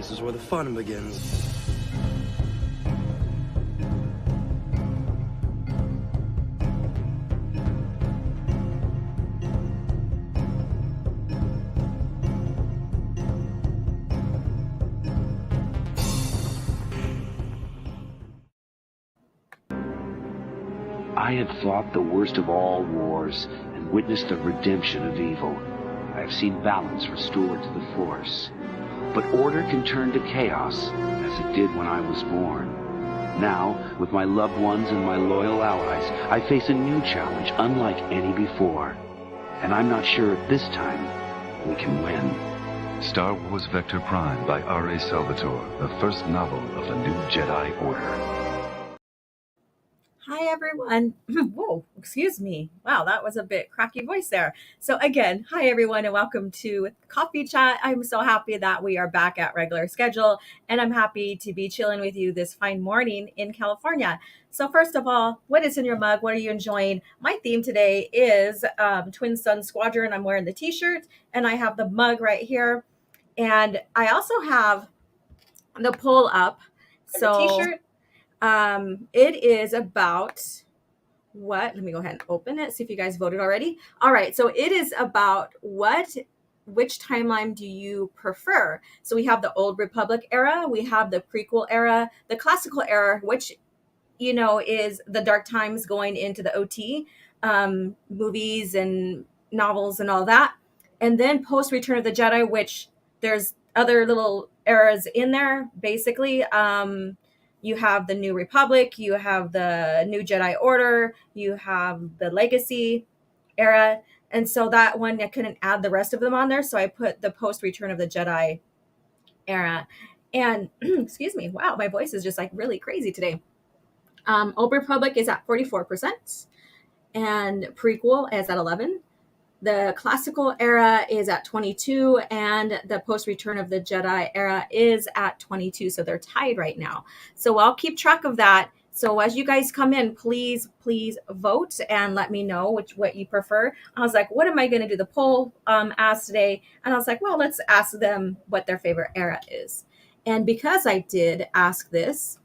This is where the fun begins. I have fought the worst of all wars and witnessed the redemption of evil. I have seen balance restored to the Force. But order can turn to chaos, as it did when I was born. Now, with my loved ones and my loyal allies, I face a new challenge unlike any before. And I'm not sure this time we can win. Star Wars Vector Prime by R.A. Salvatore, the first novel of the new Jedi Order. Hi, everyone. Whoa, excuse me. Wow, that was a bit cracky voice there. So again, hi, everyone, and welcome to Coffee Chat. I'm so happy that we are back at regular schedule, and I'm happy to be chilling with you this fine morning in California. So first of all, what is in your mug? What are you enjoying? My theme today is Twin Sun Squadron. I'm wearing the t-shirt, and I have the mug right here. And I also have the pull up. So the t-shirt. It is about what? Let me go ahead and open it. See if you guys voted already. All right. So it is about which timeline do you prefer? So we have the Old Republic era. We have the prequel era, the classical era, which, is the dark times going into the OT, movies and novels and all that. And then post Return of the Jedi, which there's other little eras in there, basically. You have the New Republic, you have the New Jedi Order, you have the Legacy era. And so that one, I couldn't add the rest of them on there. So I put the post Return of the Jedi era. And excuse me, wow, my voice is just like really crazy today. Old Republic is at 44%, and prequel is at 11%. The classical era is at 22, and the post-Return of the Jedi era is at 22. So they're tied right now. So I'll keep track of that. So as you guys come in, please vote and let me know what you prefer. I was like, what am I going to do the poll ask today? And I was like, well, let's ask them what their favorite era is. And because I did ask this,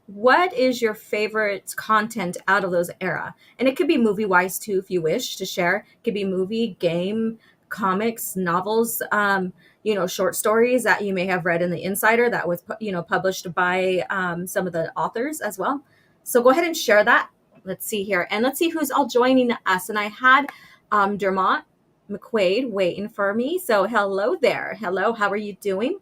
what is your favorite content out of those era? And it could be movie wise too, if you wish to share. It could be movie, game, comics, novels, short stories that you may have read in the Insider that was, published by some of the authors as well. So go ahead and share that. Let's see here. And let's see who's all joining us. And I had Dermot McQuaid waiting for me. So hello there. Hello. How are you doing?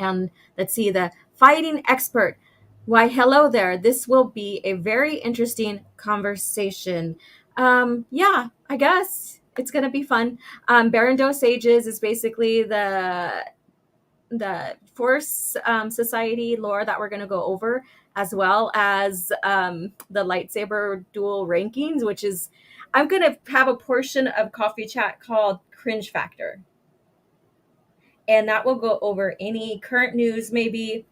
And let's see, the fighting expert. Why, hello there. This will be a very interesting conversation. I guess it's going to be fun. Baran Do Sages is basically the Force Society lore that we're going to go over, as well as the LightSaber Duel rankings, which is, I'm going to have a portion of Coffee Chat called Cringe Factor. And that will go over any current news, maybe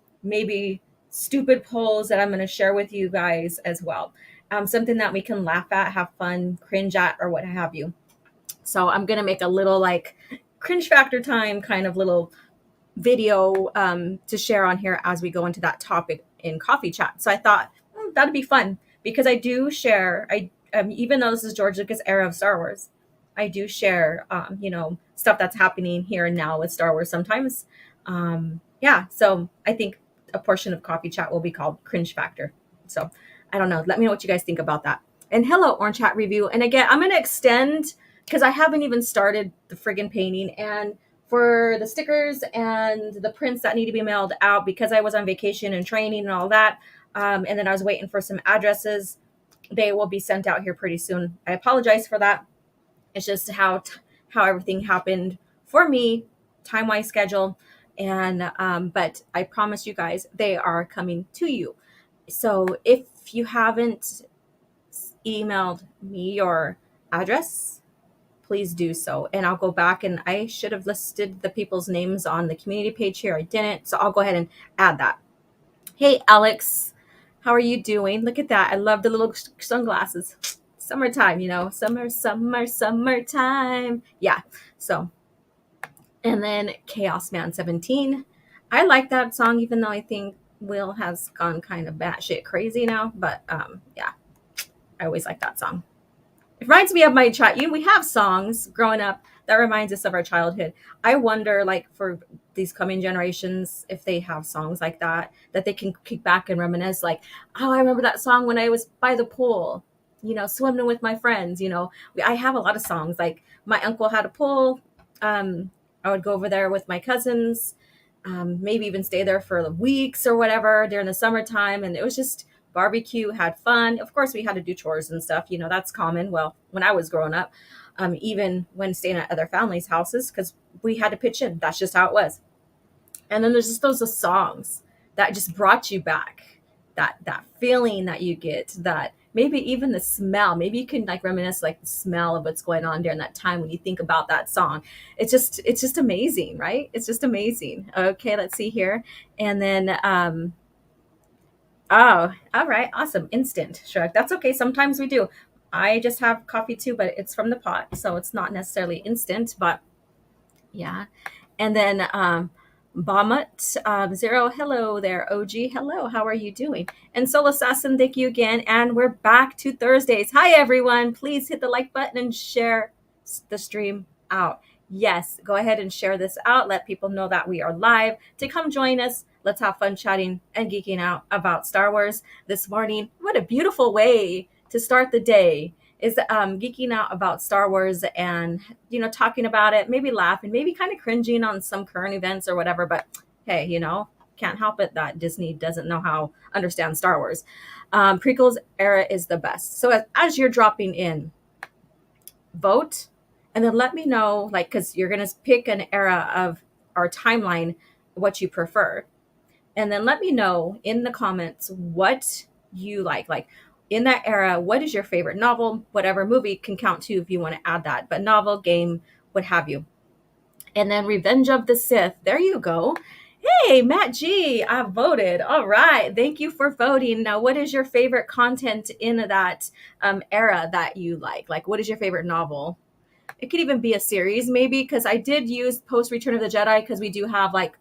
stupid polls that I'm going to share with you guys as well. Something that we can laugh at, have fun, cringe at, or what have you. So I'm going to make a little like cringe factor time kind of little video to share on here as we go into that topic in Coffee Chat. So I thought that'd be fun because I do share, even though this is George Lucas' era of Star Wars, I do share, stuff that's happening here and now with Star Wars sometimes. So I think a portion of Coffee Chat will be called Cringe Factor. So I don't know. Let me know what you guys think about that. And hello, Orange Hat Review. And again, I'm going to extend because I haven't even started the friggin' painting. And for the stickers and the prints that need to be mailed out, because I was on vacation and training and all that, and then I was waiting for some addresses, they will be sent out here pretty soon. I apologize for that. It's just how everything happened for me, time-wise schedule. And but I promise you guys, they are coming to you. So if you haven't emailed me your address, please do so. And I'll go back, and I should have listed the people's names on the community page here. I didn't. So I'll go ahead and add that. Hey, Alex, how are you doing? Look at that. I love the little sunglasses. Summertime, summertime. Yeah. So, and then Chaos Man 17. I like that song, even though I think Will has gone kind of batshit crazy now. But yeah, I always like that song. It reminds me of my child. We have songs growing up that reminds us of our childhood. I wonder, like, for these coming generations, if they have songs like that they can kick back and reminisce. Like, oh, I remember that song when I was by the pool, swimming with my friends. I have a lot of songs. Like, my uncle had a pool. I would go over there with my cousins, maybe even stay there for weeks or whatever during the summertime, and it was just barbecue, had fun. Of course, we had to do chores and stuff. That's common. Well, when I was growing up, even when staying at other families' houses, because we had to pitch in. That's just how it was. And then there's just those songs that just brought you back, that feeling that you get, that maybe even the smell. Maybe you can like reminisce like the smell of what's going on during that time when you think about that song. It's just amazing, right? It's just amazing. Okay, let's see here. And then oh, all right. Awesome. Instant shrug. That's okay. Sometimes we do. I just have coffee too, but it's from the pot. So it's not necessarily instant, but yeah. And then Bamat Zero, hello there. OG, hello. How are you doing? And Soul Assassin, thank you again. And we're back to Thursdays. Hi, everyone. Please hit the like button and share the stream out. Yes, go ahead and share this out. Let people know that we are live. To come join us, let's have fun chatting and geeking out about Star Wars this morning. What a beautiful way to start the day, is geeking out about Star Wars and, talking about it, maybe laughing, maybe kind of cringing on some current events or whatever. But hey, can't help it that Disney doesn't know how understand Star Wars. Prequels era is the best. So as you're dropping in, vote, and then let me know, like, because you're going to pick an era of our timeline, what you prefer. And then let me know in the comments what you like in that era. What is your favorite novel? Whatever, movie can count too if you want to add that, but novel, game, what have you. And then Revenge of the Sith, there you go. Hey, Matt G, I voted. All right, thank you for voting. Now, what is your favorite content in that era that you like what is your favorite novel? It could even be a series, maybe, because I did use post Return of the Jedi, because we do have like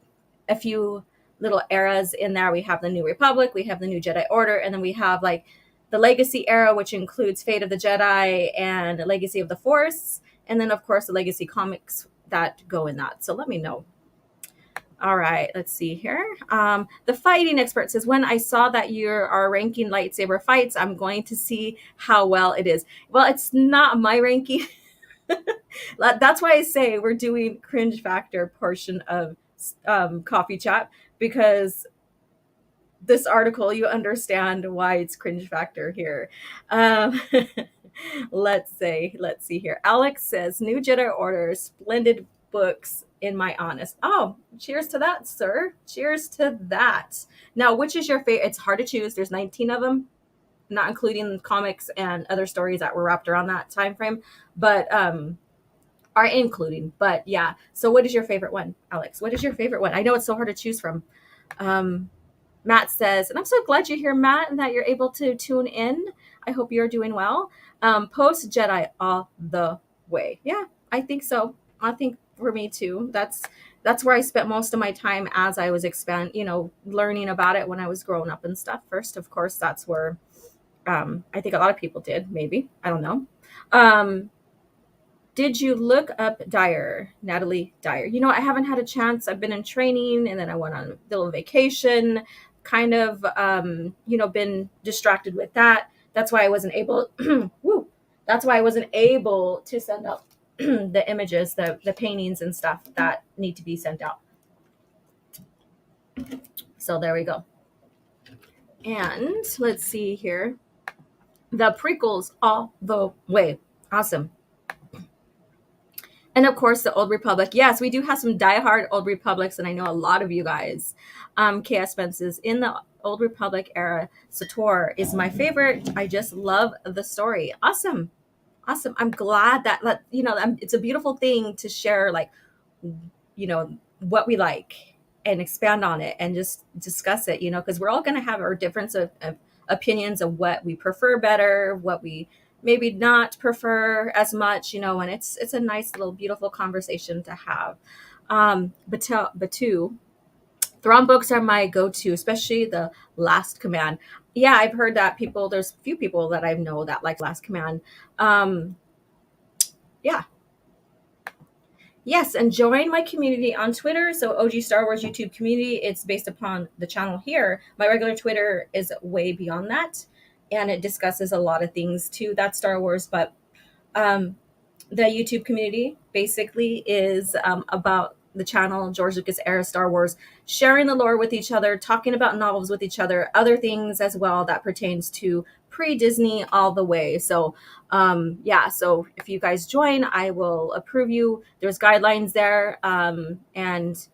a few little eras in there. We have the New Republic, we have the New Jedi Order, and then we have like the Legacy era, which includes Fate of the Jedi and Legacy of the Force, and then of course the Legacy comics that go in that. So let me know. All right, let's see here. The fighting expert says, when I saw that you are ranking lightsaber fights, I'm going to see how well it is. Well, it's not my ranking. That's why I say we're doing cringe factor portion of coffee chat, because this article, you understand why it's cringe factor here. Let's see here. Alex says, New Jedi Order, splendid books in my honest. Oh, cheers to that, sir. Cheers to that. Now, which is your favorite? It's hard to choose. There's 19 of them, not including comics and other stories that were wrapped around that time frame, but are including. But yeah, so what is your favorite one, Alex? What is your favorite one? I know it's so hard to choose from. Matt says, and I'm so glad you're here, Matt, and that you're able to tune in. I hope you're doing well. Post Jedi all the way. Yeah, I think so. I think for me too. That's where I spent most of my time as I was learning about it when I was growing up and stuff. First, of course, that's where I think a lot of people did. Maybe, I don't know. Did you look up Dyer, Natalie Dyer? I haven't had a chance. I've been in training, and then I went on a little vacation, kind of, been distracted with that. That's why I wasn't able, woo, that's why I wasn't able to send out the images, the paintings and stuff that need to be sent out. So there we go. And let's see here. The prequels all the way. Awesome. And of course, the Old Republic. Yes, we do have some diehard Old Republics, and I know a lot of you guys. Chaos Fences in the Old Republic era. Sator is my favorite. I just love the story. Awesome. I'm glad that it's a beautiful thing to share, like, what we like and expand on it and just discuss it, because we're all going to have our difference of opinions of what we prefer better, what we maybe not prefer as much, and it's a nice little beautiful conversation to have. Batu Thrawn books are my go-to, especially the Last Command. Yeah, I've heard that there's a few people that I know that like Last Command. Um, yeah. Yes, and join my community on Twitter. So OG Star Wars YouTube community. It's based upon the channel here. My regular Twitter is way beyond that, and it discusses a lot of things too. That's Star Wars, but um, the YouTube community basically is about the channel George Lucas era Star Wars, sharing the lore with each other, talking about novels with each other, other things as well that pertains to pre-Disney all the way. So yeah, so if you guys join, I will approve you. There's guidelines there, and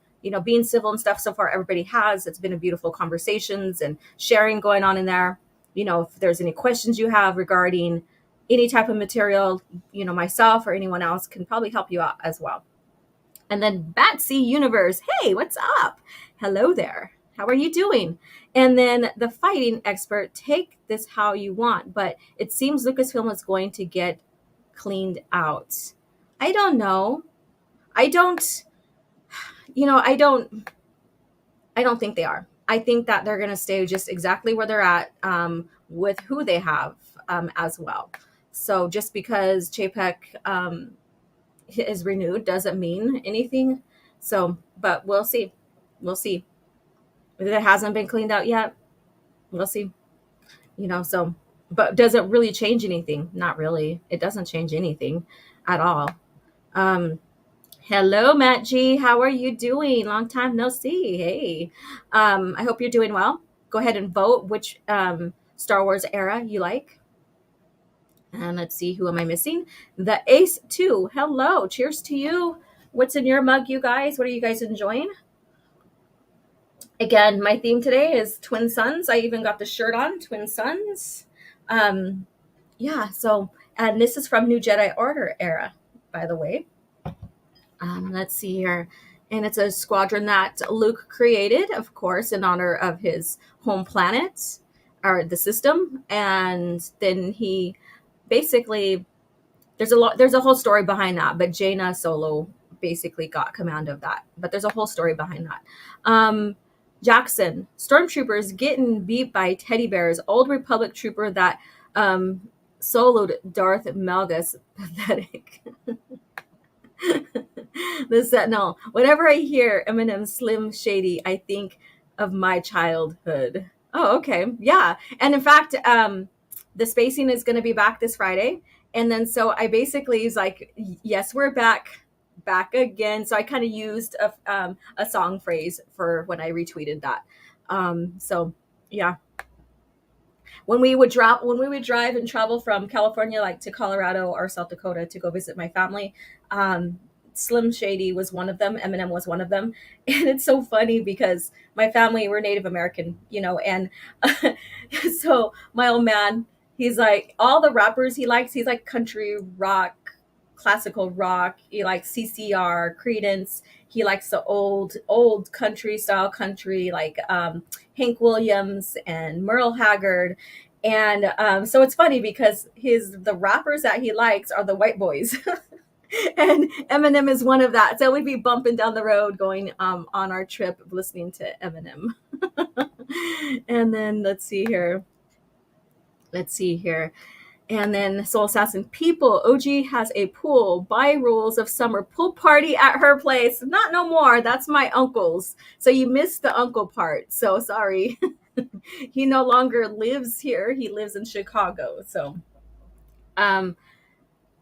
being civil and stuff. So far everybody has. It's been a beautiful conversations and sharing going on in there. If there's any questions you have regarding any type of material, myself or anyone else can probably help you out as well. And then Batsy Universe, hey, what's up? Hello there. How are you doing? And then the fighting expert, take this how you want, but it seems Lucasfilm is going to get cleaned out. I don't know. I don't think they are. I think that they're going to stay just exactly where they're at with who they have as well. So just because Chapek is renewed doesn't mean anything. So, but we'll see. We'll see. If it hasn't been cleaned out yet, we'll see. So, but does it really change anything? Not really. It doesn't change anything at all. Hello, Matt G. How are you doing? Long time no see. Hey. I hope you're doing well. Go ahead and vote which Star Wars era you like. And let's see, who am I missing? The Ace 2. Hello. Cheers to you. What's in your mug, you guys? What are you guys enjoying? Again, my theme today is Twin Suns. I even got the shirt on, Twin Suns. Yeah, so, and this is from New Jedi Order era, by the way. Let's see here. And it's a squadron that Luke created, of course, in honor of his home planet, or the system. And then he basically, there's a whole story behind that, but Jaina Solo basically got command of that. But there's a whole story behind that. Jackson, stormtroopers getting beat by teddy bears, old Republic trooper that soloed Darth Malgus. Pathetic. The Sentinel. Whenever I hear Eminem Slim Shady, I think of my childhood. Oh, okay. Yeah. And in fact, the spacing is going to be back this Friday. And then so I basically was like, yes, we're back again. So I kind of used a song phrase for when I retweeted that. So yeah. When we would drive and travel from California, like to Colorado or South Dakota to go visit my family, Slim Shady was one of them. Eminem was one of them. And it's so funny because my family, we're Native American, and so my old man, he's like, all the rappers he's like country rock, classical rock. He likes CCR, Creedence. He likes the old country style country, like Hank Williams and Merle Haggard. And so it's funny because the rappers that he likes are the white boys. And Eminem is one of that. So we'd be bumping down the road going on our trip listening to Eminem. And then let's see here. And then Soul Assassin people, OG has a pool by rules of summer pool party at her place. Not no more. That's my uncle's. So you missed the uncle part. So sorry. He no longer lives here. He lives in Chicago. So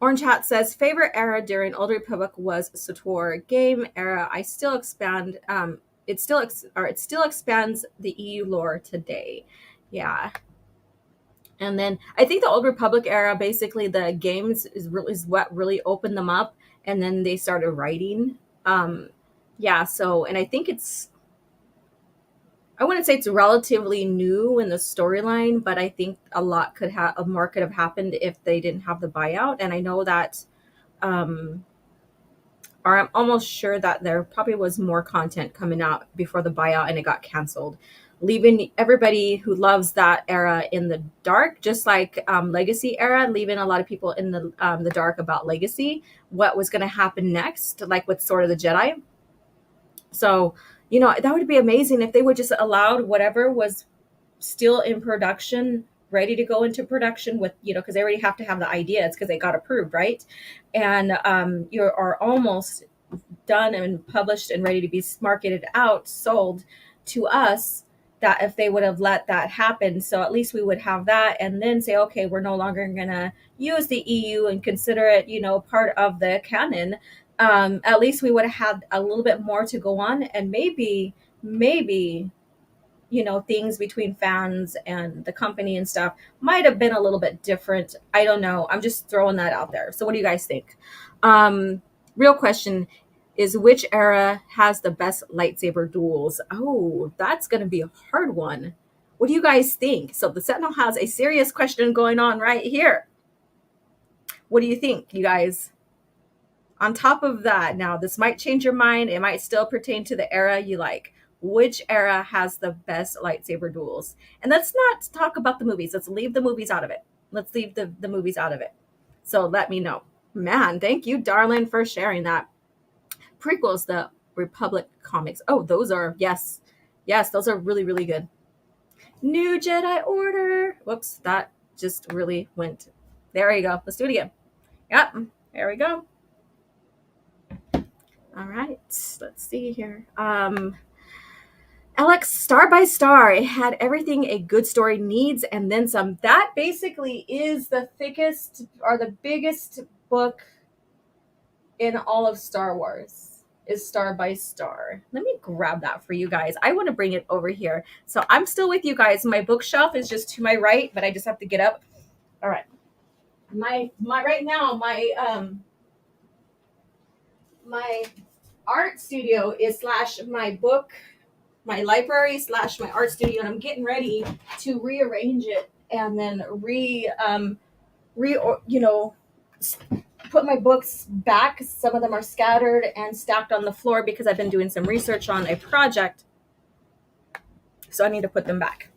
Orange Hat says favorite era during Old Republic was SWTOR game era. I still expand. It still expands the EU lore today. Yeah. And then I think the Old Republic era, basically the games is what really opened them up, and then they started writing. Yeah. So, and I think I wouldn't say it's relatively new in the storyline, but I think more could have happened if they didn't have the buyout. And I know that, or I'm almost sure that there probably was more content coming out before the buyout and it got canceled, leaving everybody who loves that era in the dark, just like Legacy era, leaving a lot of people in the dark about Legacy, what was going to happen next, like with Sword of the Jedi. So You know, that would be amazing if they would just allowed whatever was still in production, ready to go into production with, you know, because they already have to have the ideas because they got approved, right? And you are almost done and published and ready to be marketed out, sold to us, that if they would have let that happen, so at least we would have that, and then say, okay, we're no longer going to use the EU and consider it, you know, part of the canon. At least we would have had a little bit more to go on, and maybe you know, things between fans and the company and stuff might have been a little bit different. I don't know. I'm just throwing that out there. So what do you guys think? Real question is, which era has the best lightsaber duels? Oh, that's going to be a hard one. What do you guys think? So the Sentinel has a serious question going on right here. What do you think, you guys? On top of that, now this might change your mind. It might still pertain to the era you like. Which era has the best lightsaber duels? And let's not talk about the movies. Let's leave the movies out of it. Let's leave the movies out of it. So let me know. Man, thank you, darling, for sharing that. Prequels, the Republic comics. Oh, those are, yes. Yes, those are really, really good. New Jedi Order. Whoops, that just really went. There you go. Let's do it again. Yep, there we go. All right, let's see here. Alex, Star by Star, it had everything a good story needs and then some. That basically is the thickest or the biggest book in all of Star Wars, is Star by Star. Let me grab that for you guys. I want to bring it over here. So I'm still with you guys. My bookshelf is just to my right, but I just have to get up. All right. My right now, my art studio is slash my book, my library slash my art studio, and I'm getting ready to rearrange it and then put my books back. Some of them are scattered and stacked on the floor because I've been doing some research on a project, so I need to put them back.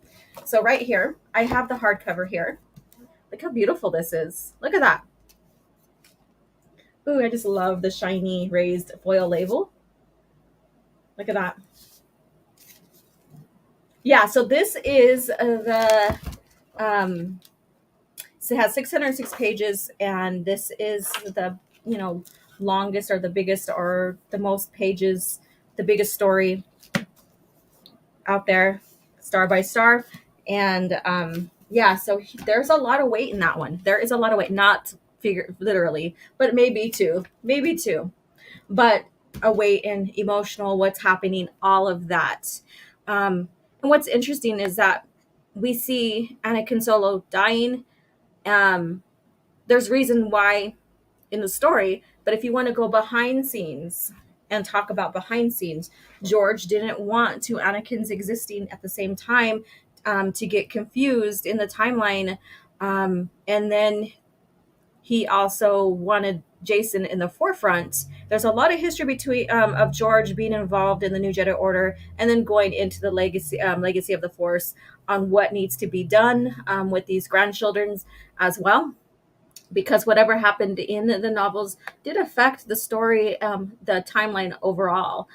So right here I have the hardcover here. Look how beautiful this is. Look at that. Ooh, I just love the shiny raised foil label. Look at that. Yeah, so this is so it has 606 pages, and this is the, you know, longest or the biggest or the most pages, the biggest story out there, Star by Star. And yeah, so there's a lot of weight in that one. There is a lot of weight, not literally, but maybe two, but a weight in emotional, what's happening, all of that. And what's interesting is that we see Anakin Solo dying. There's reason why in the story, but if you want to go behind scenes and talk about behind scenes, George didn't want to Anakin's existing at the same time, to get confused in the timeline. And then he also wanted Jason in the forefront. There's a lot of history between of George being involved in the New Jedi Order and then going into the legacy of the Force on what needs to be done with these grandchildren as well. Because whatever happened in the novels did affect the story, the timeline overall.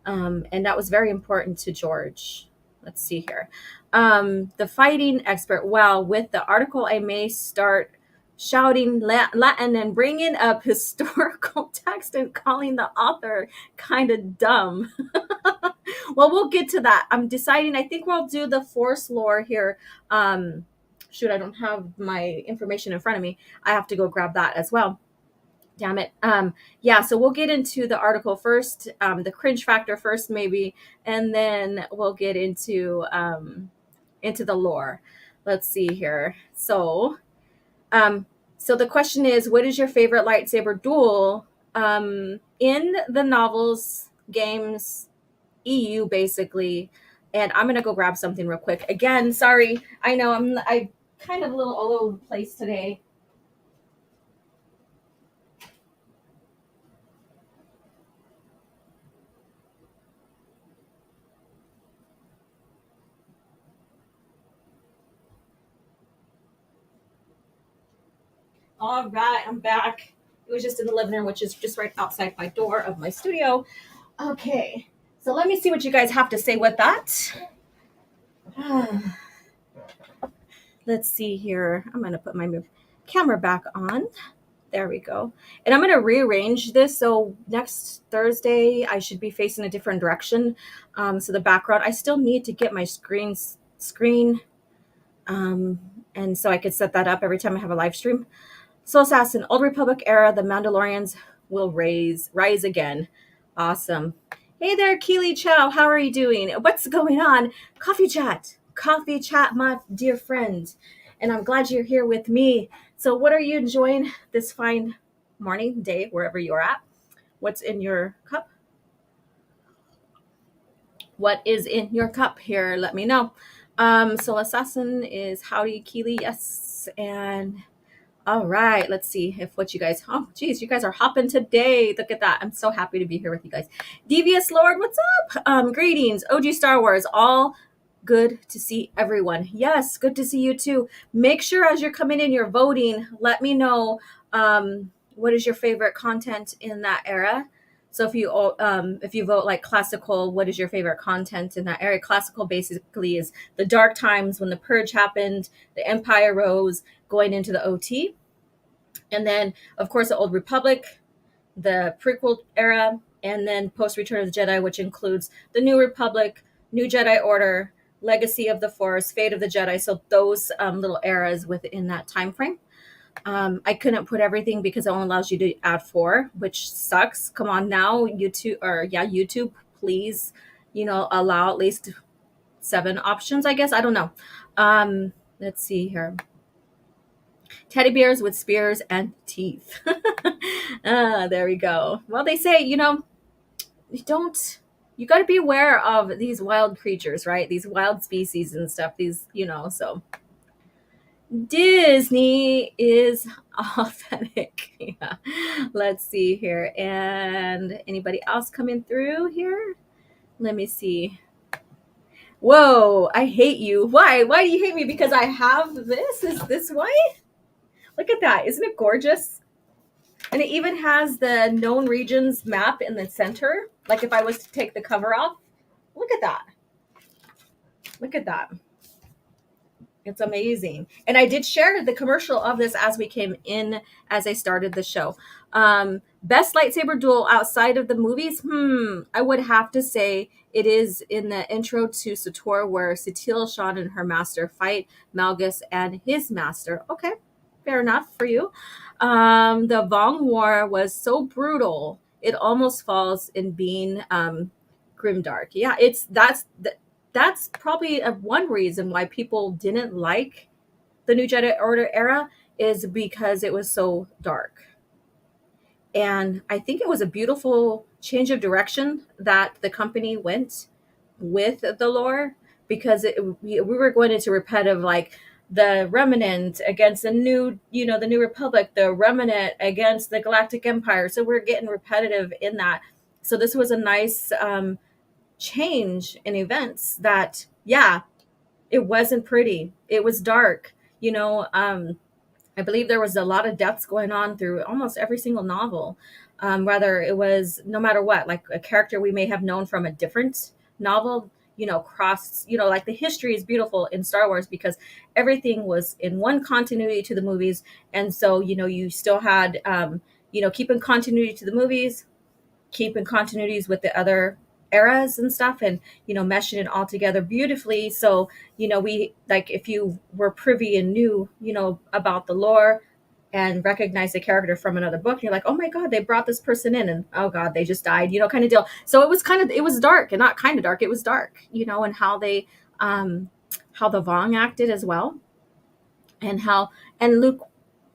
And that was very important to George. Let's see here. The fighting expert. Well, with the article, I may start shouting Latin and bringing up historical text and calling the author kind of dumb. Well, we'll get to that. I'm deciding. I think we'll do the Force lore here. Shoot, I don't have my information in front of me. I have to go grab that as well. Damn it. Yeah, so we'll get into the article first, the cringe factor first, maybe, and then we'll get into the lore. Let's see here. So the question is, what is your favorite lightsaber duel in the novels, games, EU, basically? And I'm gonna go grab something real quick. Again, sorry. I know I kind of a little all over the place today. All right, I'm back. It was just in the living room, which is just right outside my door of my studio. Okay, So let me see what you guys have to say with that. Let's see here. I'm going to put my camera back on. There we go. And I'm going to rearrange this. So next Thursday, I should be facing a different direction. So the background, I still need to get my screen. And so I could set that up every time I have a live stream. Soul Assassin, Old Republic era, the Mandalorians will rise again. Awesome. Hey there, Keely Chow. How are you doing? What's going on? Coffee chat, my dear friend. And I'm glad you're here with me. So what are you enjoying this fine morning, day, wherever you're at? What's in your cup? What is in your cup here? Let me know. Soul Assassin is howdy, Keely. Yes. And all right, let's see if what you guys, oh geez, you guys are hopping today. Look at that. I'm so happy to be here with you guys. Devious Lord, what's up? Greetings, OG Star Wars, all good to see everyone. Yes, good to see you too. Make sure as you're coming in, you're voting, let me know what is your favorite content in that era. So if you vote like classical, what is your favorite content in that era? Classical basically is the dark times when the purge happened, the empire rose, going into the OT. And then, of course, the Old Republic, the prequel era, and then post Return of the Jedi, which includes the New Republic, New Jedi Order, Legacy of the Force, Fate of the Jedi. So those little eras within that time frame. I couldn't put everything because it only allows you to add 4, which sucks. Come on now, YouTube, please, allow at least 7 options, I guess. I don't know. Let's see here. Teddy bears with spears and teeth. There we go. Well, they say, you got to be aware of these wild creatures, right? These wild species and stuff. So Disney is authentic. Yeah. Let's see here. And anybody else coming through here? Let me see. Whoa, I hate you. Why? Why do you hate me? Because I have this? Is this why? Look at that. Isn't it gorgeous? And it even has the known regions map in the center. Like if I was to take the cover off. Look at that. Look at that. It's amazing. And I did share the commercial of this as we came in, as I started the show. Best lightsaber duel outside of the movies? I would have to say it is in the intro to Sator where Satele Shan and her master fight Malgus and his master. Okay, fair enough for you. The Vong War was so brutal, it almost falls in being grimdark. Yeah, that's probably one reason why people didn't like the New Jedi Order era is because it was so dark. And I think it was a beautiful change of direction that the company went with the lore, because we were going into repetitive, like the Remnant against the New Republic, the Remnant against the Galactic Empire. So we're getting repetitive in that. So this was a nice change in events that, yeah, it wasn't pretty. It was dark. I believe there was a lot of deaths going on through almost every single novel. Whether it was, no matter what, like a character we may have known from a different novel, like the history is beautiful in Star Wars because everything was in one continuity to the movies. And so, you still had, keeping continuity to the movies, keeping continuities with the other eras and stuff, and meshing it all together beautifully. So we, like, if you were privy and knew about the lore and recognize the character from another book, and you're like, oh my god, they brought this person in, and oh god, they just died, kind of deal. So it was dark, and not kind of dark, it was dark, and how they how the Vong acted as well, and Luke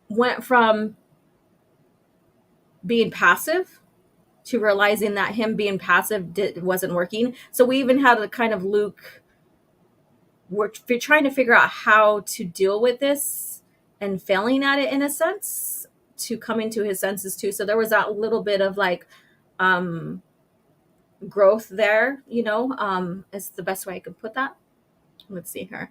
went from being passive to realizing that him being passive wasn't working. So we even had a kind of Luke, we're trying to figure out how to deal with this and failing at it in a sense, to coming to his senses too. So there was that little bit of like growth there, is the best way I could put that. Let's see here.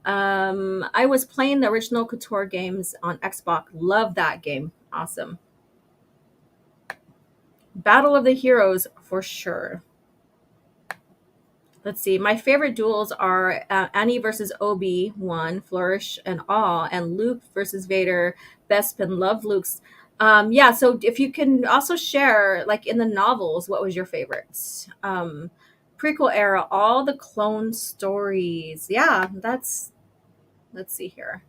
I was playing the original Couture games on Xbox. Love that game. Awesome. Battle of the Heroes for sure. Let's see. My favorite duels are Annie versus Obi-Wan, Flourish and All, and Luke versus Vader, Bespin. Love Luke's. Yeah, so if you can also share, like in the novels, what was your favorites? Prequel era, all the clone stories. Yeah, let's see here.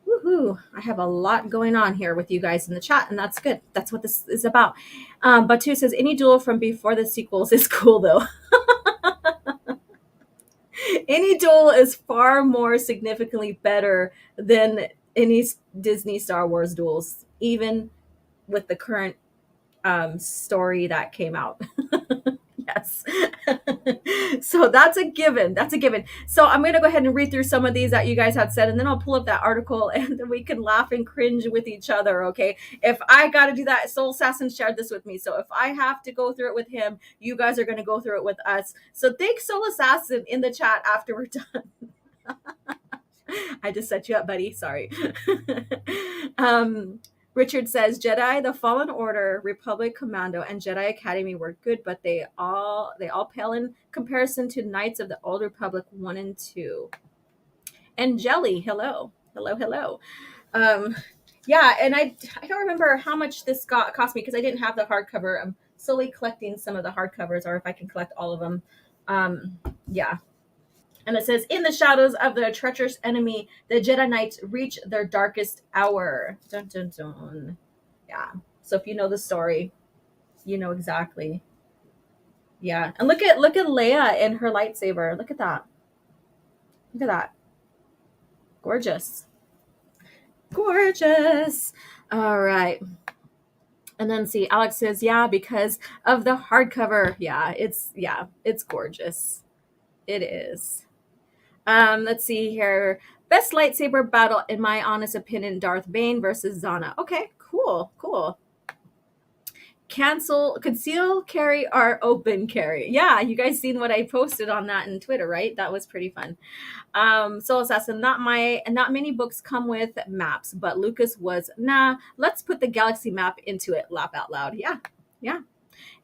Woohoo! I have a lot going on here with you guys in the chat, and that's good. That's what this is about. Batu says any duel from before the sequels is cool though. Any duel is far more significantly better than any Disney Star Wars duels, even with the current story that came out. Yes. So that's a given. That's a given. So I'm going to go ahead and read through some of these that you guys had said, and then I'll pull up that article and then we can laugh and cringe with each other. Okay. If I got to do that, Soul Assassin shared this with me. So if I have to go through it with him, you guys are going to go through it with us. So thank Soul Assassin in the chat after we're done. I just set you up, buddy. Sorry. Richard says Jedi, the Fallen Order, Republic Commando, and Jedi Academy were good, but they all pale in comparison to Knights of the Old Republic 1 and 2. And Jelly, hello. Hello. Yeah, and I don't remember how much this cost me because I didn't have the hardcover. I'm slowly collecting some of the hardcovers, or if I can collect all of them. Yeah. And it says, in the shadows of the treacherous enemy, the Jedi Knights reach their darkest hour. Dun, dun, dun. Yeah. So if you know the story, you know exactly. Yeah. And look at Leia and her lightsaber. Look at that. Look at that. Gorgeous. Gorgeous. All right. And then see, Alex says, yeah, because of the hardcover. Yeah, it's gorgeous. It is. Let's see here. Best lightsaber battle, in my honest opinion, Darth Bane versus Zana. Okay, cool. Conceal carry or open carry. Yeah, you guys seen what I posted on that in Twitter, right? That was pretty fun. Soul Assassin, not many books come with maps, but Lucas was, nah, let's put the galaxy map into it. Laugh out loud. Yeah.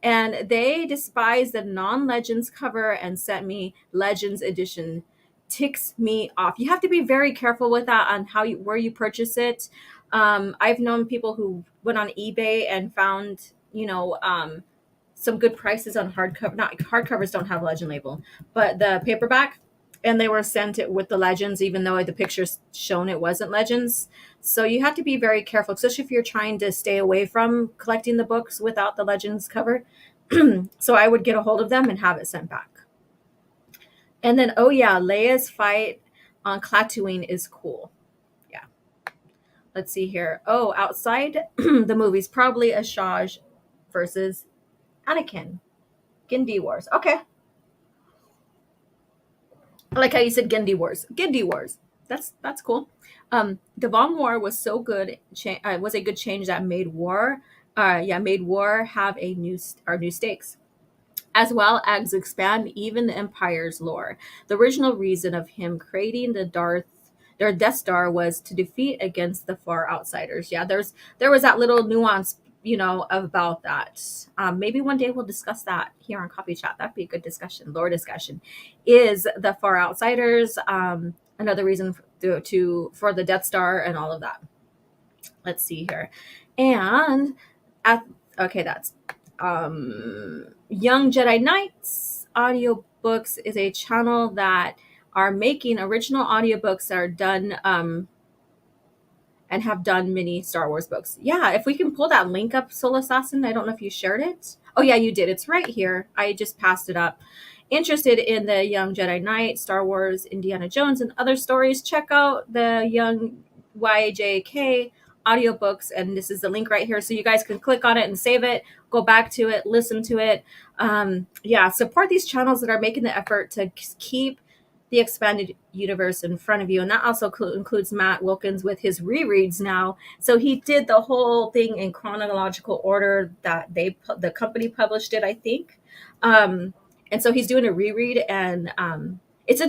And they despise the non-Legends cover and sent me Legends edition. Ticks me off. You have to be very careful with that on where you purchase it. I've known people who went on eBay and found, some good prices on hardcover. Not hardcovers don't have legend label, but the paperback, and they were sent it with the legends, even though the pictures shown it wasn't legends. So you have to be very careful, especially if you're trying to stay away from collecting the books without the legends cover. So I would get a hold of them and have it sent back. And then, oh yeah, Leia's fight on Tatooine is cool. Yeah. Let's see here. Oh, outside the movies, probably Ashaj versus Anakin. Gindi Wars. Okay. I like how you said Gindi Wars. Gindi Wars. That's cool. The Vong War was so good. Was a good change that made war have new stakes, as well as expand even the Empire's lore. The original reason of him creating their Death Star was to defeat against the far outsiders. Yeah, there was that little nuance, about that. Maybe one day we'll discuss that here on Coffee Chat. That'd be a good discussion. Lore discussion. Is the far outsiders another reason for the Death Star and all of that? Let's see here, and that's. Young Jedi Knights audiobooks is a channel that are making original audiobooks that are done and have done many Star Wars books. Yeah, if we can pull that link up, Soul Assassin. I don't know if you shared it. Oh yeah, you did. It's right here. I just passed it up. Interested in the Young Jedi Knight, Star Wars, Indiana Jones, and other stories, check out the Young YJK audiobooks, and this is the link right here, so you guys can click on it and save it, go back to it, listen to it. Support these channels that are making the effort to keep the expanded universe in front of you, and that also includes Matt Wilkins with his rereads now. So he did the whole thing in chronological order that the company published it, I think, and so he's doing a reread, and it's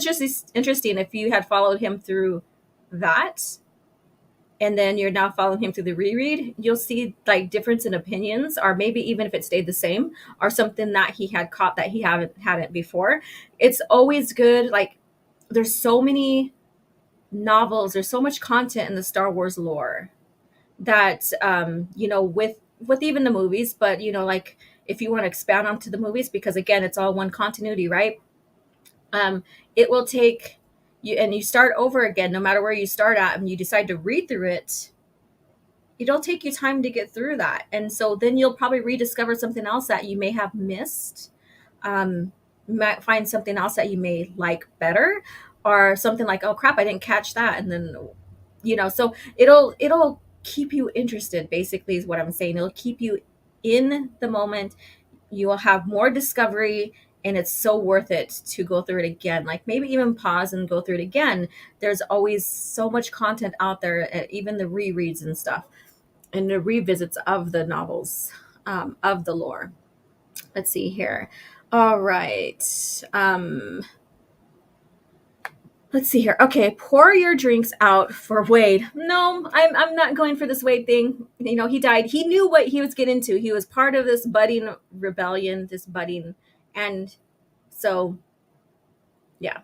interesting if you had followed him through that. and then you're now following him through the reread, you'll see like difference in opinions, or maybe even if it stayed the same, or something that he had caught that he hadn't before. It's always good. Like, there's so many novels, there's so much content in the Star Wars lore that with even the movies, but like if you want to expand onto the movies, because again, it's all one continuity, right? um it will take you, and you start over again no matter where you start at, and you decide to read through it, it'll take you time to get through that. And so then you'll probably rediscover something else that you may have missed. You might find something else that you may like better, or something like, oh crap, I didn't catch that. And then, so it'll keep you interested, basically, is what I'm saying. It'll keep you in the moment. You will have more discovery, and it's so worth it to go through it again. Like, maybe even pause and go through it again. There's always so much content out there, even the rereads and stuff, and the revisits of the novels, of the lore. Let's see here. All right. Let's see here. Okay, pour your drinks out for Wade. No, I'm not going for this Wade thing. He died. He knew what he was getting into. He was part of this budding rebellion, and so yeah.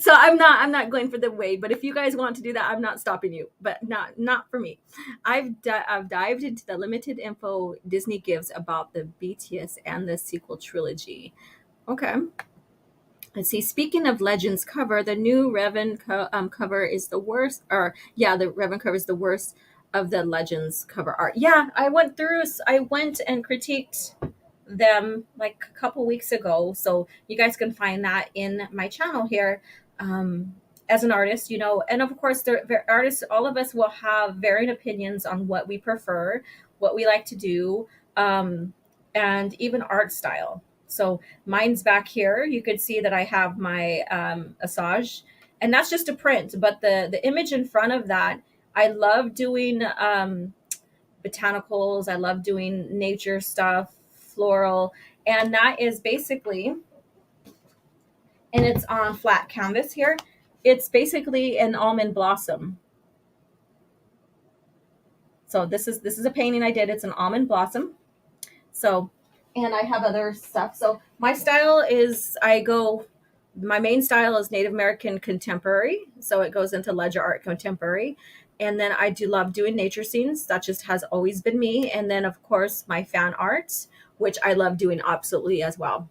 So I'm not going for the Wade. But if you guys want to do that, I'm not stopping you. But not for me. I've dived into the limited info Disney gives about the BTS and the sequel trilogy. Okay. Let's see. Speaking of Legends cover, the new Revan cover is the worst. Or yeah, the Revan cover is the worst of the Legends cover art. Yeah, I went and critiqued them like a couple weeks ago, so you guys can find that in my channel here. As an artist, and of course, the artists, all of us will have varying opinions on what we prefer, what we like to do, and even art style. So mine's back here. You could see that I have my Asajj, and that's just a print. But the image in front of that, I love doing botanicals. I love doing nature stuff, floral, and that is basically, and it's on flat canvas here. It's basically an almond blossom. So this is a painting I did. It's an almond blossom. So, and I have other stuff. So my style is, my main style is Native American contemporary. So it goes into ledger art contemporary. And then I do love doing nature scenes. That just has always been me. And then of course my fan art, which I love doing absolutely as well.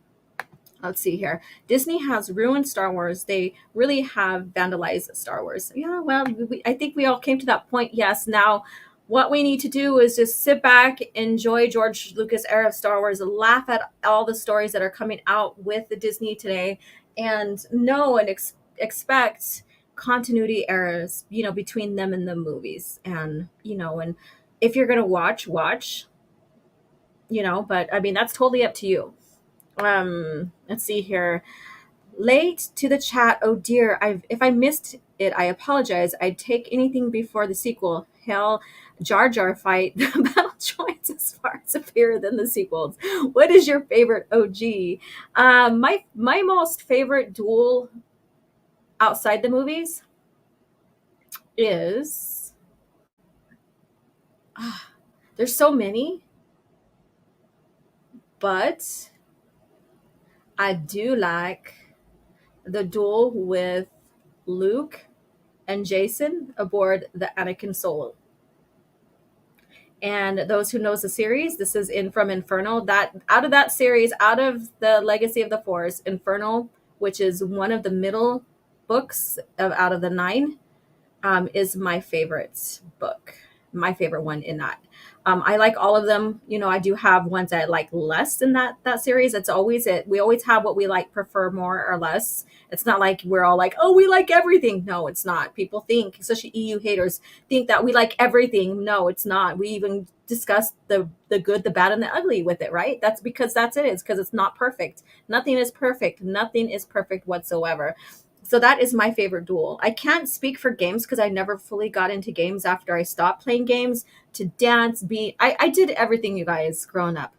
Let's see here. Disney has ruined Star Wars. They really have vandalized Star Wars. Yeah, well, I think we all came to that point. Yes, now what we need to do is just sit back, enjoy George Lucas era of Star Wars, laugh at all the stories that are coming out with the Disney today, and know and expect continuity errors, between them and the movies. And, and if you're going to watch, but I mean, that's totally up to you. Let's see here. Late to the chat. Oh dear, if I missed it, I apologize. I'd take anything before the sequel. Hell, Jar Jar fight. The battle droids is far superior than the sequels. What is your favorite OG? My most favorite duel outside the movies is there's so many, but I do like the duel with Luke and Jason aboard the Anakin Solo. And those who knows the series, this is from Inferno. That out of that series, out of the Legacy of the Force, Inferno, which is one of the middle books out of the 9, is my favorite book. My favorite one in that. I like all of them. I do have ones I like less in that series. It's always it. We always have what we like, prefer more or less. It's not like we're all like, oh, we like everything. No, it's not. People think, especially EU haters, think that we like everything. No, it's not. We even discuss the good, the bad, and the ugly with it, right? That's because it is because it's not perfect. Nothing is perfect. Nothing is perfect whatsoever. So that is my favorite duel. I can't speak for games because I never fully got into games after I stopped playing games. To dance, I did everything, you guys, growing up.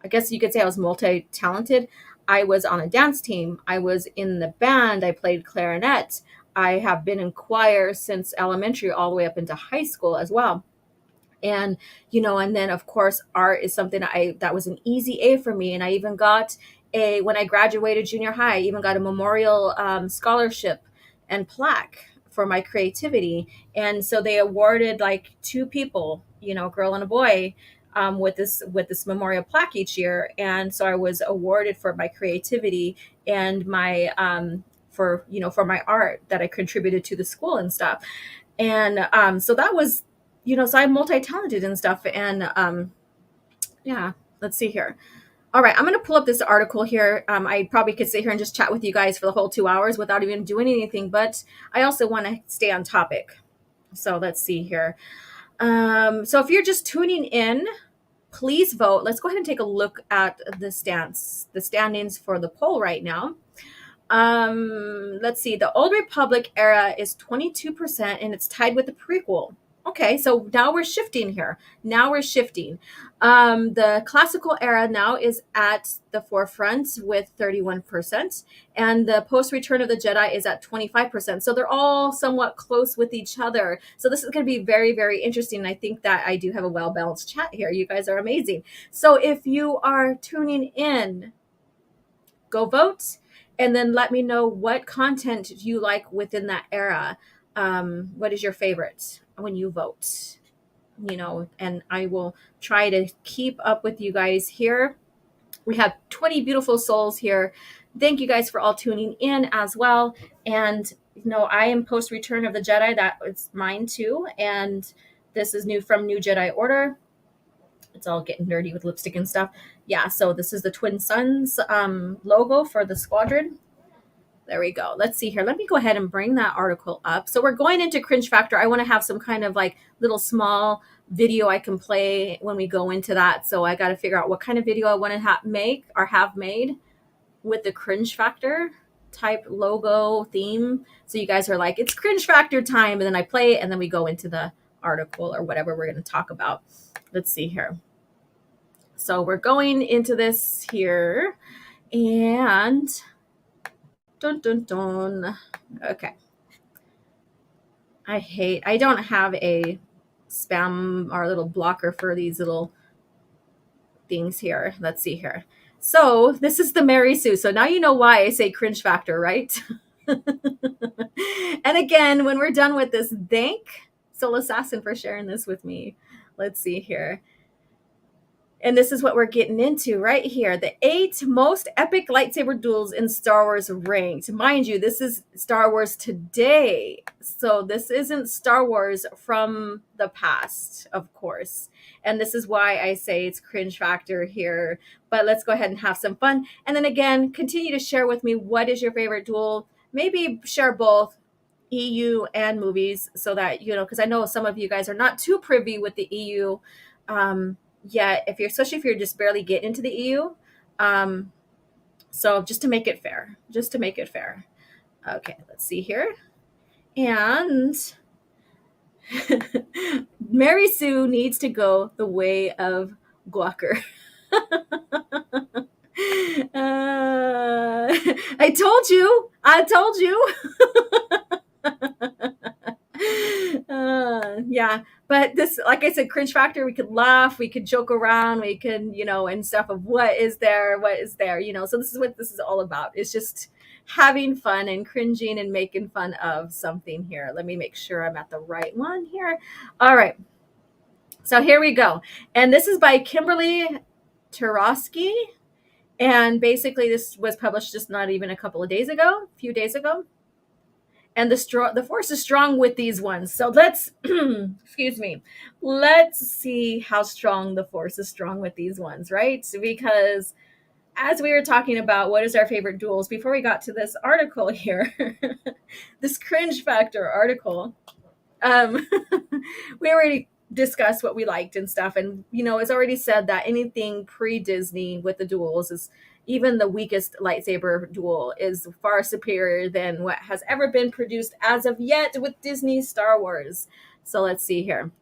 I guess you could say I was multi-talented. I was on a dance team. I was in the band. I played clarinet. I have been in choir since elementary all the way up into high school as well. And and then of course art is something that was an easy A for me. And I even got when I graduated junior high, I even got a memorial scholarship and plaque for my creativity. And so they awarded like two people, a girl and a boy, with this memorial plaque each year. And so I was awarded for my creativity and my for my art that I contributed to the school and stuff. And so that was, so I'm multi-talented and stuff. And yeah, let's see here. All right, I'm going to pull up this article here. I probably could sit here and just chat with you guys for the whole 2 hours without even doing anything, but I also want to stay on topic. So let's see here. So if you're just tuning in, please vote. Let's go ahead and take a look at the standings for the poll right now. Let's see. The Old Republic era is 22%, and it's tied with the prequel. Okay, so now we're shifting here. The classical era now is at the forefront with 31%, and the post-Return of the Jedi is at 25%. So they're all somewhat close with each other. So this is going to be very, very interesting. And I think that I do have a well-balanced chat here. You guys are amazing. So if you are tuning in, go vote, and then let me know what content you like within that era. What is your favorite when you vote? And I will try to keep up with you guys here. We have 20 beautiful souls here. Thank you guys for all tuning in as well. And I am post Return of the Jedi. That is mine too. And this is new from New Jedi Order. It's all getting dirty with lipstick and stuff. Yeah, so this is the Twin Suns logo for the squadron. There we go. Let's see here. Let me go ahead and bring that article up. So we're going into Cringe Factor. I want to have some kind of like little small video I can play when we go into that. So I got to figure out what kind of video I want to have made with the Cringe Factor type logo theme. So you guys are like, it's Cringe Factor time. And then I play it and then we go into the article or whatever we're going to talk about. Let's see here. So we're going into this here and dun dun dun. Okay. I don't have a spam or a little blocker for these little things here. Let's see here. So this is the Mary Sue. So now you know why I say Cringe Factor, right? And again, when we're done with this, thank Soul Assassin for sharing this with me. Let's see here. And this is what we're getting into right here. The 8 most epic lightsaber duels in Star Wars ranked. Mind you, this is Star Wars today. So this isn't Star Wars from the past, of course. And this is why I say it's Cringe Factor here. But let's go ahead and have some fun. And then again, continue to share with me what is your favorite duel. Maybe share both EU and movies so that, because I know some of you guys are not too privy with the EU. Yet, especially if you're just barely getting into the EU. So just to make it fair. Okay, let's see here. And Mary Sue needs to go the way of Guacker. I told you. Yeah, but this, like I said, Cringe Factor, we could laugh, we could joke around, we can, and stuff of what is there. So this is what this is all about. It's just having fun and cringing and making fun of something here. Let me make sure I'm at the right one here. All right. So here we go. And this is by Kimberly Tarosky. And basically this was published just not even a few days ago. And the force is strong with these ones. So let's, excuse me, let's see how strong the force is strong with these ones, right? Because as we were talking about what is our favorite duels, before we got to this article here, this Cringe Factor article, we already discussed what we liked and stuff. And, it's already said that anything pre-Disney with the duels is, even the weakest lightsaber duel is far superior than what has ever been produced as of yet with Disney Star Wars. So let's see here.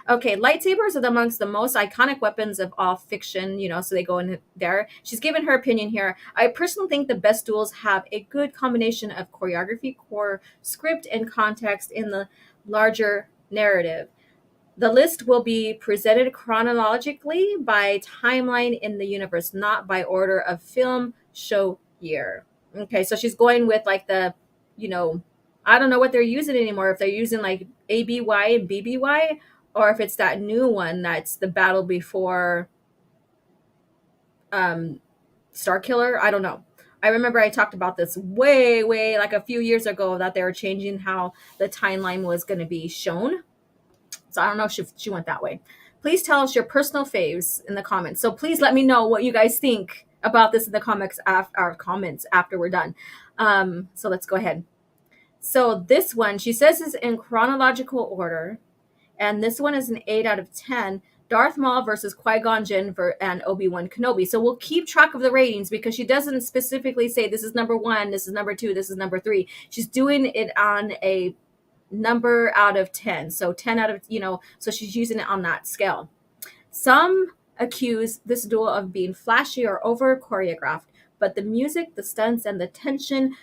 Okay, lightsabers are amongst the most iconic weapons of all fiction, so they go in there. She's given her opinion here. I personally think the best duels have a good combination of choreography, core script, and context in the larger narrative. The list will be presented chronologically by timeline in the universe, not by order of film show year. Okay, so she's going with like you know, I don't know what they're using anymore. If they're using like ABY and BBY, or if it's that new one that's the battle before um, Star Killer. I don't know. I remember I talked about this way, way like a few years ago that they were changing how the timeline was going to be shown. So I don't know if she went that way. Please tell us your personal faves in the comments. So please let me know what you guys think about this in the comments after we're done. So let's go ahead. So this one, she says, is in chronological order, and this one is an 8 out of 10. Darth Maul versus Qui-Gon Jinn and Obi-Wan Kenobi. So we'll keep track of the ratings because she doesn't specifically say this is number 1, this is number 2, this is number 3. She's doing it on a number out of 10. So 10 out of, so she's using it on that scale. Some accuse this duel of being flashy or over choreographed, but the music, the stunts, and the tension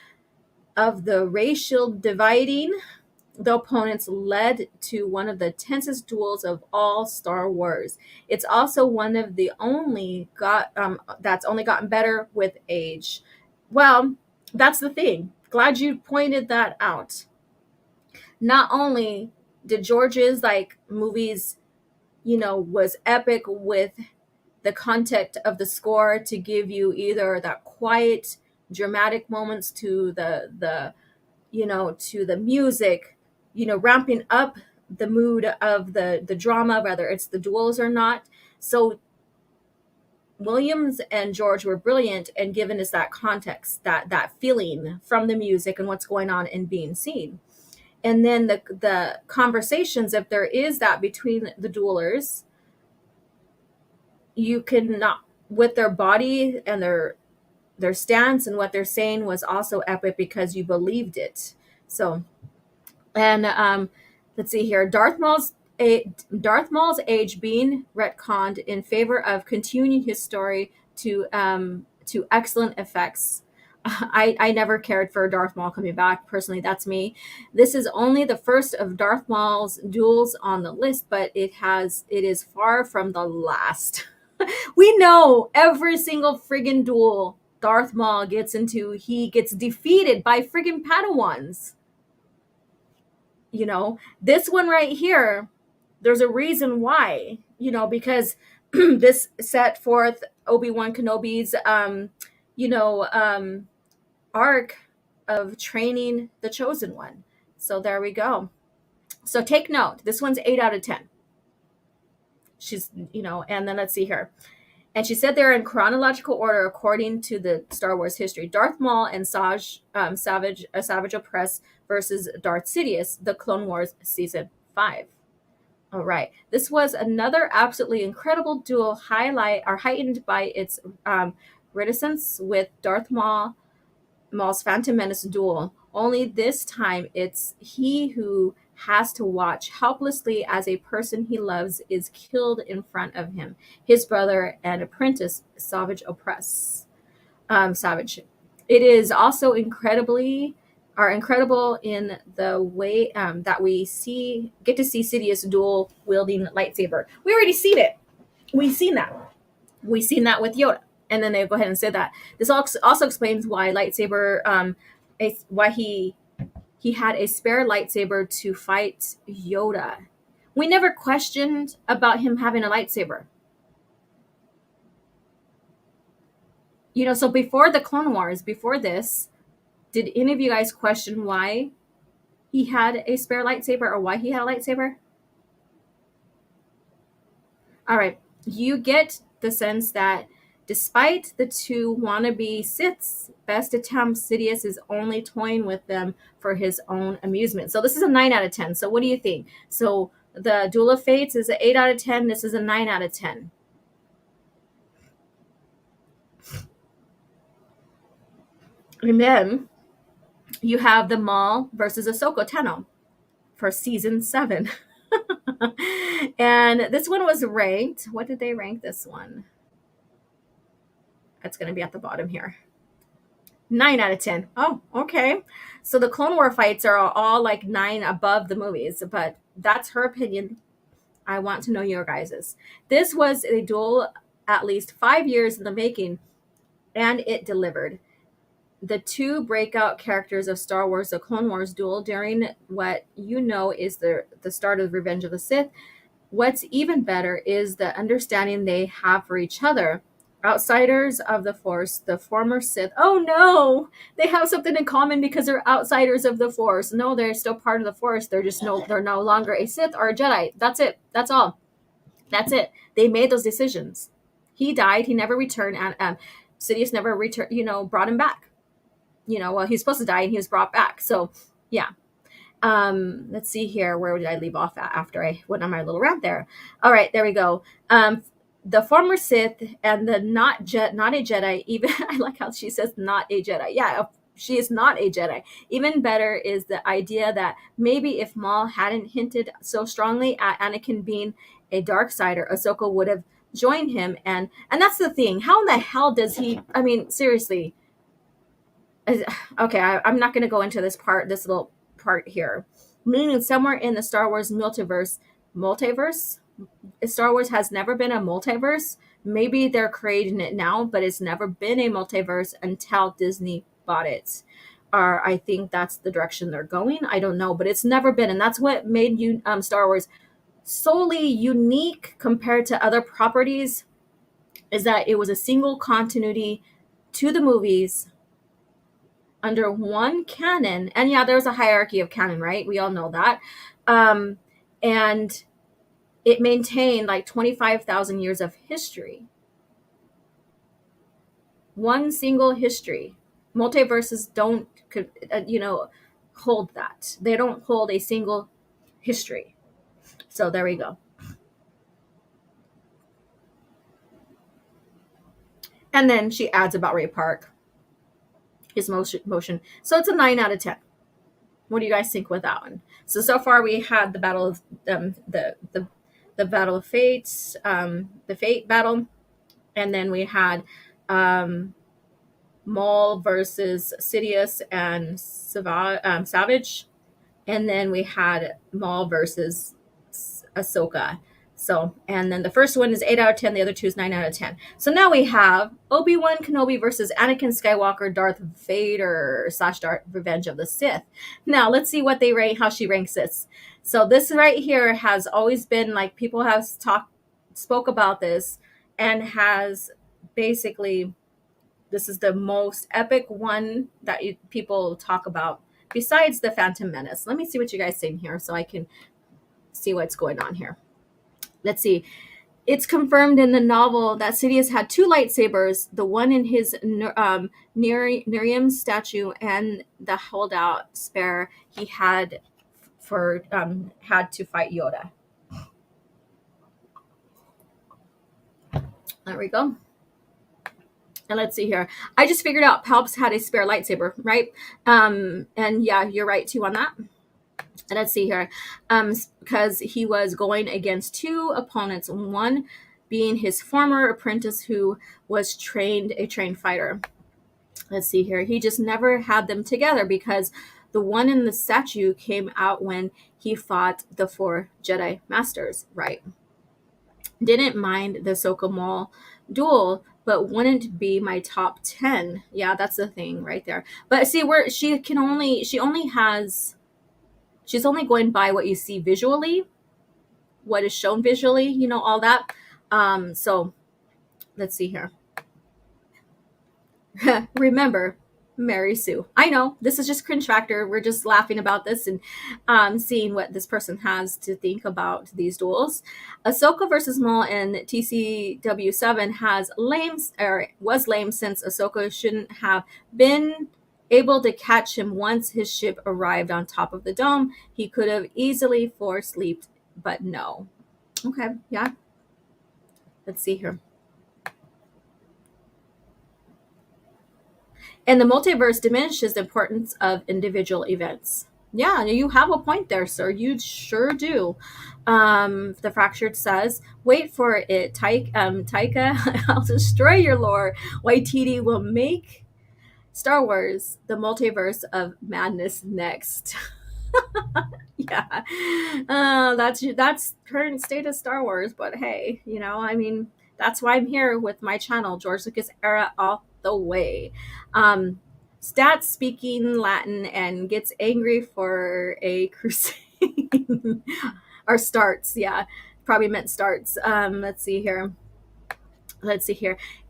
of the racial dividing the opponents led to one of the tensest duels of all Star Wars. It's also one of the that's only gotten better with age. Well, that's the thing. Glad you pointed that out. Not only did George's movies, was epic with the content of the score to give you either that quiet, dramatic moments to the to the music, ramping up the mood of the drama, whether it's the duels or not. So Williams and George were brilliant in giving us that context, that feeling from the music and what's going on and being seen. And then the conversations, if there is that between the duelers, you can not, with their body and their stance and what they're saying was also epic because you believed it. So, and let's see here, Darth Maul's age being retconned in favor of continuing his story to excellent effects. I never cared for Darth Maul coming back. Personally, that's me. This is only the first of Darth Maul's duels on the list, but it is far from the last. We know every single friggin' duel Darth Maul gets into, he gets defeated by friggin' Padawans. This one right here, there's a reason why, because this set forth Obi-Wan Kenobi's, arc of training the chosen one. So there we go. So take note, this one's 8 out of 10. She's, and then let's see here. And she said they're in chronological order according to the Star Wars history. Darth Maul and Savage Opress versus Darth Sidious, the Clone Wars Season 5. All right. This was another absolutely incredible duel heightened by its reticence with Darth Maul's Phantom Menace duel. Only this time it's he who has to watch helplessly as a person he loves is killed in front of him, his brother and apprentice, Savage Opress. Savage. It is also incredible in the way that we get to see Sidious dual wielding lightsaber. We already seen it. We've seen that. We've seen that with Yoda. And then they go ahead and say that. This also explains why lightsaber, why he had a spare lightsaber to fight Yoda. We never questioned about him having a lightsaber. So before the Clone Wars, before this, did any of you guys question why he had a spare lightsaber or why he had a lightsaber? All right. You get the sense that despite the two wannabe Siths' best attempts, Sidious is only toying with them for his own amusement. So this is a 9 out of 10. So what do you think? So the Duel of Fates is an 8 out of 10. This is a 9 out of 10. And then you have the Maul versus Ahsoka Tano. for season 7. And this one was ranked. What did they rank this one? It's going to be at the bottom here. 9 out of 10. Oh, okay. So the Clone War fights are all like 9 above the movies, but that's her opinion. I want to know your guys's. This was a duel at least 5 years in the making, and it delivered. The two breakout characters of Star Wars, the Clone Wars duel during what you know is the start of Revenge of the Sith. What's even better is the understanding they have for each other. Outsiders of the Force, the former Sith. Oh no, they have something in common because they're outsiders of the Force. No, they're still part of the Force. They're no longer a Sith or a Jedi. That's it. That's all. That's it. They made those decisions. He died. He never returned, and Sidious never returned. Brought him back. Well, he's supposed to die, and he was brought back. So, yeah. Let's see here. Where did I leave off at after I went on my little rant there? All right, there we go. The former Sith and the not a Jedi. Even I like how she says not a Jedi. Yeah, she is not a Jedi. Even better is the idea that maybe if Maul hadn't hinted so strongly at Anakin being a Darksider, Ahsoka would have joined him. And that's the thing. How in the hell does he? I mean, seriously. Okay, I'm not going to go into this little part here. Meaning somewhere in the Star Wars multiverse, Star Wars has never been a multiverse. Maybe they're creating it now, but it's never been a multiverse until Disney bought it. Or I think that's the direction they're going. I don't know, but it's never been. And that's what made Star Wars solely unique compared to other properties, is that it was a single continuity to the movies under one canon. And yeah, there's a hierarchy of canon, right? We all know that. And it maintained like 25,000 years of history. One single history. Multiverses don't, hold that. They don't hold a single history. So there we go. And then she adds about Ray Park, his motion. So it's a 9 out of 10. What do you guys think with that one? So far we had the battle of the battle of fates, the fate battle, and then we had Maul versus Sidious and Savage, and then we had Maul versus Ahsoka. So, and then the first one is 8 out of 10. The other two is 9 out of 10. So now we have Obi-Wan Kenobi versus Anakin Skywalker, Darth Vader / Darth Revenge of the Sith. Now let's see what they rate, how she ranks this. So this right here has always been like, people have spoke about this, and has basically, this is the most epic one that people talk about besides the Phantom Menace. Let me see what you guys think here so I can see what's going on here. Let's see. It's confirmed in the novel that Sidious had 2 lightsabers, the one in his Nerium statue and the holdout spare he had had to fight Yoda. There we go. And let's see here. I just figured out Palps had a spare lightsaber, right? And yeah, you're right too on that. And let's see here, because he was going against 2 opponents, one being his former apprentice who was a trained fighter. Let's see here. He just never had them together because the one in the statue came out when he fought the 4 Jedi Masters, right? Didn't mind the Ahsoka Maul duel, but wouldn't be my top 10. Yeah, that's the thing right there. But see, she's only going by what you see visually, what is shown visually, all that. So let's see here. Remember, Mary Sue. I know this is just cringe factor. We're just laughing about this and seeing what this person has to think about these duels. Ahsoka versus Maul in TCW7 was lame since Ahsoka shouldn't have been able to catch him once his ship arrived on top of the dome. He could have easily force leaped, but no. Okay, yeah. Let's see here. And the multiverse diminishes the importance of individual events. Yeah, you have a point there, sir. You sure do. The Fractured says, "Wait for it, Taika. I'll destroy your lore. Waititi will make Star Wars the multiverse of madness next." Yeah, that's current state of Star Wars. But hey, I mean, that's why I'm here with my channel, George Lucas era all the way. Um, Stats speaking Latin and gets angry for a crusade or starts. Yeah, probably meant starts. Let's see here.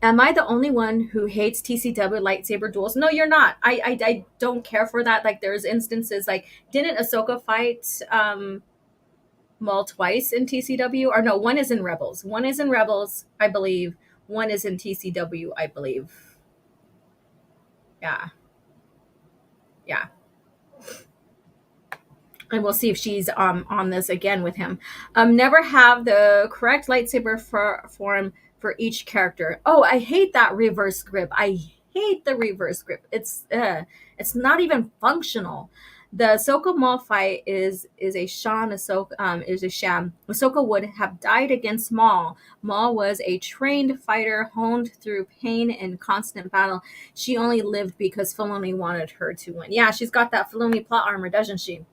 Am I the only one who hates TCW lightsaber duels? No, you're not. I don't care for that. Like, there's instances like, didn't Ahsoka fight Maul twice in TCW? Or no, one is in Rebels. One is in Rebels, I believe. One is in TCW, I believe. Yeah. Yeah. And we'll see if she's on this again with him. Never have the correct lightsaber form for each character. Oh, I hate that reverse grip. I hate the reverse grip. It's not even functional. The Ahsoka Maul fight is a sham. Ahsoka would have died against Maul. Maul was a trained fighter, honed through pain and constant battle. She only lived because Filoni wanted her to win. Yeah, she's got that Filoni plot armor, doesn't she?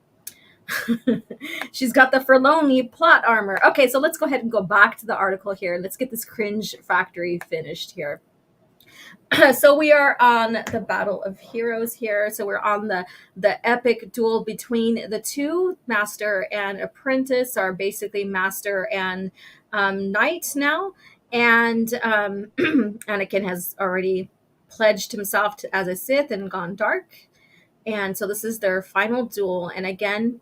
She's got the Filoni plot armor. Okay, so let's go ahead and go back to the article here. Let's get this cringe factory finished here. So we are on the Battle of Heroes here. So we're on the epic duel between the two. Master and apprentice are basically master and knight now. And Anakin has already pledged himself as a Sith and gone dark. And so this is their final duel. And again,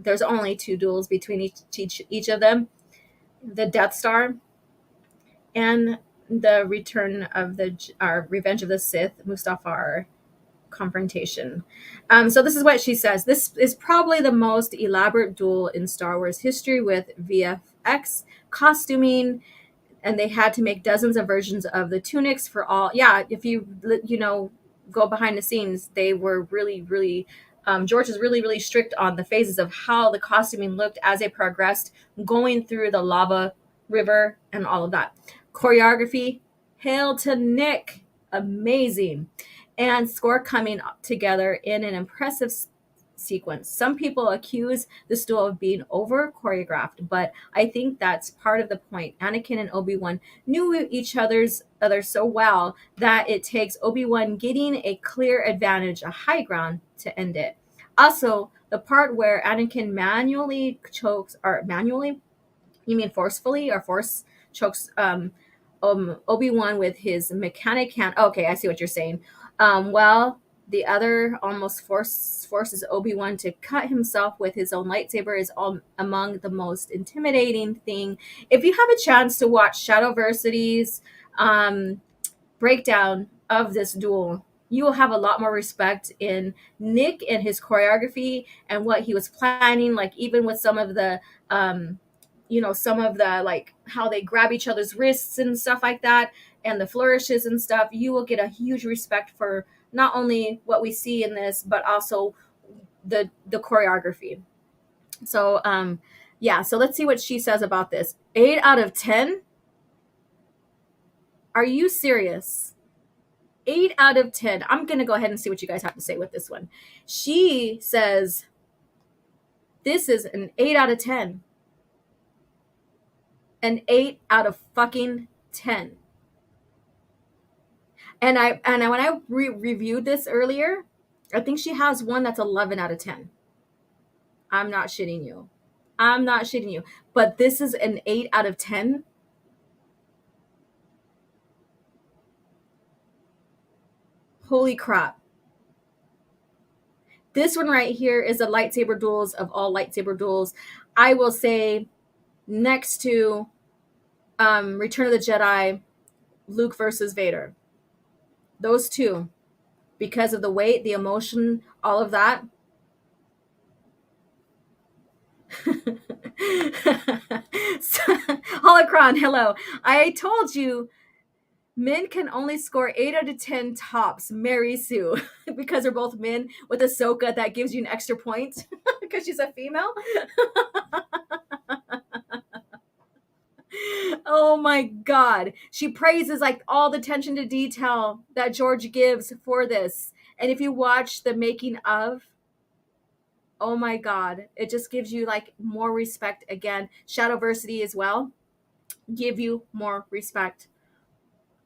there's only two duels between each of them. The Death Star and the Return of Revenge of the Sith, Mustafar confrontation. So this is what she says. This is probably the most elaborate duel in Star Wars history, with VFX, costuming, and they had to make dozens of versions of the tunics for all. Yeah, if you go behind the scenes, they were really George is really strict on the phases of how the costuming looked as it progressed, going through the lava river and all of that. Choreography, hail to Nick, amazing, and score coming together in an impressive sequence. Some people accuse this duel of being over choreographed, but I think that's part of the point. Anakin and Obi-Wan knew each other so well that it takes Obi-Wan getting a clear advantage, a high ground, to end it. Also, the part where Anakin manually chokes, or manually, you mean forcefully, or force chokes Obi-Wan with his mechanic hand. Okay, I see what you're saying. Well, the other almost forces Obi-Wan to cut himself with his own lightsaber is among the most intimidating thing. If you have a chance to watch Shadowversity's breakdown of this duel, you will have a lot more respect in Nick and his choreography and what he was planning, like even with some of the like how they grab each other's wrists and stuff like that, and the flourishes and stuff. You will get a huge respect for not only what we see in this, but also the choreography. So yeah, so let's see what she says about this. 8 out of 10? Are you serious? 8 out of 10. I'm gonna go ahead and see what you guys have to say with this one. She says this is an 8 out of 10. An 8 out of fucking 10. And when I reviewed this earlier, I think she has one that's 11 out of 10. I'm not shitting you. But this is an 8 out of 10. Holy crap. This one right here is the lightsaber duels of all lightsaber duels. I will say next to Return of the Jedi, Luke versus Vader. Those two, because of the weight, the emotion, all of that. Holocron, hello. I told you Men can only score 8 out of 10 tops. Mary Sue, because they're both men. With Ahsoka, that gives you an extra point because she's a female. Oh my God. She praises like all the attention to detail that George gives for this. And if you watch the making of, oh my God, it just gives you like more respect again. Shadowversity as well. Give you more respect.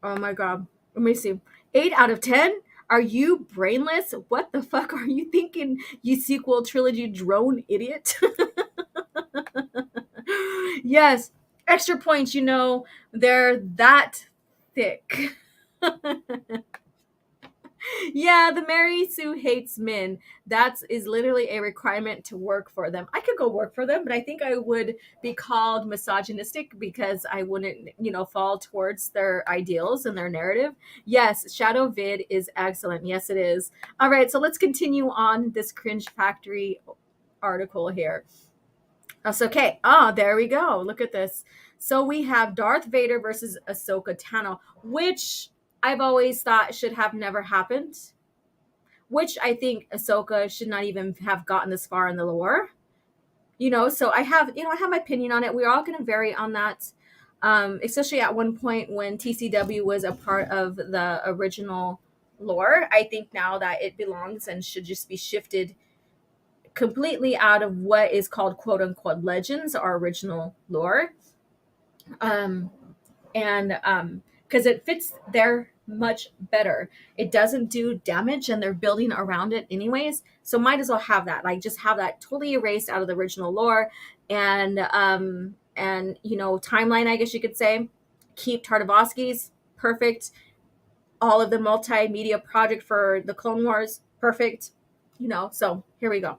Oh my God. Let me see. 8 out of 10? Are you brainless? What the fuck are you thinking, you sequel trilogy drone idiot? Yes. Extra points, they're that thick. Yeah, the Mary Sue hates men. That is literally a requirement to work for them. I could go work for them, but I think I would be called misogynistic because I wouldn't, fall towards their ideals and their narrative. Yes, Shadow Vid is excellent. Yes, it is. All right, so let's continue on this Cringe Factory article here. That's okay. There we go. Look at this. So we have Darth Vader versus Ahsoka Tano, which I've always thought should have never happened. Which I think Ahsoka should not even have gotten this far in the lore. So I have my opinion on it. We're all going to vary on that. Especially at one point when TCW was a part of the original lore. I think now that it belongs and should just be shifted completely out of what is called quote unquote legends or original lore. Because it fits there much better. It doesn't do damage and they're building around it anyways. So might as well have that. Like just have that totally erased out of the original lore and timeline, I guess you could say. Keep Tartakovsky's perfect. All of the multimedia project for the Clone Wars, perfect. So here we go.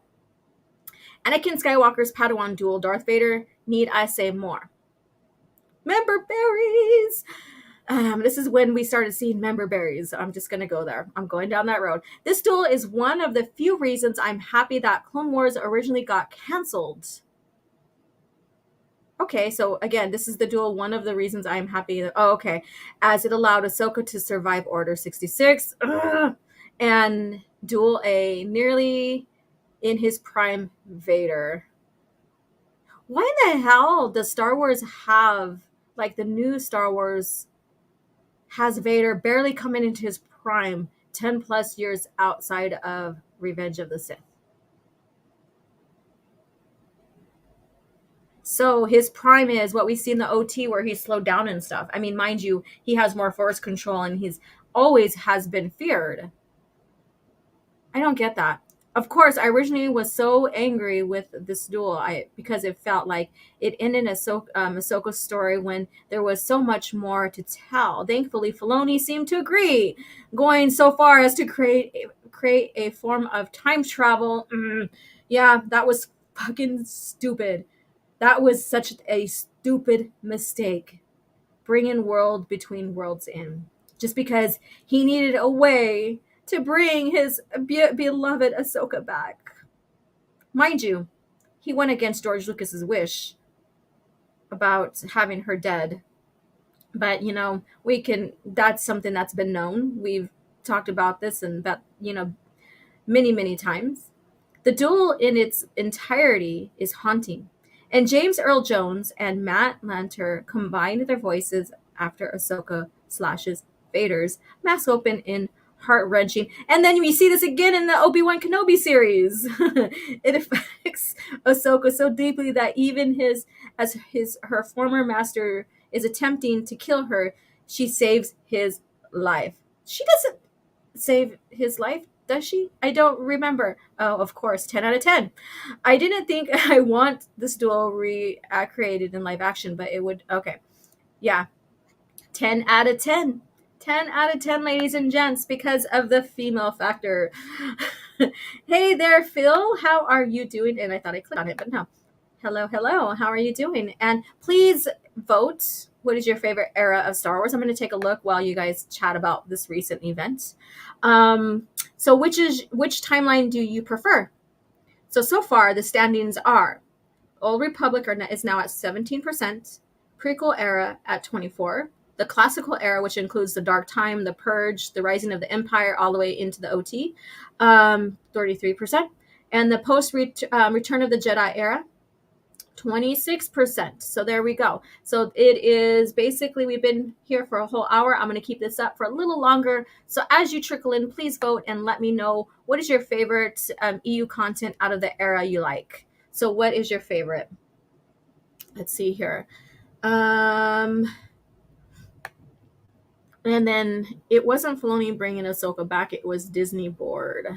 Anakin Skywalker's Padawan duel, Darth Vader, need I say more? Member berries! This is when we started seeing member berries. I'm just going to go there. I'm going down that road. This duel is one of the few reasons I'm happy that Clone Wars originally got canceled. Okay, so again, this is the duel. One of the reasons I'm happy. Okay. As it allowed Ahsoka to survive Order 66 and duel a nearly in his prime Vader. Why in the hell does Star Wars have, like the new Star Wars has Vader barely coming into his prime 10 plus years outside of Revenge of the Sith? So his prime is what we see in the OT where he's slowed down and stuff. I mean, mind you, he has more force control and he's always has been feared. I don't get that. Of course, I originally was so angry with this duel because it felt like it ended Ahsoka's story when there was so much more to tell. Thankfully, Filoni seemed to agree, going so far as to create a form of time travel. Yeah, that was fucking stupid. That was such a stupid mistake. Bringing World Between Worlds in. Just because he needed a way to bring his beloved Ahsoka back. Mind you, he went against George Lucas's wish about having her dead. But, that's something that's been known. We've talked about this and that, many, many times. The duel in its entirety is haunting. And James Earl Jones and Matt Lanter combined their voices after Ahsoka slashes Vader's mask open in heart-wrenching. And then we see this again in the Obi-Wan Kenobi series. It affects Ahsoka so deeply that even her former master is attempting to kill her, she saves his life. She doesn't save his life, does she? I don't remember. Oh, of course, 10 out of 10. I didn't think I want this duel recreated in live action, but it would. Okay. Yeah. 10 out of 10. 10 out of 10, ladies and gents, because of the female factor. Hey there, Phil. How are you doing? And I thought I clicked on it, but no. Hello, hello. How are you doing? And please vote. What is your favorite era of Star Wars? I'm going to take a look while you guys chat about this recent event. So which timeline do you prefer? So far, the standings are Old Republic is now at 17%, prequel era at 24%, the classical era, which includes the Dark Time, the Purge, the Rising of the Empire, all the way into the OT, 33%. And the Return of the Jedi era, 26%. So there we go. So it is basically, we've been here for a whole hour. I'm going to keep this up for a little longer. So as you trickle in, please vote and let me know what is your favorite EU content out of the era you like. So what is your favorite? Let's see here. And then it wasn't Filoni bringing Ahsoka back. It was Disney board.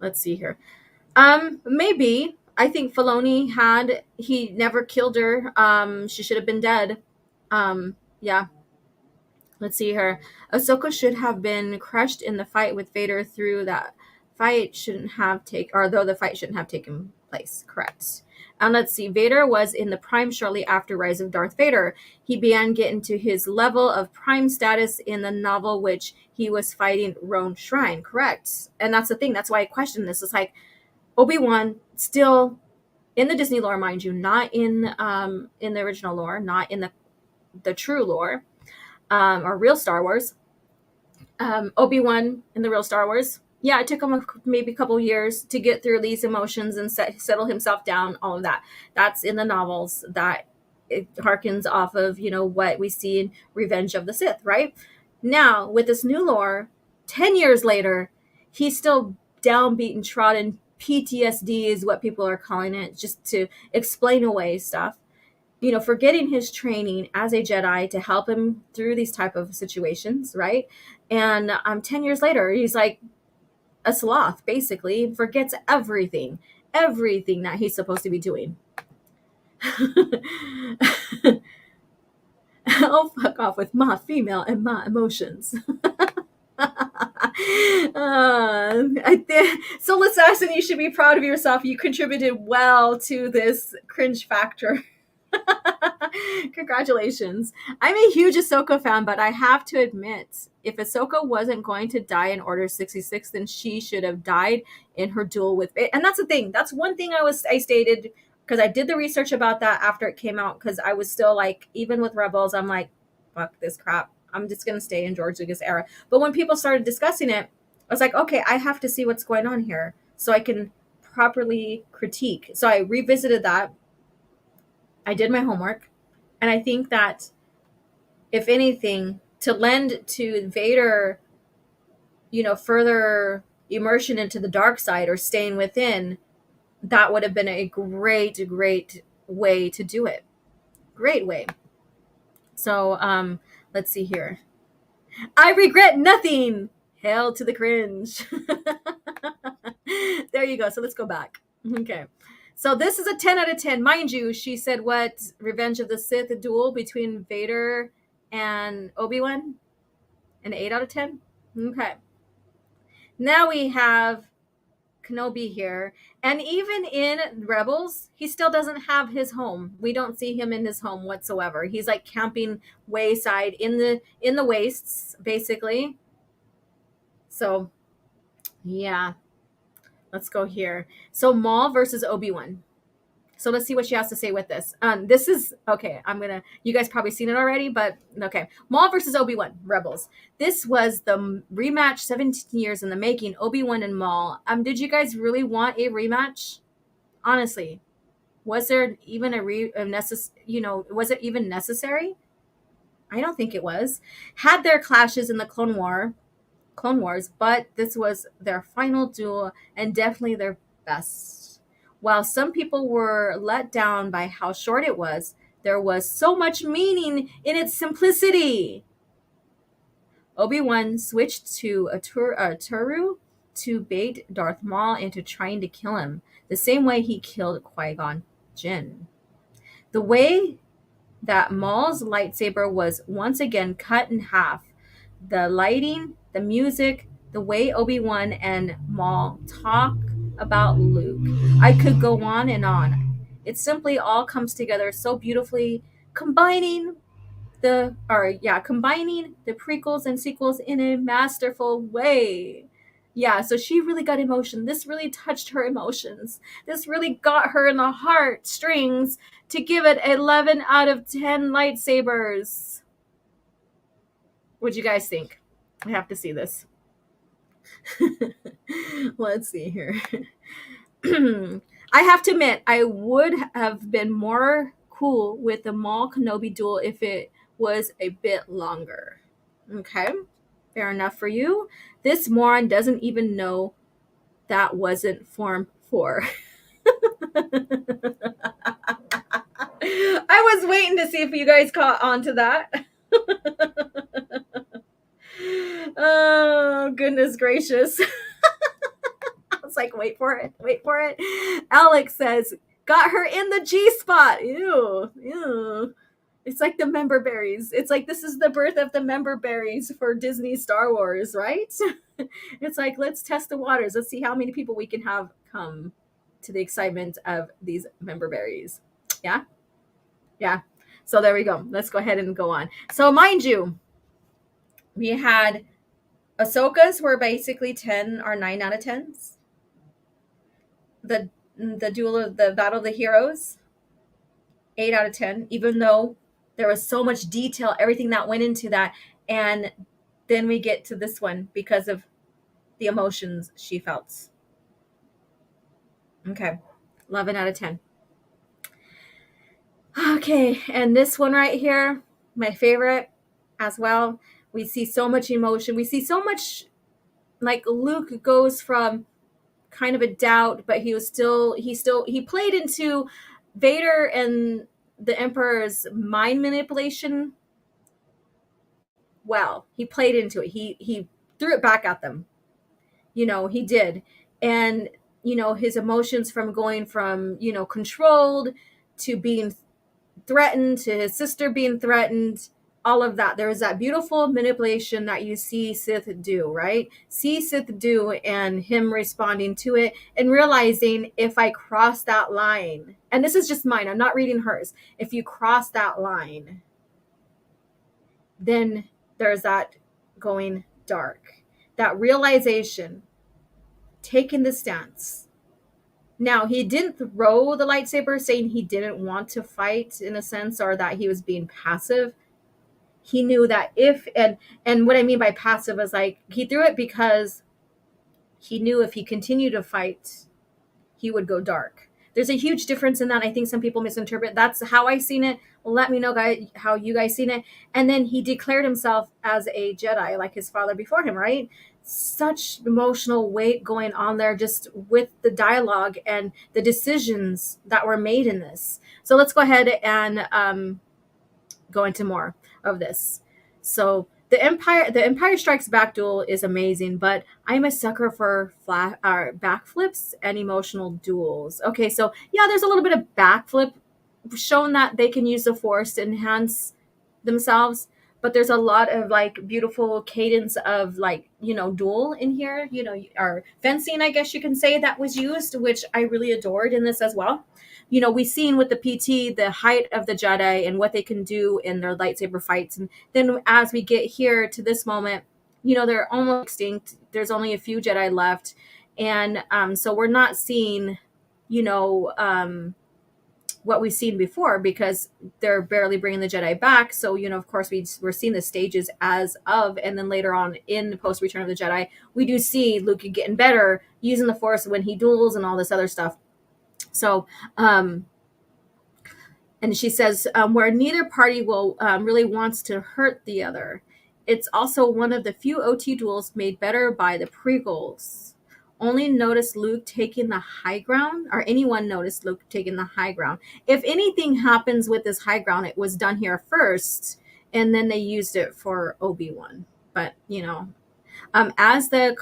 Let's see here. Maybe. I think Filoni he never killed her. She should have been dead. Yeah. Let's see here. Ahsoka should have been crushed in the fight with Vader through that fight though the fight shouldn't have taken place. Correct. And let's see. Vader was in the Prime shortly after Rise of Darth Vader. He began getting to his level of Prime status in the novel, which he was fighting Roan Shrine. Correct. And that's the thing. That's why I question this. It's like, Obi-Wan still in the Disney lore, mind you, not in the original lore, not in the true lore, or real Star Wars. Obi-Wan in the real Star Wars. Yeah, it took him maybe a couple years to get through these emotions and settle himself down, all of that. That's in the novels. That it harkens off of, what we see in Revenge of the Sith, right? Now, with this new lore, 10 years later, he's still downbeaten, trodden. PTSD is what people are calling it, just to explain away stuff. Forgetting his training as a Jedi to help him through these type of situations, right? And 10 years later, he's like a sloth, basically, forgets everything that he's supposed to be doing. I'll fuck off with my female and my emotions. Soul Assassin, you should be proud of yourself. You contributed well to this cringe factor. Congratulations. I'm a huge Ahsoka fan, but I have to admit, if Ahsoka wasn't going to die in Order 66, then she should have died in her duel with Vader. And that's the thing. That's one thing I stated, because I did the research about that after it came out, because I was still like, even with Rebels, I'm like, fuck this crap. I'm just going to stay in George Lucas era. But when people started discussing it, I was like, okay, I have to see what's going on here so I can properly critique. So I revisited that. I did my homework. And I think that, if anything, to lend to Vader, further immersion into the dark side or staying within, that would have been a great, great way to do it. Great way. So, let's see here. I regret nothing. Hail to the cringe. There you go. So let's go back. Okay. So this is a 10 out of 10. Mind you, she said what? Revenge of the Sith, a duel between Vader and Obi-Wan? An 8 out of 10? Okay. Now we have Kenobi here. And even in Rebels, he still doesn't have his home. We don't see him in his home whatsoever. He's like camping wayside in the wastes, basically. So, yeah. Let's go here. So Maul versus Obi-Wan. So let's see what she has to say with this. This is, okay, you guys probably seen it already, but okay. Maul versus Obi-Wan, Rebels. This was the rematch 17 years in the making, Obi-Wan and Maul. Did you guys really want a rematch? Honestly, was there even was it even necessary? I don't think it was. Had their clashes in the Clone Wars, but this was their final duel and definitely their best. While some people were let down by how short it was, there was so much meaning in its simplicity. Obi-Wan switched to a Turu to bait Darth Maul into trying to kill him, the same way he killed Qui-Gon Jinn. The way that Maul's lightsaber was once again cut in half, the lighting, the music, the way Obi-Wan and Maul talk about Luke. I could go on and on. It simply all comes together so beautifully, combining the prequels and sequels in a masterful way. Yeah, so she really got emotion. This really touched her emotions. This really got her in the heart strings to give it 11 out of 10 lightsabers. What'd you guys think? I have to see this. Let's see here. I have to admit, I would have been more cool with the Maul Kenobi duel if it was a bit longer. Okay, fair enough for you. This moron doesn't even know that wasn't Form 4. I was waiting to see if you guys caught on to that. Oh, goodness gracious. I was like, wait for it. Alex says, got her in the G spot. Ew. It's like the member berries. It's like this is the birth of the member berries for Disney Star Wars, right? It's like, let's test the waters. Let's see how many people we can have come to the excitement of these member berries. Yeah? Yeah. So there we go. Let's go ahead and go on. So mind you, we had Ahsoka's were basically 10 or 9 out of 10s. The duel of the Battle of the Heroes, 8 out of 10, even though there was so much detail, everything that went into that. And then we get to this one because of the emotions she felt. Okay, 11 out of 10. Okay, and this one right here, my favorite as well. We see so much emotion. We see so much, like Luke goes from kind of a doubt, but he played into Vader and the Emperor's mind manipulation. Well, he played into it. He threw it back at them. He did. And, his emotions from going from, controlled to being threatened to his sister being threatened, all of that. There is that beautiful manipulation that you see Sith do, right? See Sith do and him responding to it and realizing if I cross that line, and this is just mine, I'm not reading hers. If you cross that line, then there's that going dark. That realization, taking the stance. Now, he didn't throw the lightsaber saying he didn't want to fight in a sense, or that he was being passive. He knew that and what I mean by passive is like he threw it because he knew if he continued to fight, he would go dark. There's a huge difference in that. I think some people misinterpret. That's how I seen it. Let me know, guys, how you guys seen it. And then he declared himself as a Jedi, like his father before him, right? Such emotional weight going on there just with the dialogue and the decisions that were made in this. So let's go ahead and go into more of this. So the Empire Strikes Back duel is amazing, but I'm a sucker for backflips and emotional duels. Okay, so yeah, there's a little bit of backflip shown that they can use the Force to enhance themselves, but there's a lot of like beautiful cadence of like duel in here, or fencing, I guess you can say, that was used, which I really adored in this as well. We've seen with the PT the height of the Jedi and what they can do in their lightsaber fights, and then as we get here to this moment, they're almost extinct. There's only a few Jedi left, and so we're not seeing what we've seen before because they're barely bringing the Jedi back. So, of course, we're seeing the stages as of, and then later on in the post Return of the Jedi, we do see Luke getting better using the Force when he duels and all this other stuff. So, and she says, where neither party will really wants to hurt the other. It's also one of the few OT duels made better by the prequels. Only noticed Luke taking the high ground, or anyone noticed Luke taking the high ground. If anything happens with this high ground, it was done here first, and then they used it for Obi-Wan. But, as the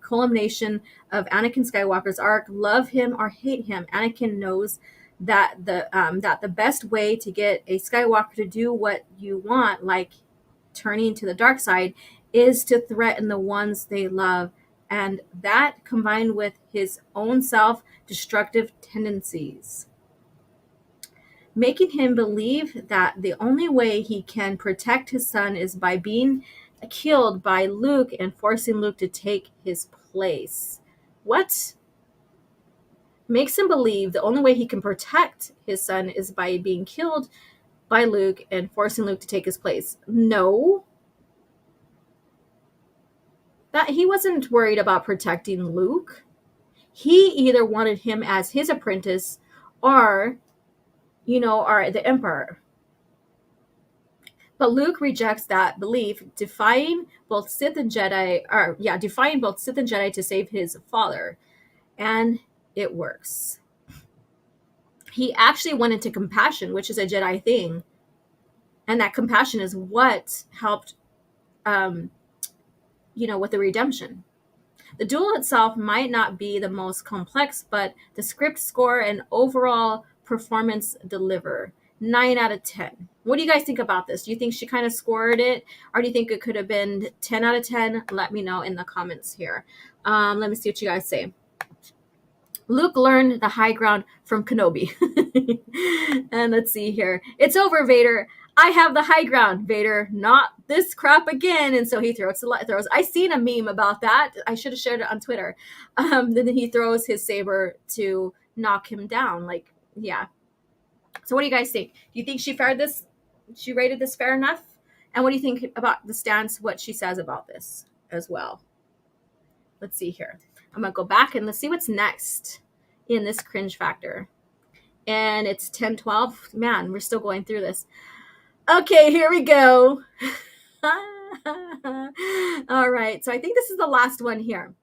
culmination of Anakin Skywalker's arc, love him or hate him, Anakin knows that the best way to get a Skywalker to do what you want, like turning to the dark side, is to threaten the ones they love. And that combined with his own self-destructive tendencies, making him believe that the only way he can protect his son is by being killed by Luke and forcing Luke to take his place. What? Makes him believe the only way he can protect his son is by being killed by Luke and forcing Luke to take his place. No. that he wasn't worried about protecting Luke. He either wanted him as his apprentice or, or the Emperor. But Luke rejects that belief, defying both Sith and Jedi to save his father. And it works. He actually went into compassion, which is a Jedi thing. And that compassion is what helped, with the redemption. The duel itself might not be the most complex, but the script score and overall performance deliver. 9 out of 10. What do you guys think about this? Do you think she kind of scored it? Or do you think it could have been 10 out of 10? Let me know in the comments here. Let me see what you guys say. Luke learned the high ground from Kenobi. And let's see here. It's over, Vader. I have the high ground, Vader. Not this crap again. And so he throws. I seen a meme about that. I should have shared it on Twitter. Then he throws his saber to knock him down. Like, yeah. So what do you guys think? Do you think she rated this fair enough? And what do you think about the stance, what she says about this as well? Let's see here. I'm going to go back and let's see what's next in this cringe factor. And it's 10:12. Man, we're still going through this. Okay, here we go. All right. So I think this is the last one here.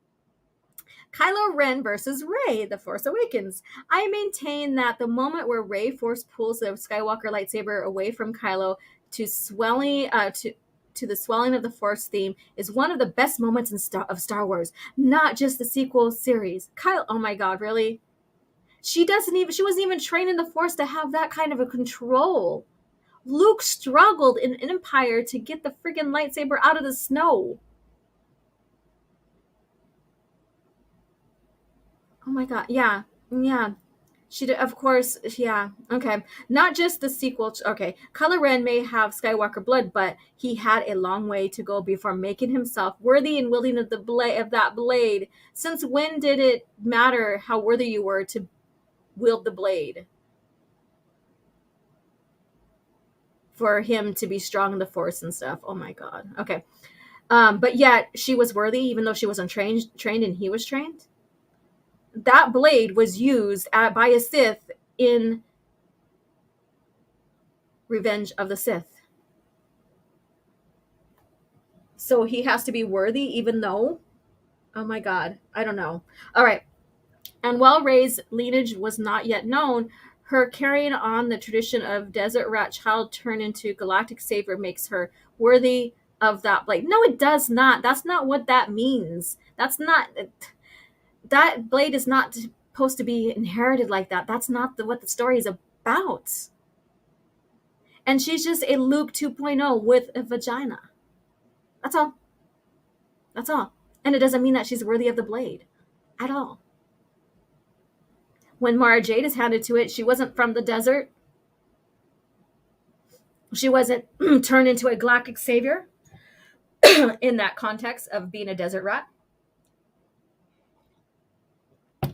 Kylo Ren versus Rey, The Force Awakens. I maintain that the moment where Rey force pulls the Skywalker lightsaber away from Kylo to swelling to the swelling of the Force theme is one of the best moments of Star Wars, not just the sequel series. Kylo, oh my God, really? She wasn't even trained in the Force to have that kind of a control. Luke struggled in Empire to get the friggin' lightsaber out of the snow. Oh my God, yeah. She did, of course, yeah. Okay, not just the sequel. Okay, Kylo Ren may have Skywalker blood, but he had a long way to go before making himself worthy and wielding of that blade. Since when did it matter how worthy you were to wield the blade? For him to be strong in the Force and stuff. Oh my God. Okay, but yet she was worthy, even though she wasn't trained, and he was trained. That blade was used by a Sith in Revenge of the Sith. So he has to be worthy even though, oh my God, I don't know. All right. And while Rey's lineage was not yet known, her carrying on the tradition of desert rat child turned into galactic savior makes her worthy of that blade. No, it does not. That's not what that means. That blade is not supposed to be inherited like that. That's not what the story is about. And she's just a Luke 2.0 with a vagina. That's all. And it doesn't mean that she's worthy of the blade at all. When Mara Jade is handed to it, she wasn't from the desert. She wasn't turned into a galactic savior in that context of being a desert rat.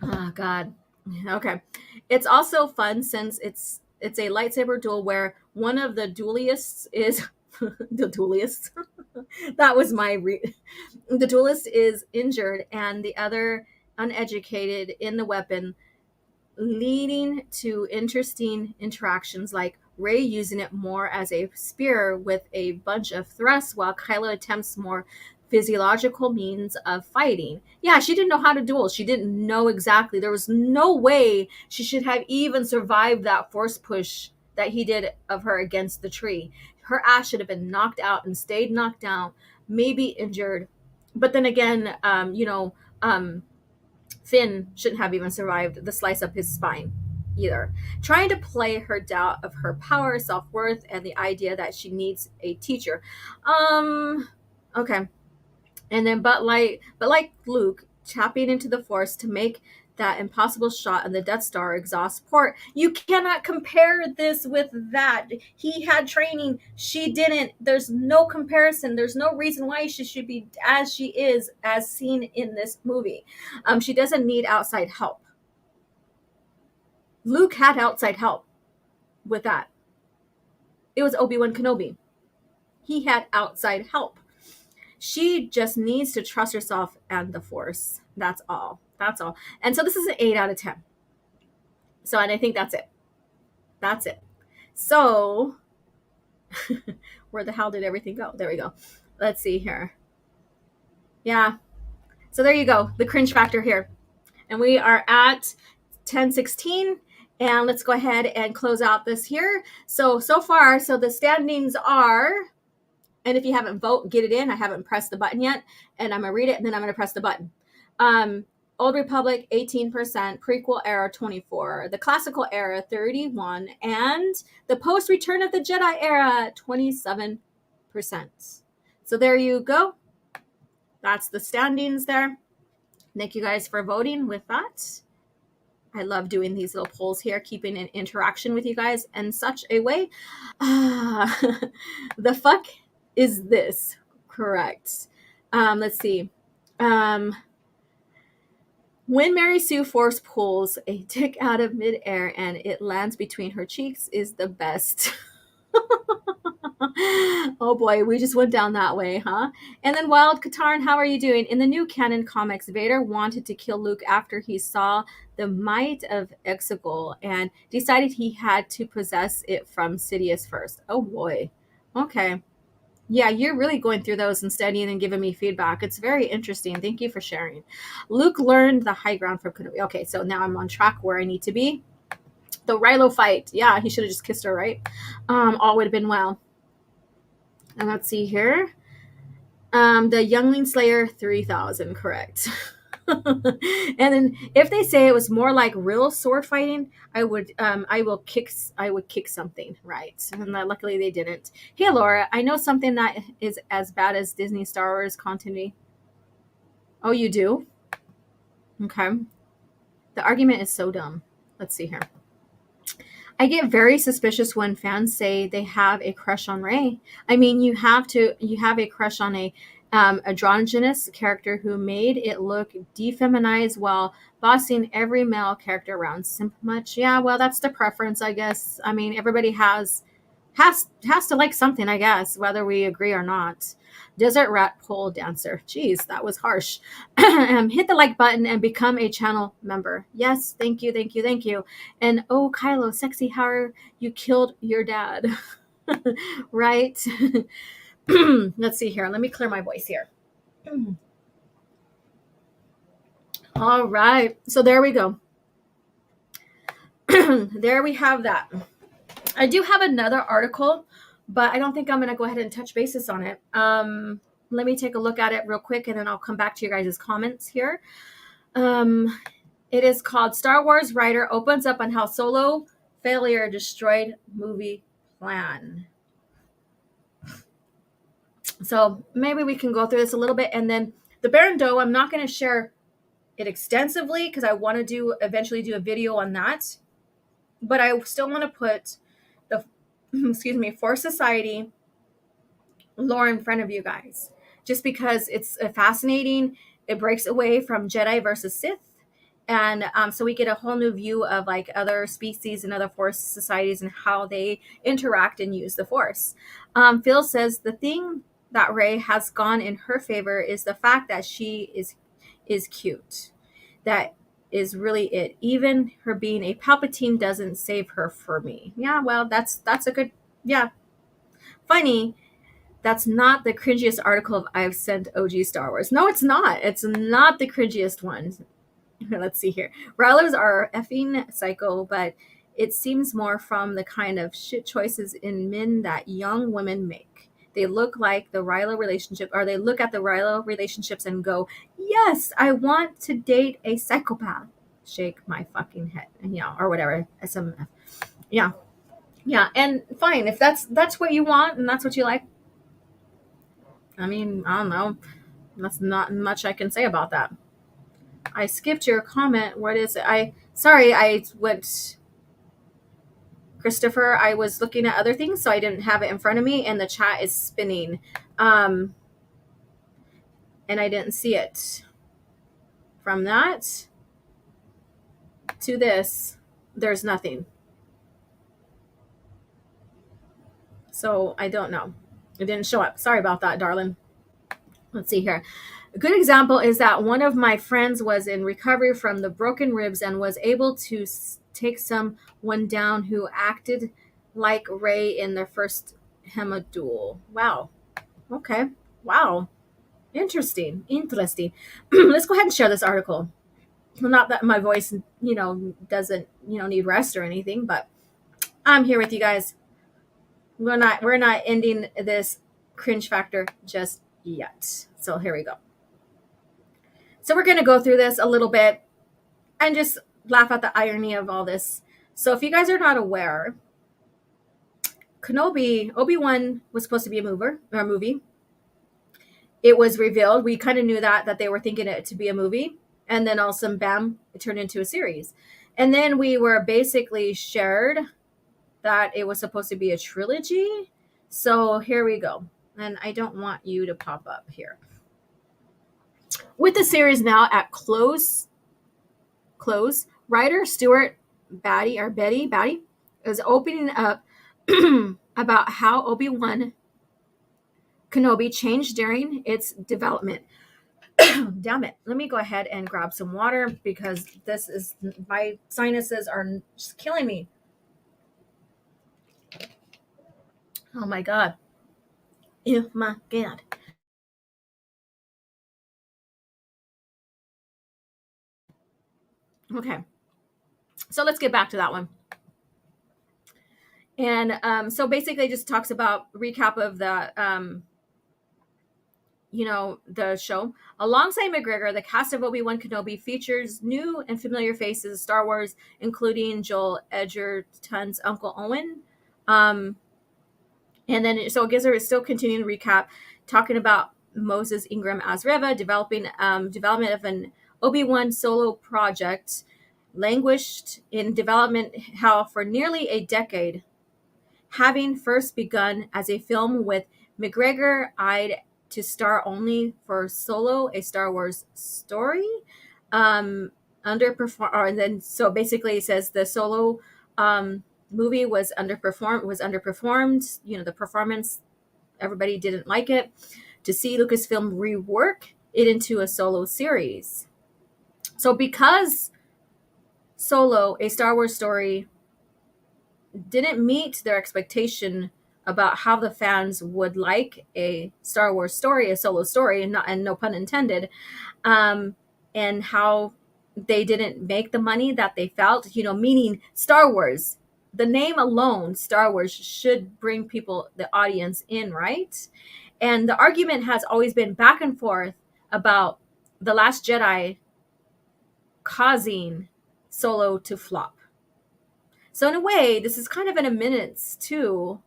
Oh God. Okay. It's also fun since it's a lightsaber duel where one of the duelists is the duelist. That was the duelist is injured and the other uneducated in the weapon, leading to interesting interactions like Rey using it more as a spear with a bunch of thrusts while Kylo attempts more physiological means of fighting. Yeah, she didn't know how to duel. She didn't know exactly. There was no way she should have even survived that force push that he did of her against the tree. Her ass should have been knocked out and stayed knocked down, maybe injured. But then again, Finn shouldn't have even survived the slice up his spine either. Trying to play her doubt of her power, self-worth, and the idea that she needs a teacher. Okay. And then, but like Luke, tapping into the Force to make that impossible shot on the Death Star exhaust port. You cannot compare this with that. He had training. She didn't. There's no comparison. There's no reason why she should be as she is, as seen in this movie. She doesn't need outside help. Luke had outside help with that. It was Obi-Wan Kenobi. He had outside help. She just needs to trust herself and the Force. That's all. That's all. And so this is an 8 out of 10. So, and I think that's it. That's it. So, where the hell did everything go? There we go. Let's see here. Yeah. So there you go. The cringe factor here. And we are at 10:16. And let's go ahead and close out this here. So far, so the standings are, and if you haven't voted, get it in. I haven't pressed the button yet. And I'm going to read it, and then I'm going to press the button. Old Republic, 18%. Prequel era, 24%. The Classical era, 31%. And the Post-Return of the Jedi era, 27%. So there you go. That's the standings there. Thank you guys for voting with that. I love doing these little polls here, keeping an interaction with you guys in such a way. The fuck is this? Correct. Let's see. When Mary Sue Force pulls a dick out of midair and it lands between her cheeks is the best. Oh boy, we just went down that way, huh? And then Wild Katarn, how are you doing? In the new canon comics, Vader wanted to kill Luke after he saw the might of Exegol and decided he had to possess it from Sidious first. Oh boy. Okay. Yeah, you're really going through those and studying and giving me feedback. It's very interesting. Thank you for sharing. Luke learned the high ground from Kenobi. Okay, so now I'm on track where I need to be. The Rilo fight. Yeah, he should have just kissed her, right? All would have been well. And let's see here. The Youngling Slayer 3000, correct. And then if they say it was more like real sword fighting, I would kick something, right? And luckily they didn't. Hey Laura, I know something that is as bad as Disney Star Wars continuity. Oh, you do? Okay. The argument is so dumb. Let's see here. I get very suspicious when fans say they have a crush on Rey. I mean, you have a crush on a androgynous character who made it look defeminized while bossing every male character around. Simple much. Yeah, well, that's the preference, I guess. I mean, everybody has to like something, I guess, whether we agree or not. Desert Rat Pole Dancer. Jeez, that was harsh. Hit the like button and become a channel member. Yes, thank you. And oh, Kylo, sexy, how you killed your dad. Right? Let's see here. Let me clear my voice here. All right. So there we go. There we have that. I do have another article, but I don't think I'm going to go ahead and touch bases on it. Let me take a look at it real quick, and then I'll come back to you guys' comments here. It is called Star Wars Writer Opens Up on How Solo Failure Destroyed Movie Plan. So maybe we can go through this a little bit. And then the Berendo, I'm not going to share it extensively because I want to eventually do a video on that. But I still want to put the, Force Society lore in front of you guys. Just because it's fascinating. It breaks away from Jedi versus Sith. And so we get a whole new view of like other species and other Force societies and how they interact and use the Force. Phil says the thing that Rey has gone in her favor is the fact that she is cute. That is really it. Even her being a Palpatine doesn't save her for me. Yeah, well, that's a good, yeah. Funny, that's not the cringiest article I've sent OG Star Wars. No, it's not. It's not the cringiest one. Let's see here. Rylos are effing psycho, but it seems more from the kind of shit choices in men that young women make. They look like the Rilo relationship, or they look at the Rilo relationships and go, yes, I want to date a psychopath. Shake my fucking head. Yeah, or whatever. SMF. Yeah. Yeah. And fine. If that's what you want and that's what you like. I mean, I don't know. That's not much I can say about that. I skipped your comment. What is it? I went, Christopher, I was looking at other things, so I didn't have it in front of me, and the chat is spinning. And I didn't see it. From that to this, there's nothing. So I don't know. It didn't show up. Sorry about that, darling. Let's see here. A good example is that one of my friends was in recovery from the broken ribs and was able to take someone down who acted like Ray in their first Hema duel. Wow. Okay. Wow. Interesting. Interesting. Let's go ahead and share this article. Well, not that my voice, doesn't, need rest or anything, but I'm here with you guys. We're not ending this cringe factor just yet. So here we go. So we're going to go through this a little bit and just laugh at the irony of all this. So if you guys are not aware, Kenobi, Obi-Wan was supposed to be a movie. It was revealed. We kind of knew that they were thinking it to be a movie. And then all of a sudden, bam, it turned into a series. And then we were basically shared that it was supposed to be a trilogy. So here we go. And I don't want you to pop up here. With the series now at close, writer Stuart Batty is opening up about how Obi-Wan Kenobi changed during its development. Damn it. Let me go ahead and grab some water because my sinuses are just killing me. Oh my God. Oh my God. Okay. So let's get back to that one. And so basically it just talks about recap of the show. Alongside McGregor, the cast of Obi-Wan Kenobi features new and familiar faces of Star Wars, including Joel Edgerton's Uncle Owen. And then, so Gizzard is still continuing to recap, talking about Moses Ingram as Reva, development of an Obi-Wan solo project, languished in development hell for nearly a decade, having first begun as a film with McGregor eyed to star only for Solo, a Star Wars story. And then so basically it says the Solo movie was underperformed. The performance, everybody didn't like it. To see Lucasfilm rework it into a Solo series. So because Solo, a Star Wars story, didn't meet their expectation about how the fans would like a Star Wars story, a Solo story, and no pun intended, and how they didn't make the money that they felt, meaning Star Wars, the name alone, Star Wars, should bring people, the audience in, right? And the argument has always been back and forth about The Last Jedi causing Solo to flop. So in a way, this is kind of an amendments to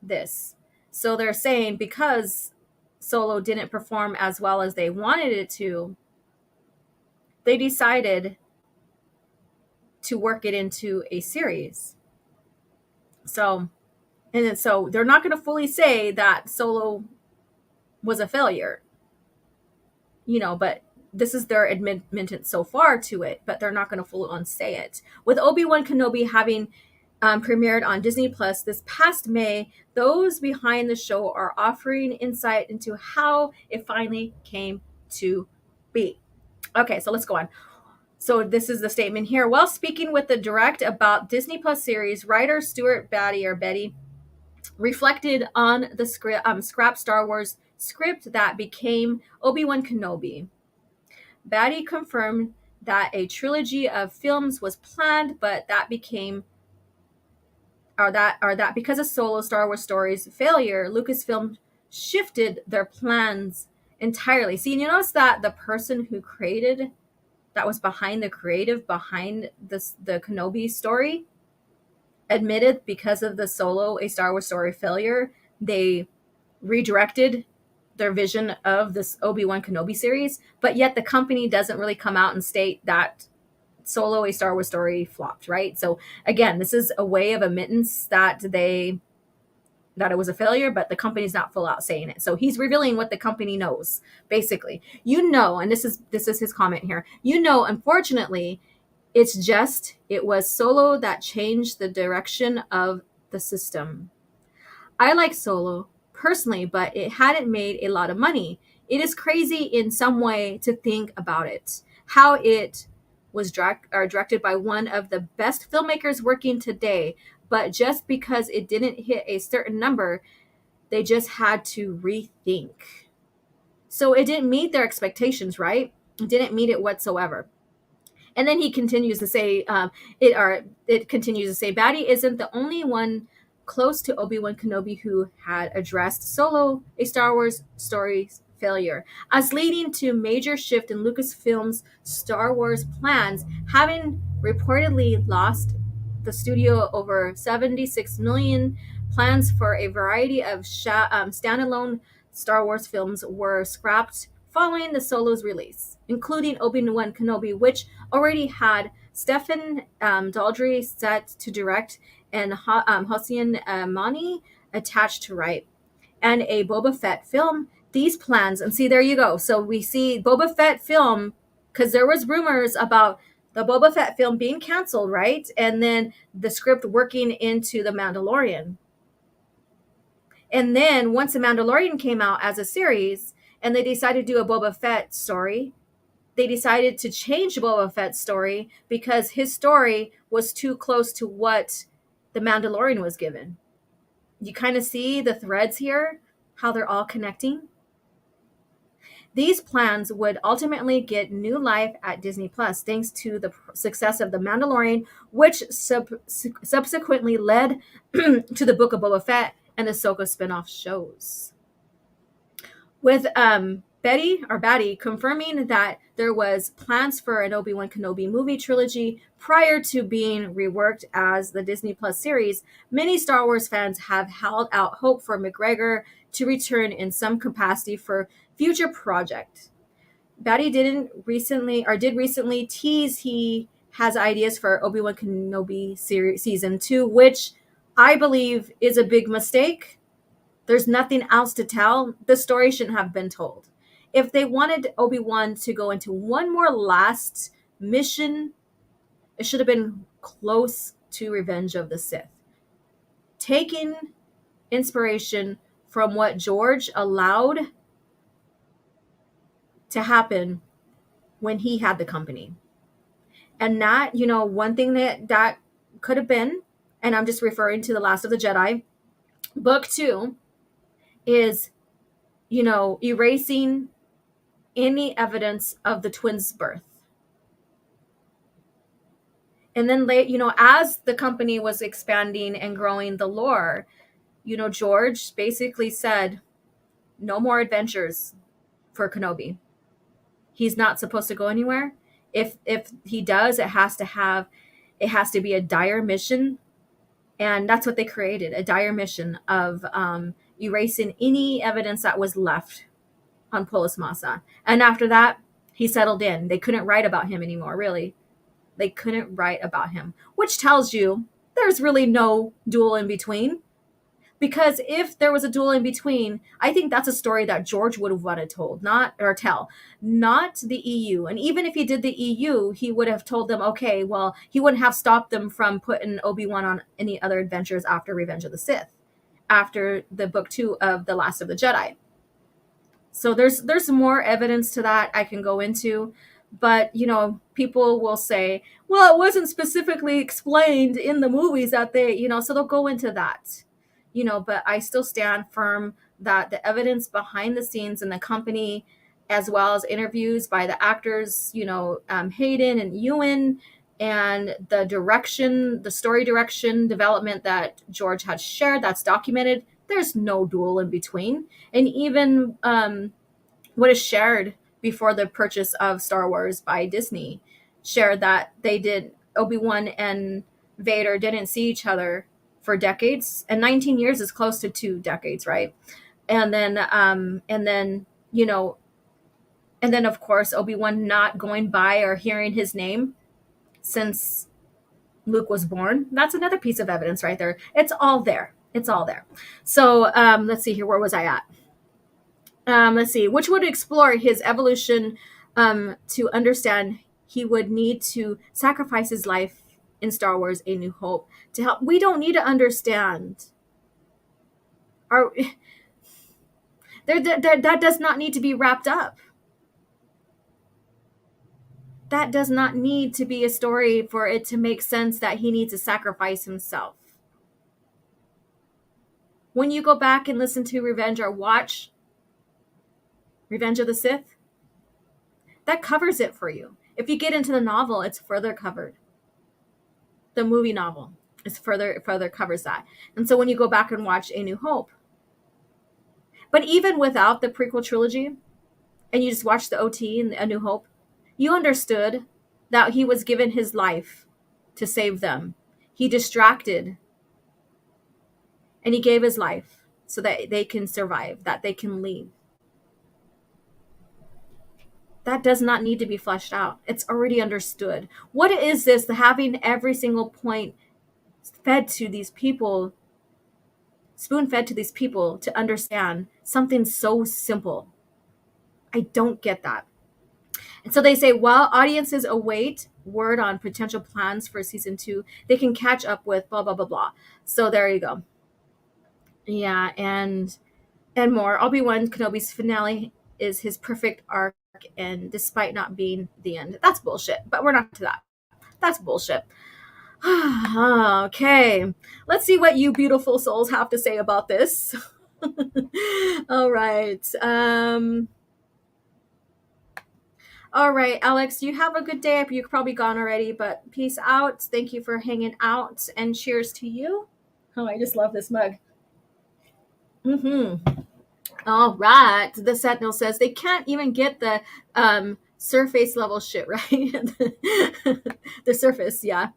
this. So they're saying because Solo didn't perform as well as they wanted it to, they decided to work it into a series. So they're not going to fully say that Solo was a failure, but this is their admittance so far to it, but they're not going to full on say it. With Obi-Wan Kenobi having premiered on Disney Plus this past May, those behind the show are offering insight into how it finally came to be. Okay, so let's go on. So this is the statement here. While speaking with the Direct about Disney Plus series, writer Stuart Betty reflected on the scrap Star Wars script that became Obi-Wan Kenobi. Batty confirmed that a trilogy of films was planned, but that because of Solo Star Wars story's failure, Lucasfilm shifted their plans entirely. See, you notice that the person who created, that was behind the creative behind the Kenobi story, admitted because of the Solo a Star Wars story failure, they redirected their vision of this Obi-Wan Kenobi series, but yet the company doesn't really come out and state that Solo a Star Wars story flopped, right? So again, this is a way of admittance that it was a failure, but the company's not full out saying it. So he's revealing what the company knows, basically. And this is his comment here. Unfortunately, it was Solo that changed the direction of the system. I like Solo personally, but it hadn't made a lot of money. It is crazy in some way to think about it, how it was directed by one of the best filmmakers working today, but just because it didn't hit a certain number, they just had to rethink. So it didn't meet their expectations, right? It didn't meet it whatsoever. And then he continues to say, it continues to say, Batty isn't the only one close to Obi-Wan Kenobi who had addressed Solo, a Star Wars story failure, as leading to major shift in Lucasfilm's Star Wars plans, having reportedly lost the studio over 76 million. Plans for a variety of standalone Star Wars films were scrapped following the Solo's release, including Obi-Wan Kenobi, which already had Stephen Daldry set to direct and Hossein Mani attached to write, and a Boba Fett film. These plans, and see, there you go. So we see Boba Fett film, because there was rumors about the Boba Fett film being canceled, right? And then the script working into The Mandalorian. And then once The Mandalorian came out as a series and they decided to do a Boba Fett story, they decided to change Boba Fett's story because his story was too close to what The Mandalorian was given. You kind of see the threads here, how they're all connecting. These plans would ultimately get new life at Disney Plus thanks to the success of The Mandalorian, which subsequently led to the Book of Boba Fett and the Ahsoka spin-off shows. With Batty confirming that there was plans for an Obi-Wan Kenobi movie trilogy prior to being reworked as the Disney Plus series, many Star Wars fans have held out hope for McGregor to return in some capacity for future project. Batty did recently tease he has ideas for Obi-Wan Kenobi season 2, which I believe is a big mistake. There's nothing else to tell. The story shouldn't have been told. If they wanted Obi-Wan to go into one more last mission, it should have been close to Revenge of the Sith. Taking inspiration from what George allowed to happen when he had the company. And that, one thing that could have been, and I'm just referring to The Last of the Jedi, book 2, is, erasing any evidence of the twins' birth. And then as the company was expanding and growing the lore, George basically said, no more adventures for Kenobi. He's not supposed to go anywhere. If he does, it has to be a dire mission. And that's what they created, a dire mission of erasing any evidence that was left on Polis Massa. And after that, he settled in. They couldn't write about him anymore, really. They couldn't write about him, which tells you there's really no duel in between. Because if there was a duel in between, I think that's a story that George would have wanted told, not the EU. And even if he did the EU, he would have told them, okay, well, he wouldn't have stopped them from putting Obi-Wan on any other adventures after Revenge of the Sith, after the book 2 of The Last of the Jedi. So there's more evidence to that I can go into. But, people will say, well, it wasn't specifically explained in the movies that they, so they'll go into that. But I still stand firm that the evidence behind the scenes in the company, as well as interviews by the actors, Hayden and Ewan, and the story direction development that George had shared, that's documented, there's no duel in between. And even what is shared before the purchase of Star Wars by Disney shared that Obi-Wan and Vader didn't see each other for decades, and 19 years is close to 2 decades, right? And then of course Obi-Wan not going by or hearing his name since Luke was born. That's another piece of evidence right there. It's all there. So let's see here. Where was I at? Let's see. Which would explore his evolution to understand he would need to sacrifice his life in Star Wars A New Hope to help. We don't need to understand. That does not need to be wrapped up. That does not need to be a story for it to make sense that he needs to sacrifice himself. When you go back and listen to Revenge or watch Revenge of the Sith, that covers it for you. If you get into the novel, it's further covered. The movie novel is further covers that. And so when you go back and watch A New Hope, but even without the prequel trilogy, and you just watch the OT and A New Hope, you understood that he was given his life to save them. He distracted, and he gave his life so that they can survive, that they can leave. That does not need to be fleshed out. It's already understood. What is this, the having every single point fed to these people, spoon-fed to these people to understand something so simple? I don't get that. And so they say, while audiences await word on potential plans for season 2, they can catch up with blah, blah, blah, blah. So there you go. Yeah, and more. Obi-Wan Kenobi's finale is his perfect arc, and despite not being the end. That's bullshit, but we're not to that. That's bullshit. Okay, let's see what you beautiful souls have to say about this. All right. All right, Alex, you have a good day. You're probably gone already, but peace out. Thank you for hanging out, and cheers to you. Oh, I just love this mug. All right. The Sentinel says they can't even get the surface level shit right. The surface, yeah.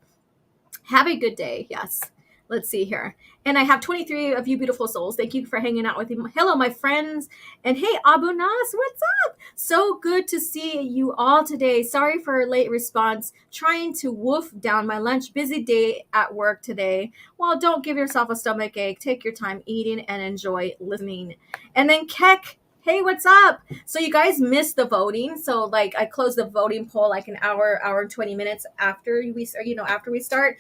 Have a good day. Yes. Let's see here. And I have 23 of you beautiful souls. Thank you for hanging out with me. Hello, my friends. And hey, Abu Nas, what's up? So good to see you all today. Sorry for a late response. Trying to wolf down my lunch. Busy day at work today. Well, don't give yourself a stomach ache. Take your time eating and enjoy listening. And then Keck, hey, what's up? So you guys missed the voting. So like I closed the voting poll like an hour and 20 minutes after we start.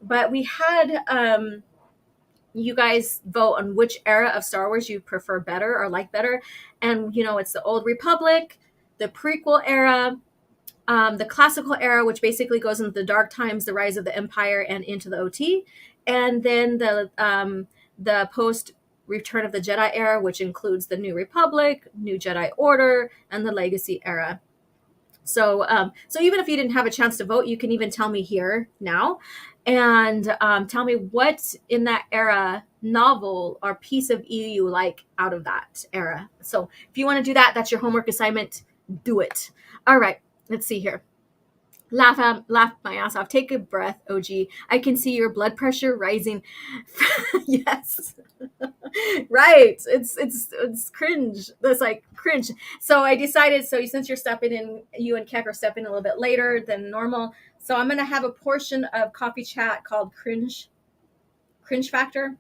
But we had you guys vote on which era of Star Wars you prefer better or like better. And, it's the Old Republic, the prequel era, the classical era, which basically goes into the dark times, the rise of the Empire, and into the OT. And then the post Return of the Jedi era, which includes the New Republic, New Jedi Order, and the Legacy era. So even if you didn't have a chance to vote, you can even tell me here now and tell me what in that era novel or piece of EU like out of that era. So if you want to do that, that's your homework assignment. Do it. All right, let's see here. Laugh my ass off. Take a breath, OG. I can see your blood pressure rising. Yes. Right. It's cringe. That's like cringe. So I decided, since you're stepping in, you and Keck are stepping a little bit later than normal. So I'm going to have a portion of Coffee Chat called Cringe Factor.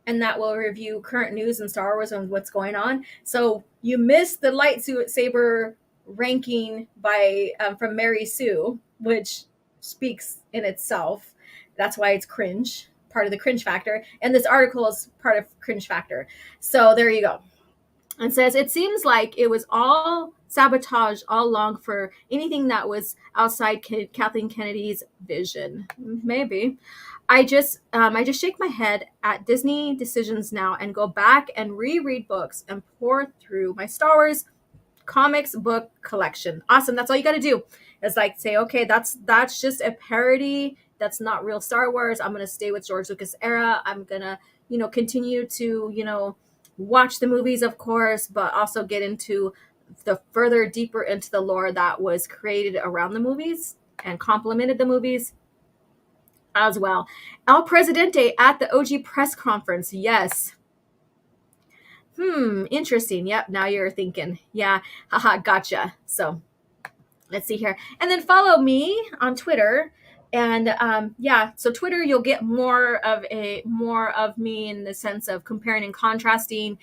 And that will review current news in Star Wars and what's going on. So you missed the lightsaber ranking by from Mary Sue, which speaks in itself. That's why it's cringe, part of the Cringe Factor. And this article is part of Cringe Factor. So there you go. It says, it seems like it was all sabotage all along for anything that was outside Kathleen Kennedy's vision. Maybe. I just shake my head at Disney decisions now and go back and reread books and pour through my Star Wars comics book collection. Awesome. That's all you got to do. It's like say, okay, that's just a parody. That's not real Star Wars. I'm going to stay with George Lucas era. I'm going to, continue to, watch the movies, of course, but also get into the further deeper into the lore that was created around the movies and complemented the movies as well. El Presidente at the OG press conference. Yes. Interesting. Yep. Now you're thinking, yeah, haha, gotcha. So let's see here. And then follow me on Twitter. And so Twitter, you'll get more of me in the sense of comparing and contrasting,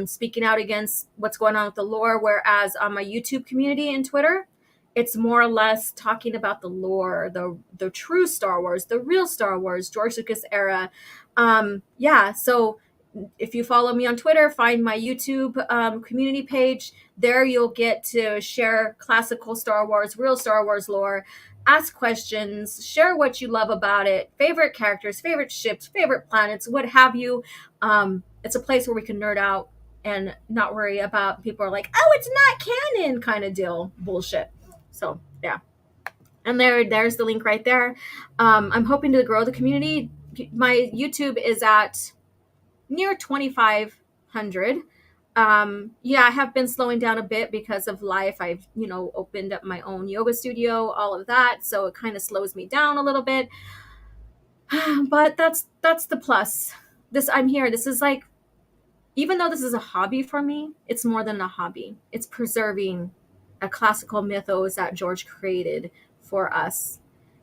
speaking out against what's going on with the lore. Whereas on my YouTube community in Twitter, it's more or less talking about the lore, the true Star Wars, the real Star Wars, George Lucas era. So if you follow me on Twitter, find my YouTube community page. There you'll get to share classical Star Wars, real Star Wars lore, ask questions, share what you love about it, favorite characters, favorite ships, favorite planets, what have you. It's a place where we can nerd out and not worry about people are like, oh, it's not canon kind of deal bullshit. So yeah. And there's the link right there. I'm hoping to grow the community. My YouTube is at near 2,500. Yeah, I have been slowing down a bit because of life. I've, opened up my own yoga studio, all of that. So it kind of slows me down a little bit. But that's the plus. I'm here. This is like, even though this is a hobby for me, it's more than a hobby. It's preserving a classical mythos that George created for us,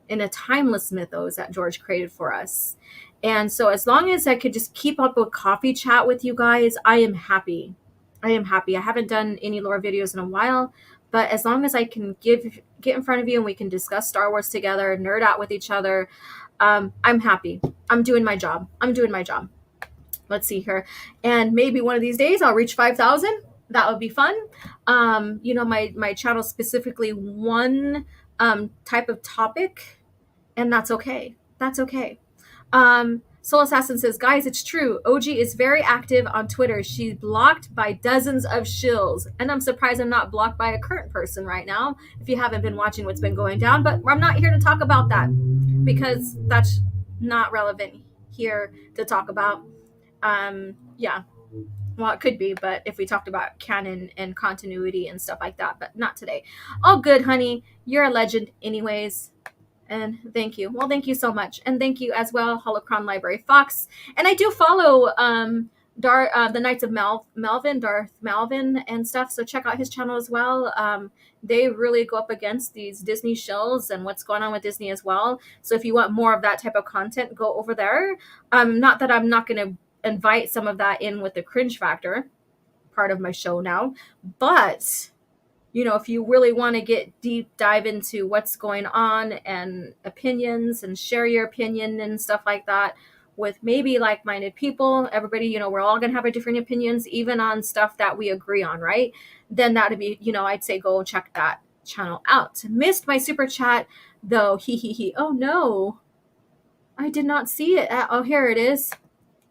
in a timeless mythos that George created for us. And so as long as I could just keep up with coffee chat with you guys, I am happy. I haven't done any lore videos in a while, but as long as I can get in front of you and we can discuss Star Wars together, nerd out with each other, I'm happy. I'm doing my job. Let's see here. And maybe one of these days I'll reach 5,000. That would be fun. My channel specifically one type of topic, and that's okay. Soul Assassin says, guys, it's true. OG is very active on Twitter. She's blocked by dozens of shills. And I'm surprised I'm not blocked by a current person right now, if you haven't been watching what's been going down. But I'm not here to talk about that because that's not relevant here to talk about. Yeah. Well, it could be, but if we talked about canon and continuity and stuff like that, but not today. All good, honey. You're a legend anyways. And thank you. Well, thank you so much. And thank you as well, Holocron Library Fox. And I do follow the Knights of Melvin, Darth Melvin and stuff. So check out his channel as well. They really go up against these Disney shows and what's going on with Disney as well. So if you want more of that type of content, go over there. Not that I'm not going to invite some of that in with the Cringe Factor, part of my show now. But if you really want to dive into what's going on and opinions and share your opinion and stuff like that with maybe like-minded people, everybody, we're all going to have our different opinions, even on stuff that we agree on, right? Then that'd be, I'd say go check that channel out. Missed my super chat though. He. Oh no, I did not see it. Oh, here it is.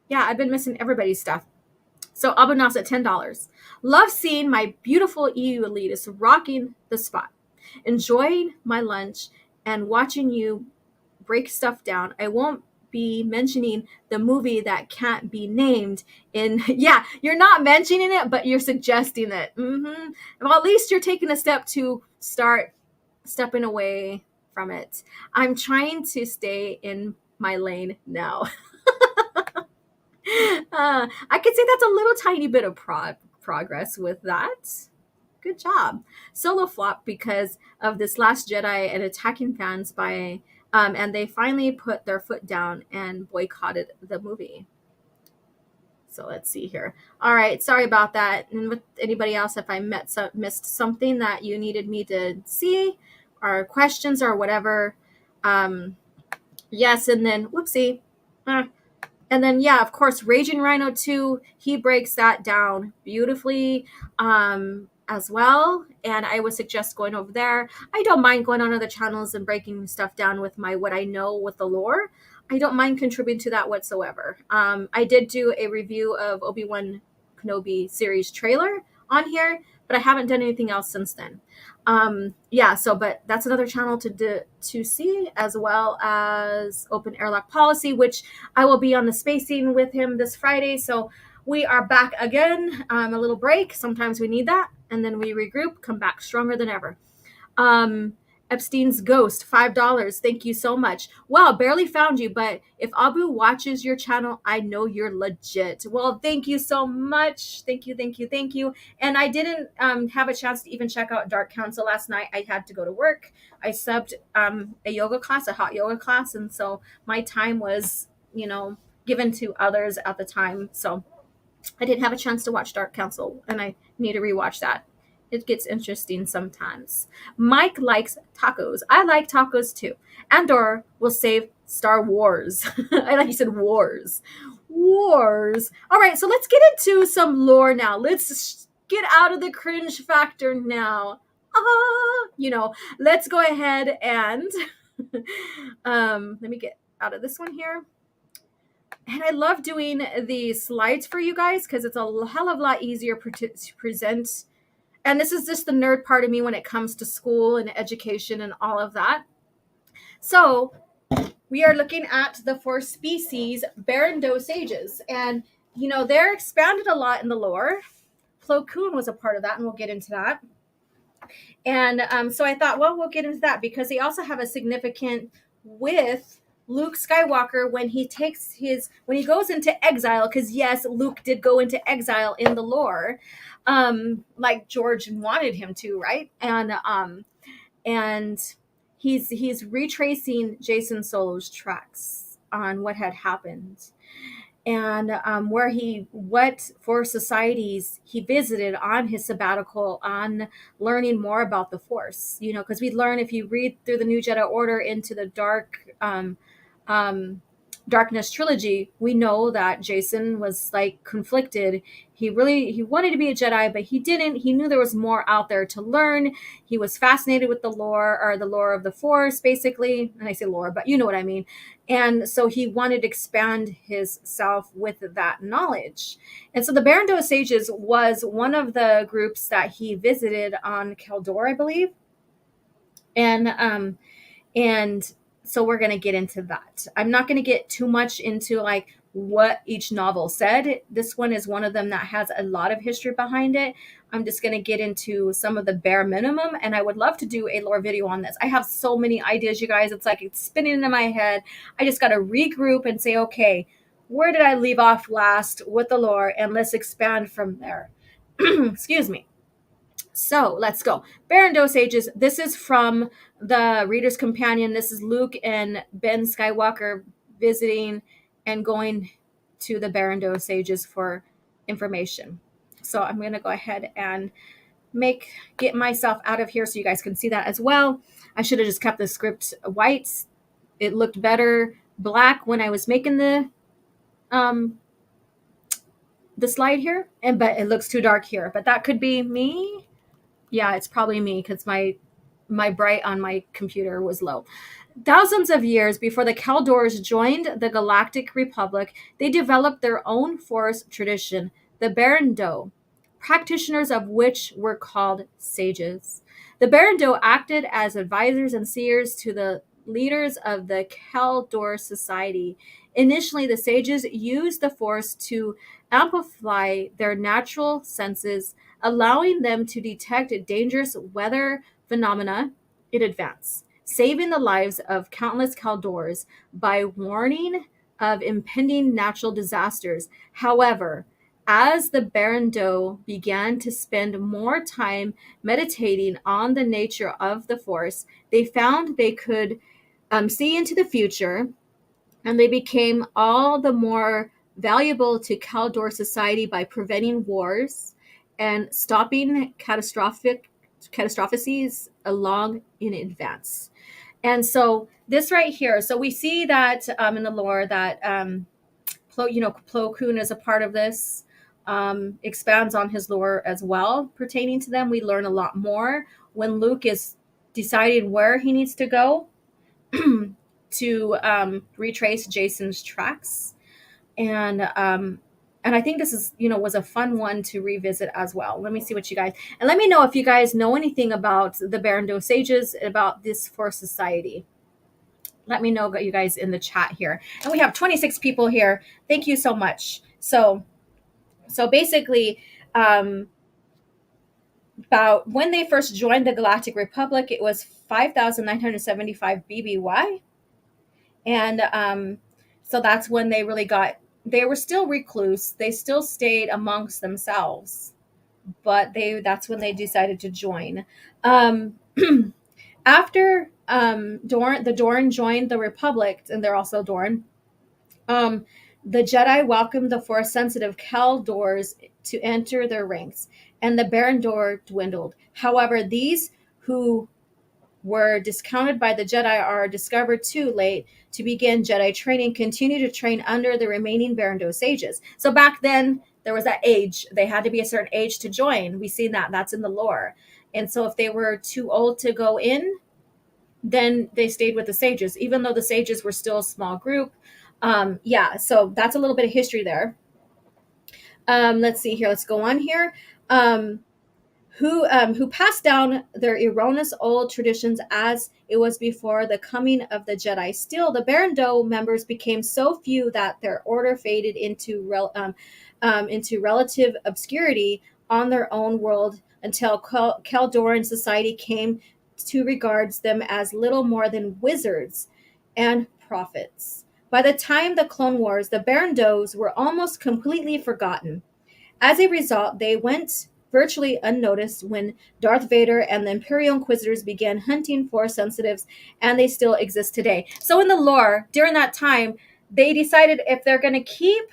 Yeah, I've been missing everybody's stuff. So Abu Nas at $10. Love seeing my beautiful EU elitists rocking the spot. Enjoying my lunch and watching you break stuff down. I won't be mentioning the movie that can't be named in. Yeah, you're not mentioning it, but you're suggesting it. Well, at least you're taking a step to start stepping away from it. I'm trying to stay in my lane now. I could say that's a little tiny bit of progress with that. Good job. Solo flop because of this Last Jedi and attacking fans by, and they finally put their foot down and boycotted the movie. So let's see here. All right, sorry about that. And with anybody else, if I missed something that you needed me to see, or questions or whatever. Yes, and then whoopsie. And then, yeah, of course, Raging Rhino 2, he breaks that down beautifully as well. And I would suggest going over there. I don't mind going on other channels and breaking stuff down with what I know with the lore. I don't mind contributing to that whatsoever. I did do a review of Obi-Wan Kenobi series trailer on here, but I haven't done anything else since then. But that's another channel to see, as well as Open Airlock Policy, which I will be on the spacing with him this Friday. So we are back again. A little break. Sometimes we need that. And then we regroup, come back stronger than ever. Epstein's Ghost, $5. Thank you so much. Wow, barely found you, but if Abu watches your channel, I know you're legit. Well, thank you so much. Thank you. And I didn't have a chance to even check out Dark Council last night. I had to go to work. I subbed a hot yoga class, and so my time was, given to others at the time. So I didn't have a chance to watch Dark Council, and I need to rewatch that. It gets interesting sometimes. Mike likes tacos. I like tacos too. Andor will save Star Wars. I like you said wars. Wars. All right, so let's get into some lore now. Let's get out of the cringe factor now. Let's go ahead and let me get out of this one here. And I love doing the slides for you guys because it's a hell of a lot easier to present. And this is just the nerd part of me when it comes to school and education and all of that. So we are looking at the 4 species Berendo Sages. And, they're expanded a lot in the lore. Plo Koon was a part of that, and we'll get into that. And so I thought, well, we'll get into that because they also have a significant with Luke Skywalker when he goes into exile, because yes, Luke did go into exile in the lore, like George wanted him to, right? And he's retracing Jason Solo's tracks on what had happened, and what Force societies he visited on his sabbatical, on learning more about the Force, because we learn, if you read through the New Jedi Order into the Darkness trilogy, we know that Jason was like conflicted. He wanted to be a Jedi, but he didn't. He knew there was more out there to learn. He was fascinated with the lore of the Force, basically. And I say lore, but you know what I mean. And so he wanted to expand his self with that knowledge. And so the Berendo Sages was one of the groups that he visited on Keldor, I believe. And so we're going to get into that. I'm not going to get too much into like what each novel said. This one is one of them that has a lot of history behind it. I'm just going to get into some of the bare minimum, and I would love to do a lore video on this. I have so many ideas, you guys. It's like it's spinning into my head. I just got to regroup and say, okay, where did I leave off last with the lore? And let's expand from there. Excuse me. So let's go. Berendo Sages. This is from the Reader's Companion. This is Luke and Ben Skywalker visiting and going to the Berendo Sages for information. So I'm going to go ahead and get myself out of here so you guys can see that as well. I should have just kept the script white. It looked better black when I was making the slide here, but it looks too dark here. But that could be me. Yeah, it's probably me because my bright on my computer was low. Thousands of years before the Keldors joined the Galactic Republic, they developed their own Force tradition, the Berendo, practitioners of which were called sages. The Berendo acted as advisors and seers to the leaders of the Keldor society. Initially, the sages used the Force to amplify their natural senses, allowing them to detect dangerous weather phenomena in advance, saving the lives of countless Keldors by warning of impending natural disasters. However, as the Berendo began to spend more time meditating on the nature of the Force, they found they could see into the future, and they became all the more valuable to Keldor society by preventing wars and stopping catastrophes along in advance. And so this right here, so we see that in the lore that Plo Koon is a part of this, expands on his lore as well pertaining to them. We learn a lot more when Luke is deciding where he needs to go to retrace Jason's tracks. And I think this is, was a fun one to revisit as well. Let me see what you guys, and let me know if you guys know anything about the Berendo Sages, about this Force society. Let me know, you guys, in the chat here. And we have 26 people here. Thank you so much. So basically, about when they first joined the Galactic Republic, it was 5,975 BBY. And so that's when they really they were still recluse. They still stayed amongst themselves, but that's when they decided to join. After the Dorn joined the Republic, and they're also Dorn, the Jedi welcomed the Force-sensitive Keldors to enter their ranks, and the Berendor dwindled. However, these who were discounted by the Jedi are discovered too late to begin Jedi training, continue to train under the remaining Berendo Sages. So back then, there was that age. They had to be a certain age to join. We see that. That's in the lore. And so if they were too old to go in, then they stayed with the Sages, even though the Sages were still a small group. So that's a little bit of history there. Let's see here. Let's go on here. Who passed down their erroneous old traditions as it was before the coming of the Jedi. Still, the Berendo members became so few that their order faded into relative obscurity on their own world until Caldoran society came to regard them as little more than wizards and prophets. By the time the Clone Wars, the Berendos were almost completely forgotten. As a result, they went virtually unnoticed when Darth Vader and the Imperial Inquisitors began hunting Force sensitives, and they still exist today. So in the lore, during that time, they decided if they're going to keep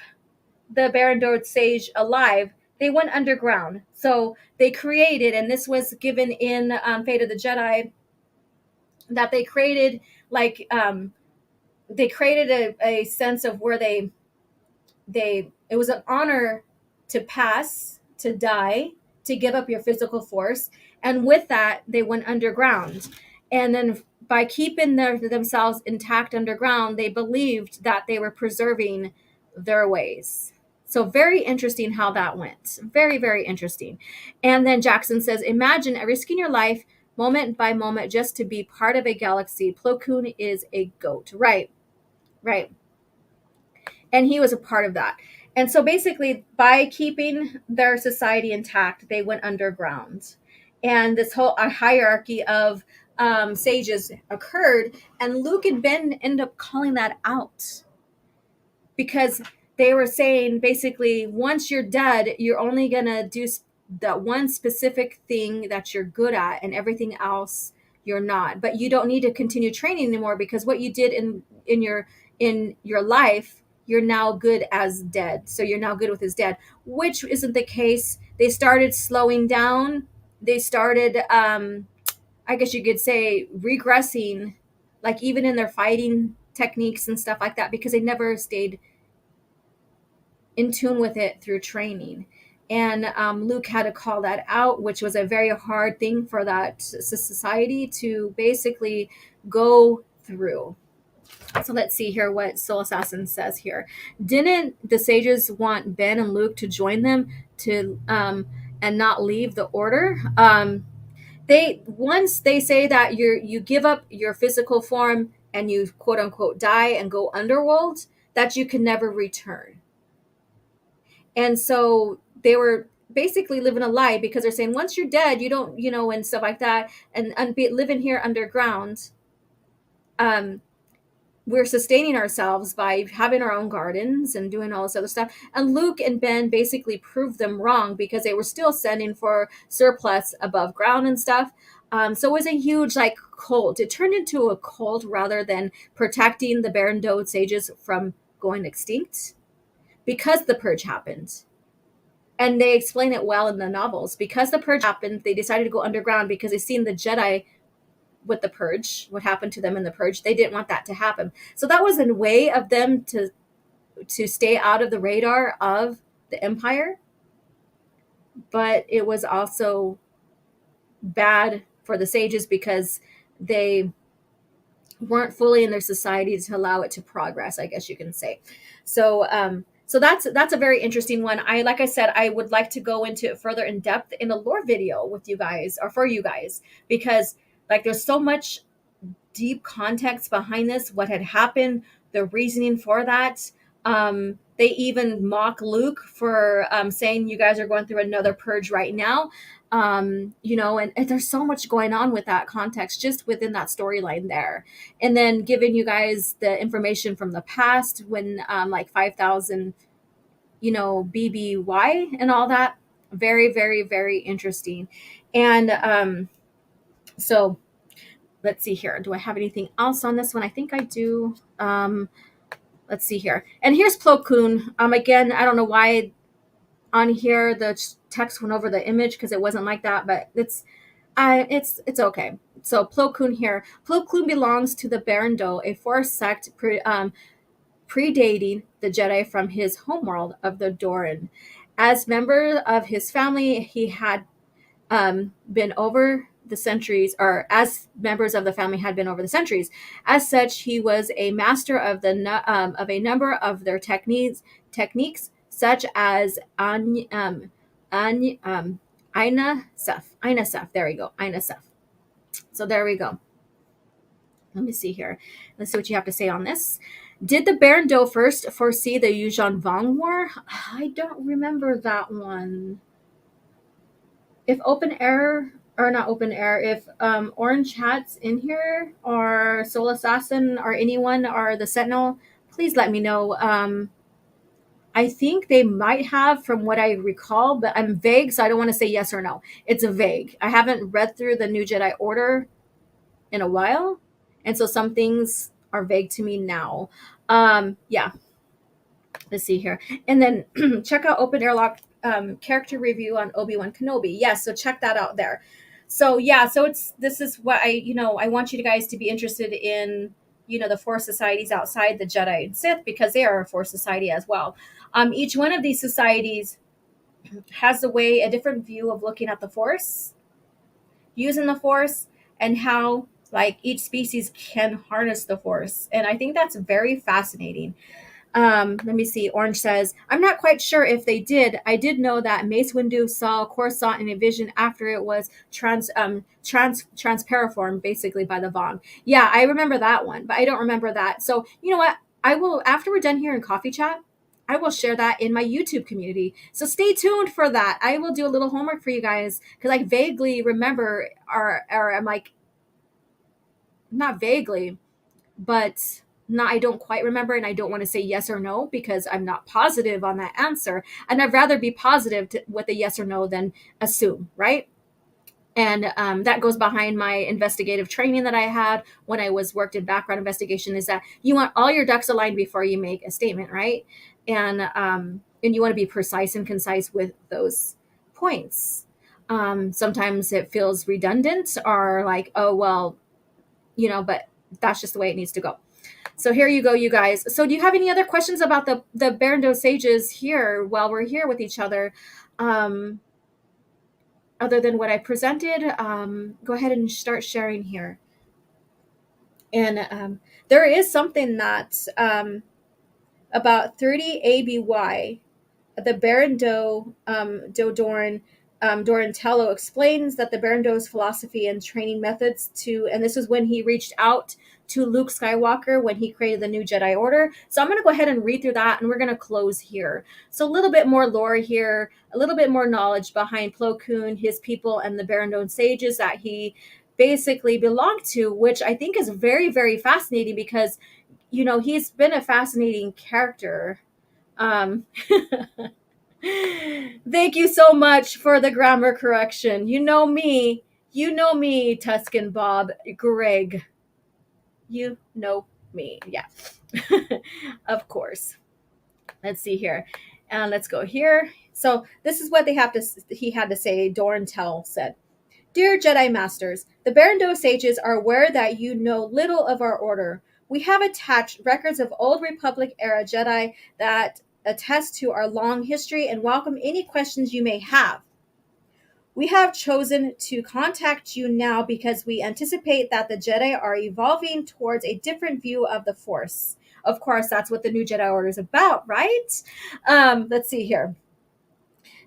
the Berendo Sage alive, they went underground. So they created, and this was given in Fate of the Jedi, that they created a sense of where they it was an honor to pass, to die, to give up your physical force, and with that they went underground. And then by keeping themselves intact underground, they believed that they were preserving their ways. So very interesting how that went. Very, very interesting. And then Jackson says, imagine risking your life moment by moment just to be part of a galaxy. Plo Koon is a goat. Right. And he was a part of that. And so basically, by keeping their society intact, they went underground. And this whole hierarchy of sages occurred. And Luke and Ben ended up calling that out. Because they were saying, basically, once you're dead, you're only going to do that one specific thing that you're good at, and everything else you're not. But you don't need to continue training anymore, because what you did in your life, you're now good as dead. So you're now good with his dead, which isn't the case. They started slowing down. They started, I guess you could say, regressing, like even in their fighting techniques and stuff like that, because they never stayed in tune with it through training. And Luke had to call that out, which was a very hard thing for that society to basically go through. So let's see here what Soul Assassin says here. Didn't the sages want Ben and Luke to join them to and not leave the order? Once they say that you give up your physical form and you quote unquote die and go underworld, that you can never return. And so they were basically living a lie, because they're saying once you're dead, you don't, and stuff like that, and living here underground. We're sustaining ourselves by having our own gardens and doing all this other stuff. And Luke and Ben basically proved them wrong, because they were still sending for surplus above ground and stuff. So it was a huge cult. It turned into a cult rather than protecting the Berendo Sages from going extinct, because the purge happened. And they explain it well in the novels. Because the purge happened, they decided to go underground, because they seen the Jedi with the purge, what happened to them in the purge. They didn't want that to happen. So that was a way of them to stay out of the radar of the Empire. But it was also bad for the sages, because they weren't fully in their society to allow it to progress, I guess you can say. So that's a very interesting one. Like I said, I would like to go into it further in depth in a lore video with you guys, or for you guys, because there's so much deep context behind this, what had happened, the reasoning for that. They even mock Luke for saying you guys are going through another purge right now. And there's so much going on with that context just within that storyline there. And then giving you guys the information from the past when 5,000, BBY and all that. Very, very, very interesting. And so let's see here. Do I have anything else on this one? I think I do. Let's see here. And here's Plo Koon. Again, I don't know why on here the text went over the image, because it wasn't like that, but it's okay. So Plo Koon here. Plo Koon belongs to the Berendo, a Force sect predating the Jedi from his homeworld of the Doran. As member of his family, he had been over the centuries, or as members of the family had been over the centuries. As such, he was a master of a number of their techniques such as Aina Seth. There we go. Aina Seth. So there we go. Let me see here. Let's see what you have to say on this. Did the Baron Do first foresee the Yuuzhan Vong War? I don't remember that one. If open air, or not open air, if Orange Hats in here, or Soul Assassin, or anyone, or the Sentinel, please let me know. I think they might have, from what I recall, but I'm vague, so I don't want to say yes or no. It's a vague. I haven't read through the New Jedi Order in a while, and so some things are vague to me now. Yeah. Let's see here. And then check out Open Airlock character review on Obi-Wan Kenobi. Yes, so check that out there. So yeah, so this is what I want you guys to be interested in, the Force societies outside the Jedi and Sith, because they are a Force society as well. Each one of these societies has a different view of looking at the Force, using the Force, and how like each species can harness the Force. And I think that's very fascinating. Let me see. Orange says, I'm not quite sure if they did. I did know that Mace Windu saw Coruscant in a vision after it was transperiformed basically by the Vong. Yeah, I remember that one, but I don't remember that. So you know what? I will, after we're done here in Coffee Chat, I will share that in my YouTube community. So stay tuned for that. I will do a little homework for you guys, because I vaguely remember, or I'm like, not vaguely, but not, I don't quite remember, and I don't want to say yes or no because I'm not positive on that answer. And I'd rather be positive with a yes or no than assume, right? And that goes behind my investigative training that I had when I worked in background investigation, is that you want all your ducks aligned before you make a statement, right? And you want to be precise and concise with those points. Sometimes it feels redundant, or like, oh, well, but that's just the way it needs to go. So here you go, you guys. So do you have any other questions about the Berendo Sages here while we're here with each other? Other than what I presented, go ahead and start sharing here. And there is something that about 30 ABY, the Berendo Doran Dorantello explains that the Berendo's philosophy and training methods and this was when he reached out to Luke Skywalker when he created the new Jedi Order. So I'm going to go ahead and read through that, and we're going to close here. So a little bit more lore here, a little bit more knowledge behind Plo Koon, his people, and the Berendo Sages that he basically belonged to, which I think is very, very fascinating because, he's been a fascinating character. Thank you so much for the grammar correction. You know me, Tuscan Bob, Greg. You know me, yeah. Of course. Let's see here, and let's go here. So this is what he had to say. Dorantel said, "Dear Jedi Masters, the Berendo Sages are aware that you know little of our order. We have attached records of Old Republic era Jedi that attest to our long history and welcome any questions you may have. We have chosen to contact you now because we anticipate that the Jedi are evolving towards a different view of the Force." Of course, that's what the new Jedi Order is about, right? Let's see here.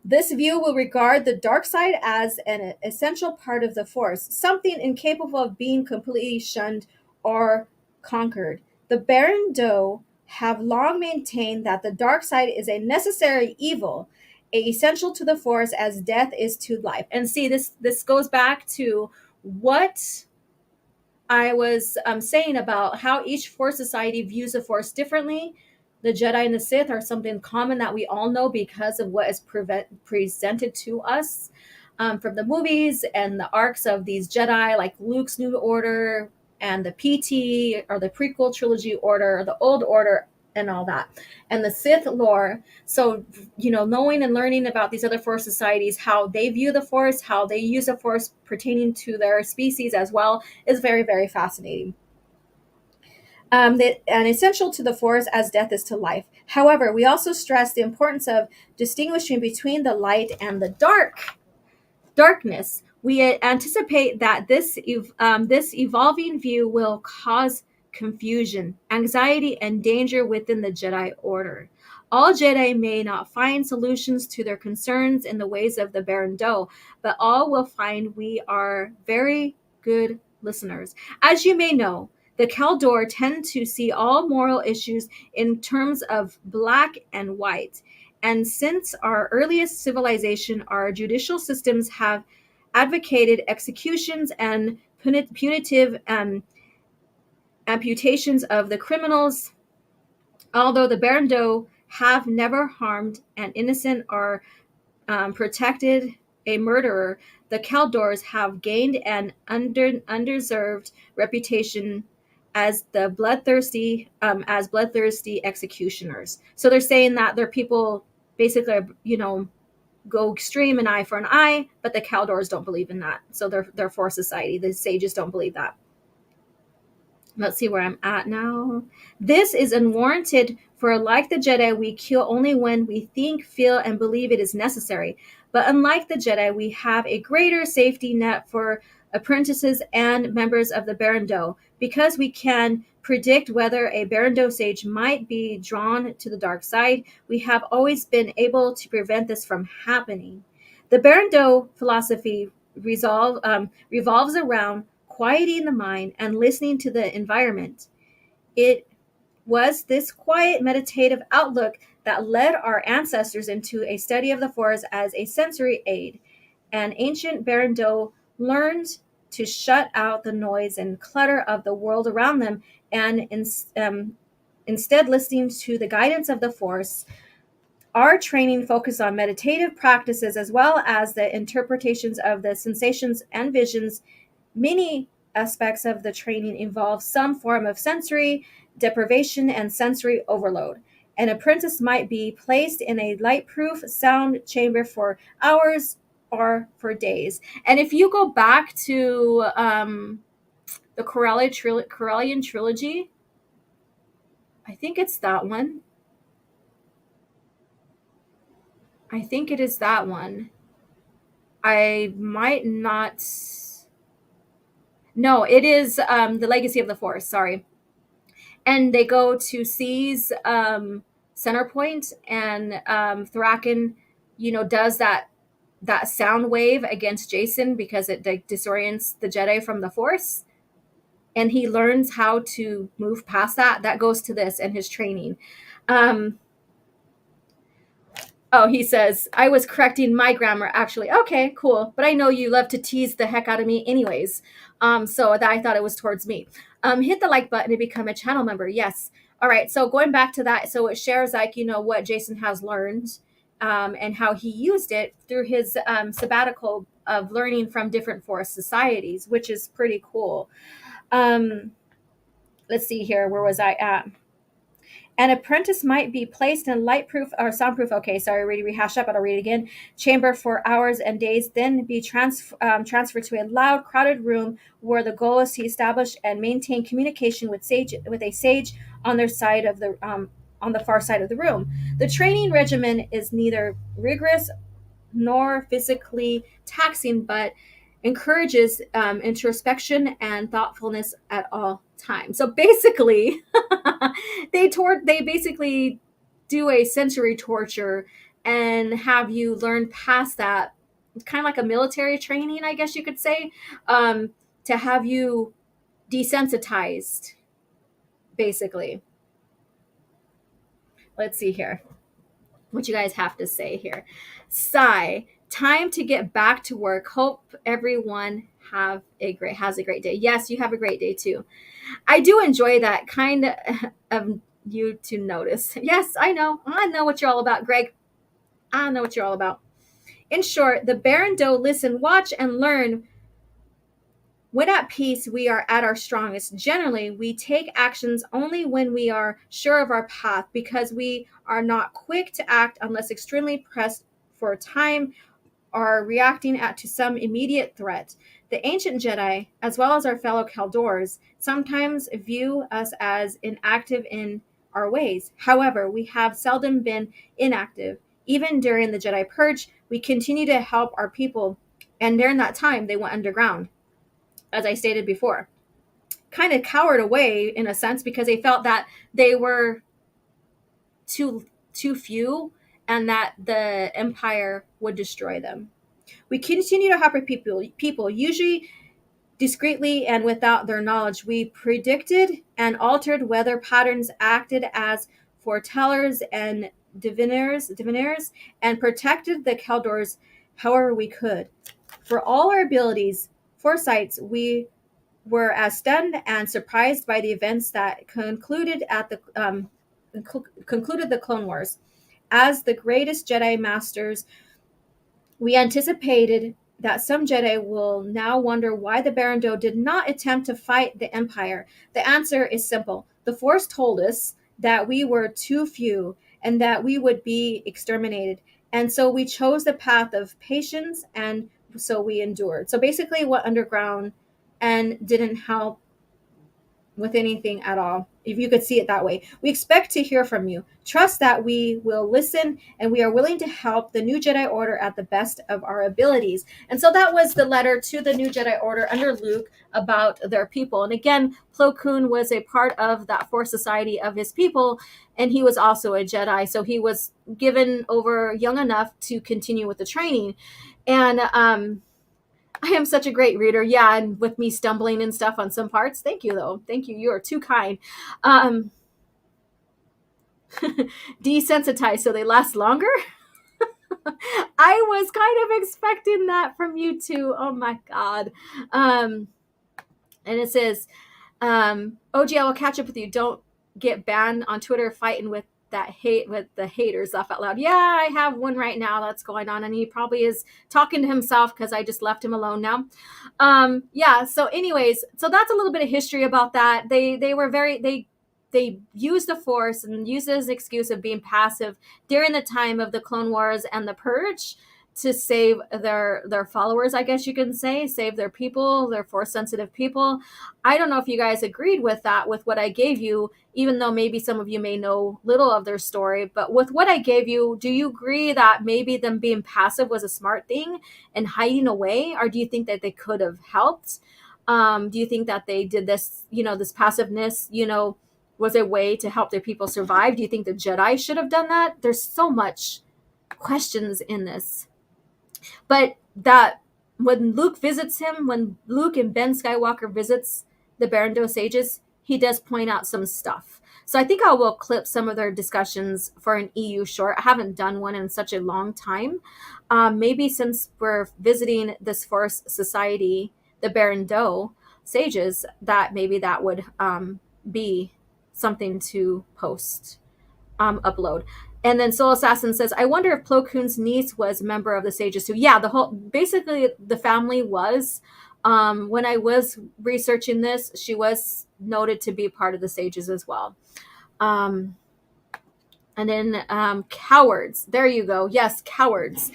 "This view will regard the dark side as an essential part of the Force, something incapable of being completely shunned or conquered. The Berendo have long maintained that the dark side is a necessary evil, essential to the Force as death is to life." And see, this goes back to what I was saying about how each Force society views the Force differently. The Jedi and the Sith are something common that we all know because of what is presented to us from the movies and the arcs of these Jedi, like Luke's New Order and the PT or the prequel trilogy order, the Old Order, and all that. And the Sith lore. So, knowing and learning about these other Force societies, how they view the Force, how they use the Force pertaining to their species as well, is very, very fascinating. And essential to the Force as death is to life. However, we also stress the importance of distinguishing between the light and the darkness. We anticipate that this evolving view will cause confusion, anxiety, and danger within the Jedi Order. All Jedi may not find solutions to their concerns in the ways of the Berendo, but all will find we are very good listeners. As you may know, the Kaldor tend to see all moral issues in terms of black and white. And since our earliest civilization, our judicial systems have advocated executions and punitive amputations of the criminals, although the Berendo have never harmed an innocent or protected a murderer, the Kaldors have gained an undeserved reputation as the bloodthirsty executioners. So they're saying that they're people basically, go extreme, an eye for an eye, but the Kaldors don't believe in that. So they're for society. The sages don't believe that. Let's see where I'm at now. This is unwarranted, for like the Jedi, we kill only when we think, feel, and believe it is necessary. But unlike the Jedi, we have a greater safety net for apprentices and members of the Berendo, because we can predict whether a Berendo sage might be drawn to the dark side. We have always been able to prevent this from happening. The Berendo philosophy revolves around quieting the mind and listening to the environment. It was this quiet meditative outlook that led our ancestors into a study of the Force as a sensory aid. And ancient Berendo learned to shut out the noise and clutter of the world around them, and instead listening to the guidance of the Force. Our training focused on meditative practices as well as the interpretations of the sensations and visions. Many aspects of the training involve some form of sensory deprivation and sensory overload. An apprentice might be placed in a light-proof sound chamber for hours or for days. And if you go back to the Corellian trilogy, I think it's that one. I think it is that one. I might not. No, it is the Legacy of the Force. Sorry. And they go to seize Center Point, and Thraken, does that sound wave against Jason because it disorients the Jedi from the Force, and he learns how to move past that. That goes to this and his training. Oh, he says, I was correcting my grammar, actually. Okay, cool. But I know you love to tease the heck out of me anyways. So that I thought it was towards me. Hit the like button to become a channel member. Yes. All right. So going back to that, so it shares what Jason has learned and how he used it through his sabbatical of learning from different Force societies, which is pretty cool. Let's see here. Where was I at? An apprentice might be placed in lightproof or soundproof. Okay, sorry, already rehashed up, but I'll read it again. Chamber for hours and days, then be transferred to a loud, crowded room where the goal is to establish and maintain communication with a sage on their side of the on the far side of the room. The training regimen is neither rigorous nor physically taxing, but encourages introspection and thoughtfulness at all times. So basically, they basically do a sensory torture and have you learn past that. It's kind of like a military training, I guess you could say, to have you desensitized, basically. Let's see here. What you guys have to say here. Sigh. Time to get back to work. Hope everyone has a great day. Yes, you have a great day too. I do enjoy that kind of you to notice. Yes, I know what you're all about, Greg. I know what you're all about. In short, the Berendo listen, watch, and learn When at peace, we are at our strongest. Generally, we take actions only when we are sure of our path, because we are not quick to act unless extremely pressed for time or reacting to some immediate threat. The ancient Jedi, as well as our fellow Caldors, sometimes view us as inactive in our ways. However, we have seldom been inactive. Even during the Jedi Purge, we continue to help our people, and during that time, they went underground, as I stated before. Kind of cowered away in a sense because they felt that they were too few and that the Empire would destroy them. We continue to help our people, usually discreetly and without their knowledge. We predicted and altered weather patterns, acted as foretellers and diviners, and protected the Caldors however we could. For all our abilities, foresights, we were as stunned and surprised by the events that concluded the Clone Wars. As the greatest Jedi masters, we anticipated that some Jedi will now wonder why the Berendo did not attempt to fight the Empire. The answer is simple. The Force told us that we were too few and that we would be exterminated. And so we chose the path of patience, and so we endured. So basically, what underground and didn't help with anything at all, if you could see it that way. We expect to hear from you. Trust that we will listen, and we are willing to help the new Jedi Order at the best of our abilities. And so that was the letter to the new Jedi Order under Luke about their people. And again, Plo Koon was a part of that Force Society of his people, and he was also a Jedi. So he was given over young enough to continue with the training. And I am such a great reader. Yeah, and with me stumbling and stuff on some parts. Thank you, though. Thank you. You are too kind. Desensitized so they last longer. I was kind of expecting that from you too. Oh my God. And it says, OG, I will catch up with you. Don't get banned on Twitter fighting with the haters. Laugh out loud. Yeah, I have one right now that's going on, and he probably is talking to himself because I just left him alone now. Yeah, so anyways, so that's a little bit of history about that. They were they used the Force and used it as an excuse of being passive during the time of the Clone Wars and the Purge to save their followers, I guess you can say, save their people, their Force sensitive people. I don't know if you guys agreed with that, with what I gave you, even though maybe some of you may know little of their story. But with what I gave you, do you agree that maybe them being passive was a smart thing and hiding away? Or do you think that they could have helped? Do you think that they did this, this passiveness, was a way to help their people survive? Do you think the Jedi should have done that? There's so much questions in this. But that when Luke visits him, when Luke and Ben Skywalker visits the Berendo Sages, he does point out some stuff. So I think I will clip some of their discussions for an EU short. I haven't done one in such a long time. Maybe since we're visiting this Force Society, the Berendo Sages, that maybe that would be something to post, upload. And then Soul Assassin says, I wonder if Plo Koon's niece was a member of the Sages too. Yeah, basically the family was. When I was researching this, she was noted to be part of the Sages as well. And then cowards. There you go. Yes, cowards.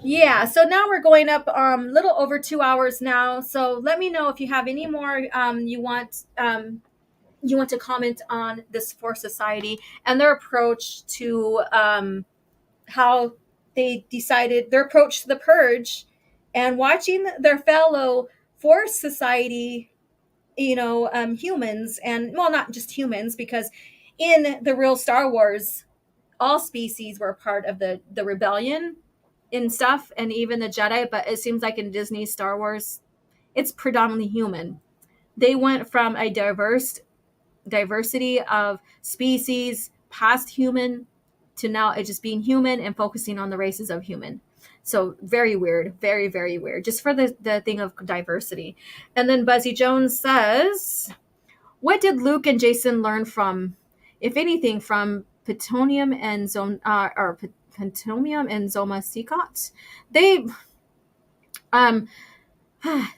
Yeah, so now we're going up a little over 2 hours now. So let me know if you have any more you want to comment on this Force Society and their approach to how they decided, their approach to the Purge, and watching their fellow Force Society, humans, and well, not just humans, because in the real Star Wars, all species were part of the rebellion and stuff, and even the Jedi. But it seems like in Disney Star Wars, it's predominantly human. They went from a diversity of species past human to now it just being human and focusing on the races of human. So very weird, very, very weird, just for the thing of diversity. And then Buzzy Jones says, what did Luke and Jason learn from, if anything, from Plutonium and Plutonium and Zoma Seacot? They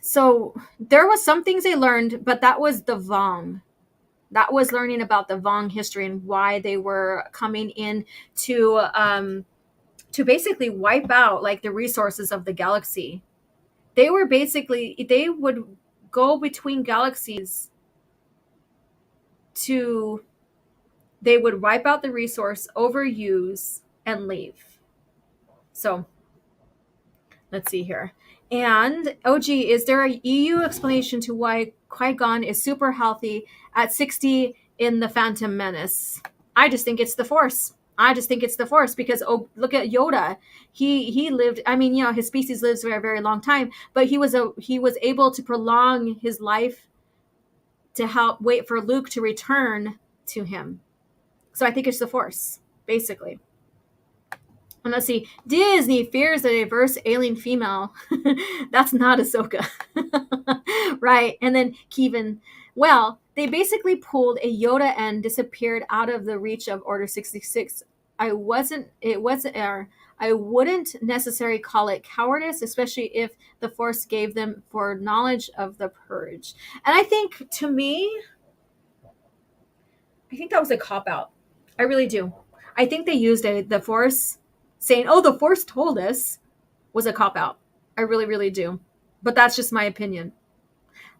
So there was some things they learned, but that was the Vong. That was learning about the Vong history and why they were coming in to basically wipe out like the resources of the galaxy. They would go between galaxies they would wipe out the resource, overuse, and leave. So let's see here. And OG, is there a EU explanation to why Qui-Gon is super healthy at 60 in the Phantom Menace? I just think it's the Force. Because look at Yoda. He lived. I mean, his species lives for a very long time, but he was able to prolong his life to help wait for Luke to return to him. So I think it's the Force, basically. And let's see. Disney fears a diverse alien female. That's not Ahsoka. Right. And then Kevin. Well, they basically pulled a Yoda and disappeared out of the reach of Order 66. I wouldn't necessarily call it cowardice, especially if the Force gave them foreknowledge of the Purge. And I think, to me, that was a cop-out. I really do. I think they used the Force saying, oh, the Force told us, was a cop-out. I really, really do. But that's just my opinion.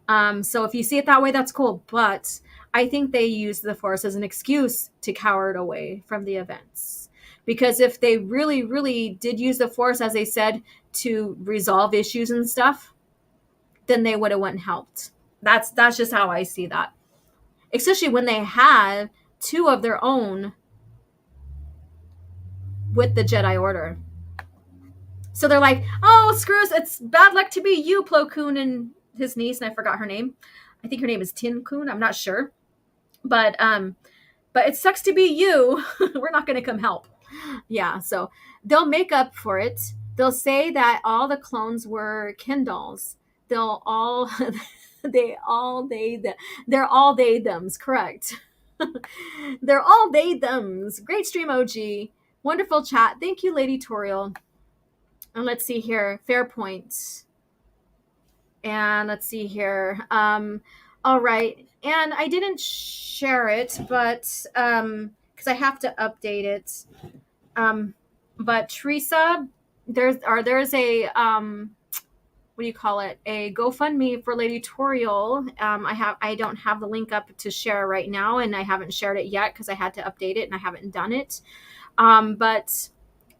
So if you see it that way, that's cool. But I think they used the Force as an excuse to cower away from the events. Because if they really, really did use the Force, as they said, to resolve issues and stuff, then they would have went and helped. That's just how I see that. Especially when they had two of their own with the Jedi Order. So they're like, oh, screw us. It's bad luck to be you, Plo Koon, and his niece, and I forgot her name. I think her name is Tin Koon. I'm not sure. But it sucks to be you. We're not going to come help. Yeah, so they'll make up for it. They'll say that all the clones were Ken dolls. They're all they thems, correct. They're all they thems. Great stream, OG. Wonderful chat. Thank you, Lady Toriel. And let's see here. Fair point. And let's see here. All right. And I didn't share it, but because I have to update it. But Teresa, there's a what do you call it? A GoFundMe for Lady Toriel. I don't have the link up to share right now, and I haven't shared it yet because I had to update it and I haven't done it. But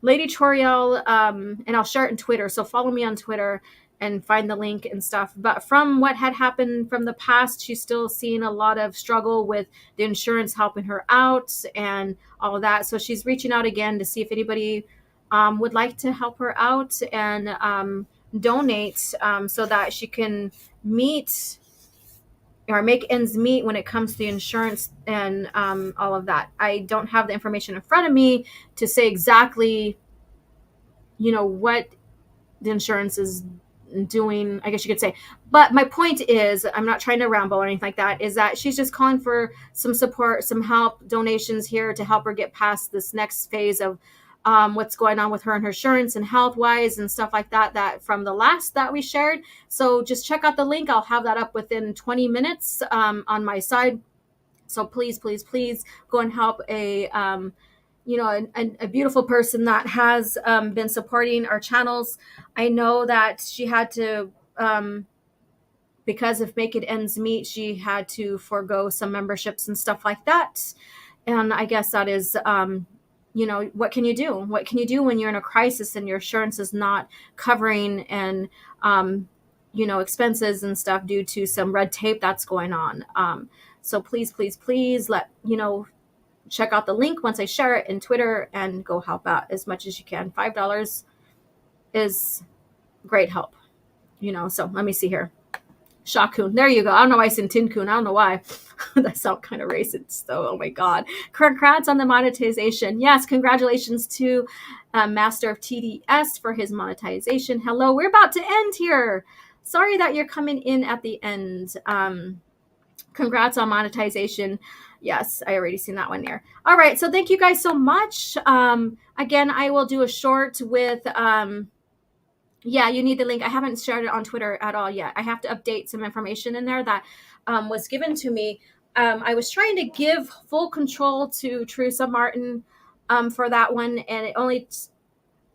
Lady Toriel, and I'll share it on Twitter. So follow me on Twitter and find the link and stuff. But from what had happened from the past, she's still seeing a lot of struggle with the insurance helping her out and all of that. So she's reaching out again to see if anybody would like to help her out and donate so that she can meet or make ends meet when it comes to the insurance and all of that. I don't have the information in front of me to say exactly, what the insurance is doing, I guess you could say. But my point is, I'm not trying to ramble or anything like that, is that she's just calling for some support, some help, donations here to help her get past this next phase of what's going on with her and her insurance and health-wise and stuff like that from the last that we shared. So just check out the link. I'll have that up within 20 minutes on my side. So please, please, please go and help a beautiful person that has been supporting our channels. I know that she had to, because of Make It Ends Meet, she had to forego some memberships and stuff like that. And I guess that is, what can you do? What can you do when you're in a crisis and your insurance is not covering and, expenses and stuff due to some red tape that's going on. So please, please, please check out the link once I share it in Twitter and go help out as much as you can. $5 is great help, so let me see here. Shakun, there you go. I don't know why I said Tin Kun. I don't know why. That sounds kind of racist, though. Oh my God. Congrats on the monetization. Yes, congratulations to Master of TDS for his monetization. Hello, we're about to end here. Sorry that you're coming in at the end. Congrats on monetization. Yes, I already seen that one there. All right, so thank you guys so much. Again, I will do a short with Yeah, you need the link. I haven't shared it on Twitter at all yet. I have to update some information in there that was given to me. I was trying to give full control to Teresa Martin for that one, and it only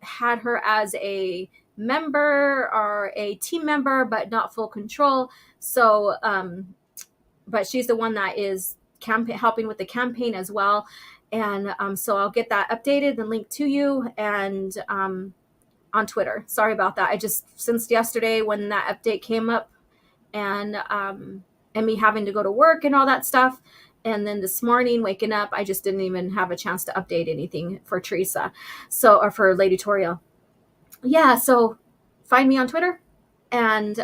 had her as a member or a team member, but not full control. So, but she's the one that is helping with the campaign as well. And so I'll get that updated and linked to you. And on Twitter. Sorry about that. I just, since yesterday when that update came up and me having to go to work and all that stuff, and then this morning waking up, I just didn't even have a chance to update anything for Teresa. So, or for Lady Toriel. Yeah, so find me on Twitter, and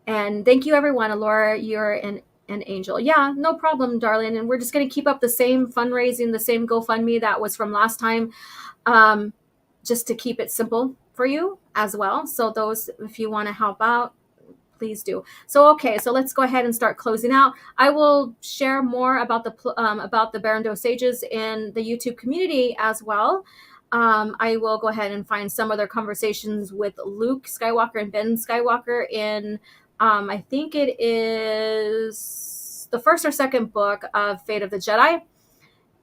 thank you everyone. Alora, you're an angel. Yeah, no problem, darling. And we're just going to keep up the same fundraising, the same GoFundMe that was from last time. Just to keep it simple for you as well. So those, if you want to help out, please do. So, okay, so let's go ahead and start closing out. I will share more about the Berendo Sages in the YouTube community as well. I will go ahead and find some other conversations with Luke Skywalker and Ben Skywalker in, I think it is the first or second book of Fate of the Jedi.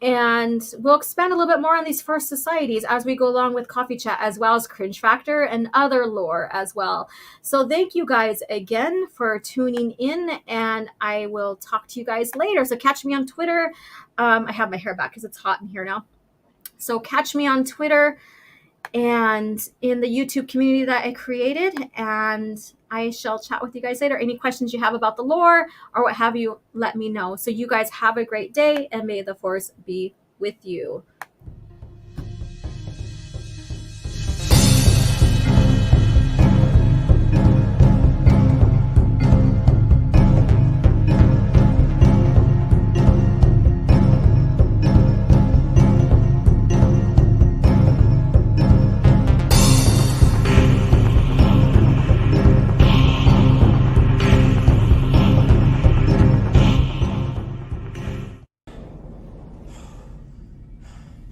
And we'll expand a little bit more on these first societies as we go along with Coffee Chat, as well as Cringe Factor and other lore as well. So thank you guys again for tuning in, and I will talk to you guys later. So catch me on Twitter. I have my hair back because it's hot in here now. So catch me on Twitter and in the YouTube community that I created, and I shall chat with you guys later. Any questions you have about the lore or what have you, let me know. So you guys have a great day, and may the Force be with you.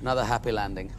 Another happy landing.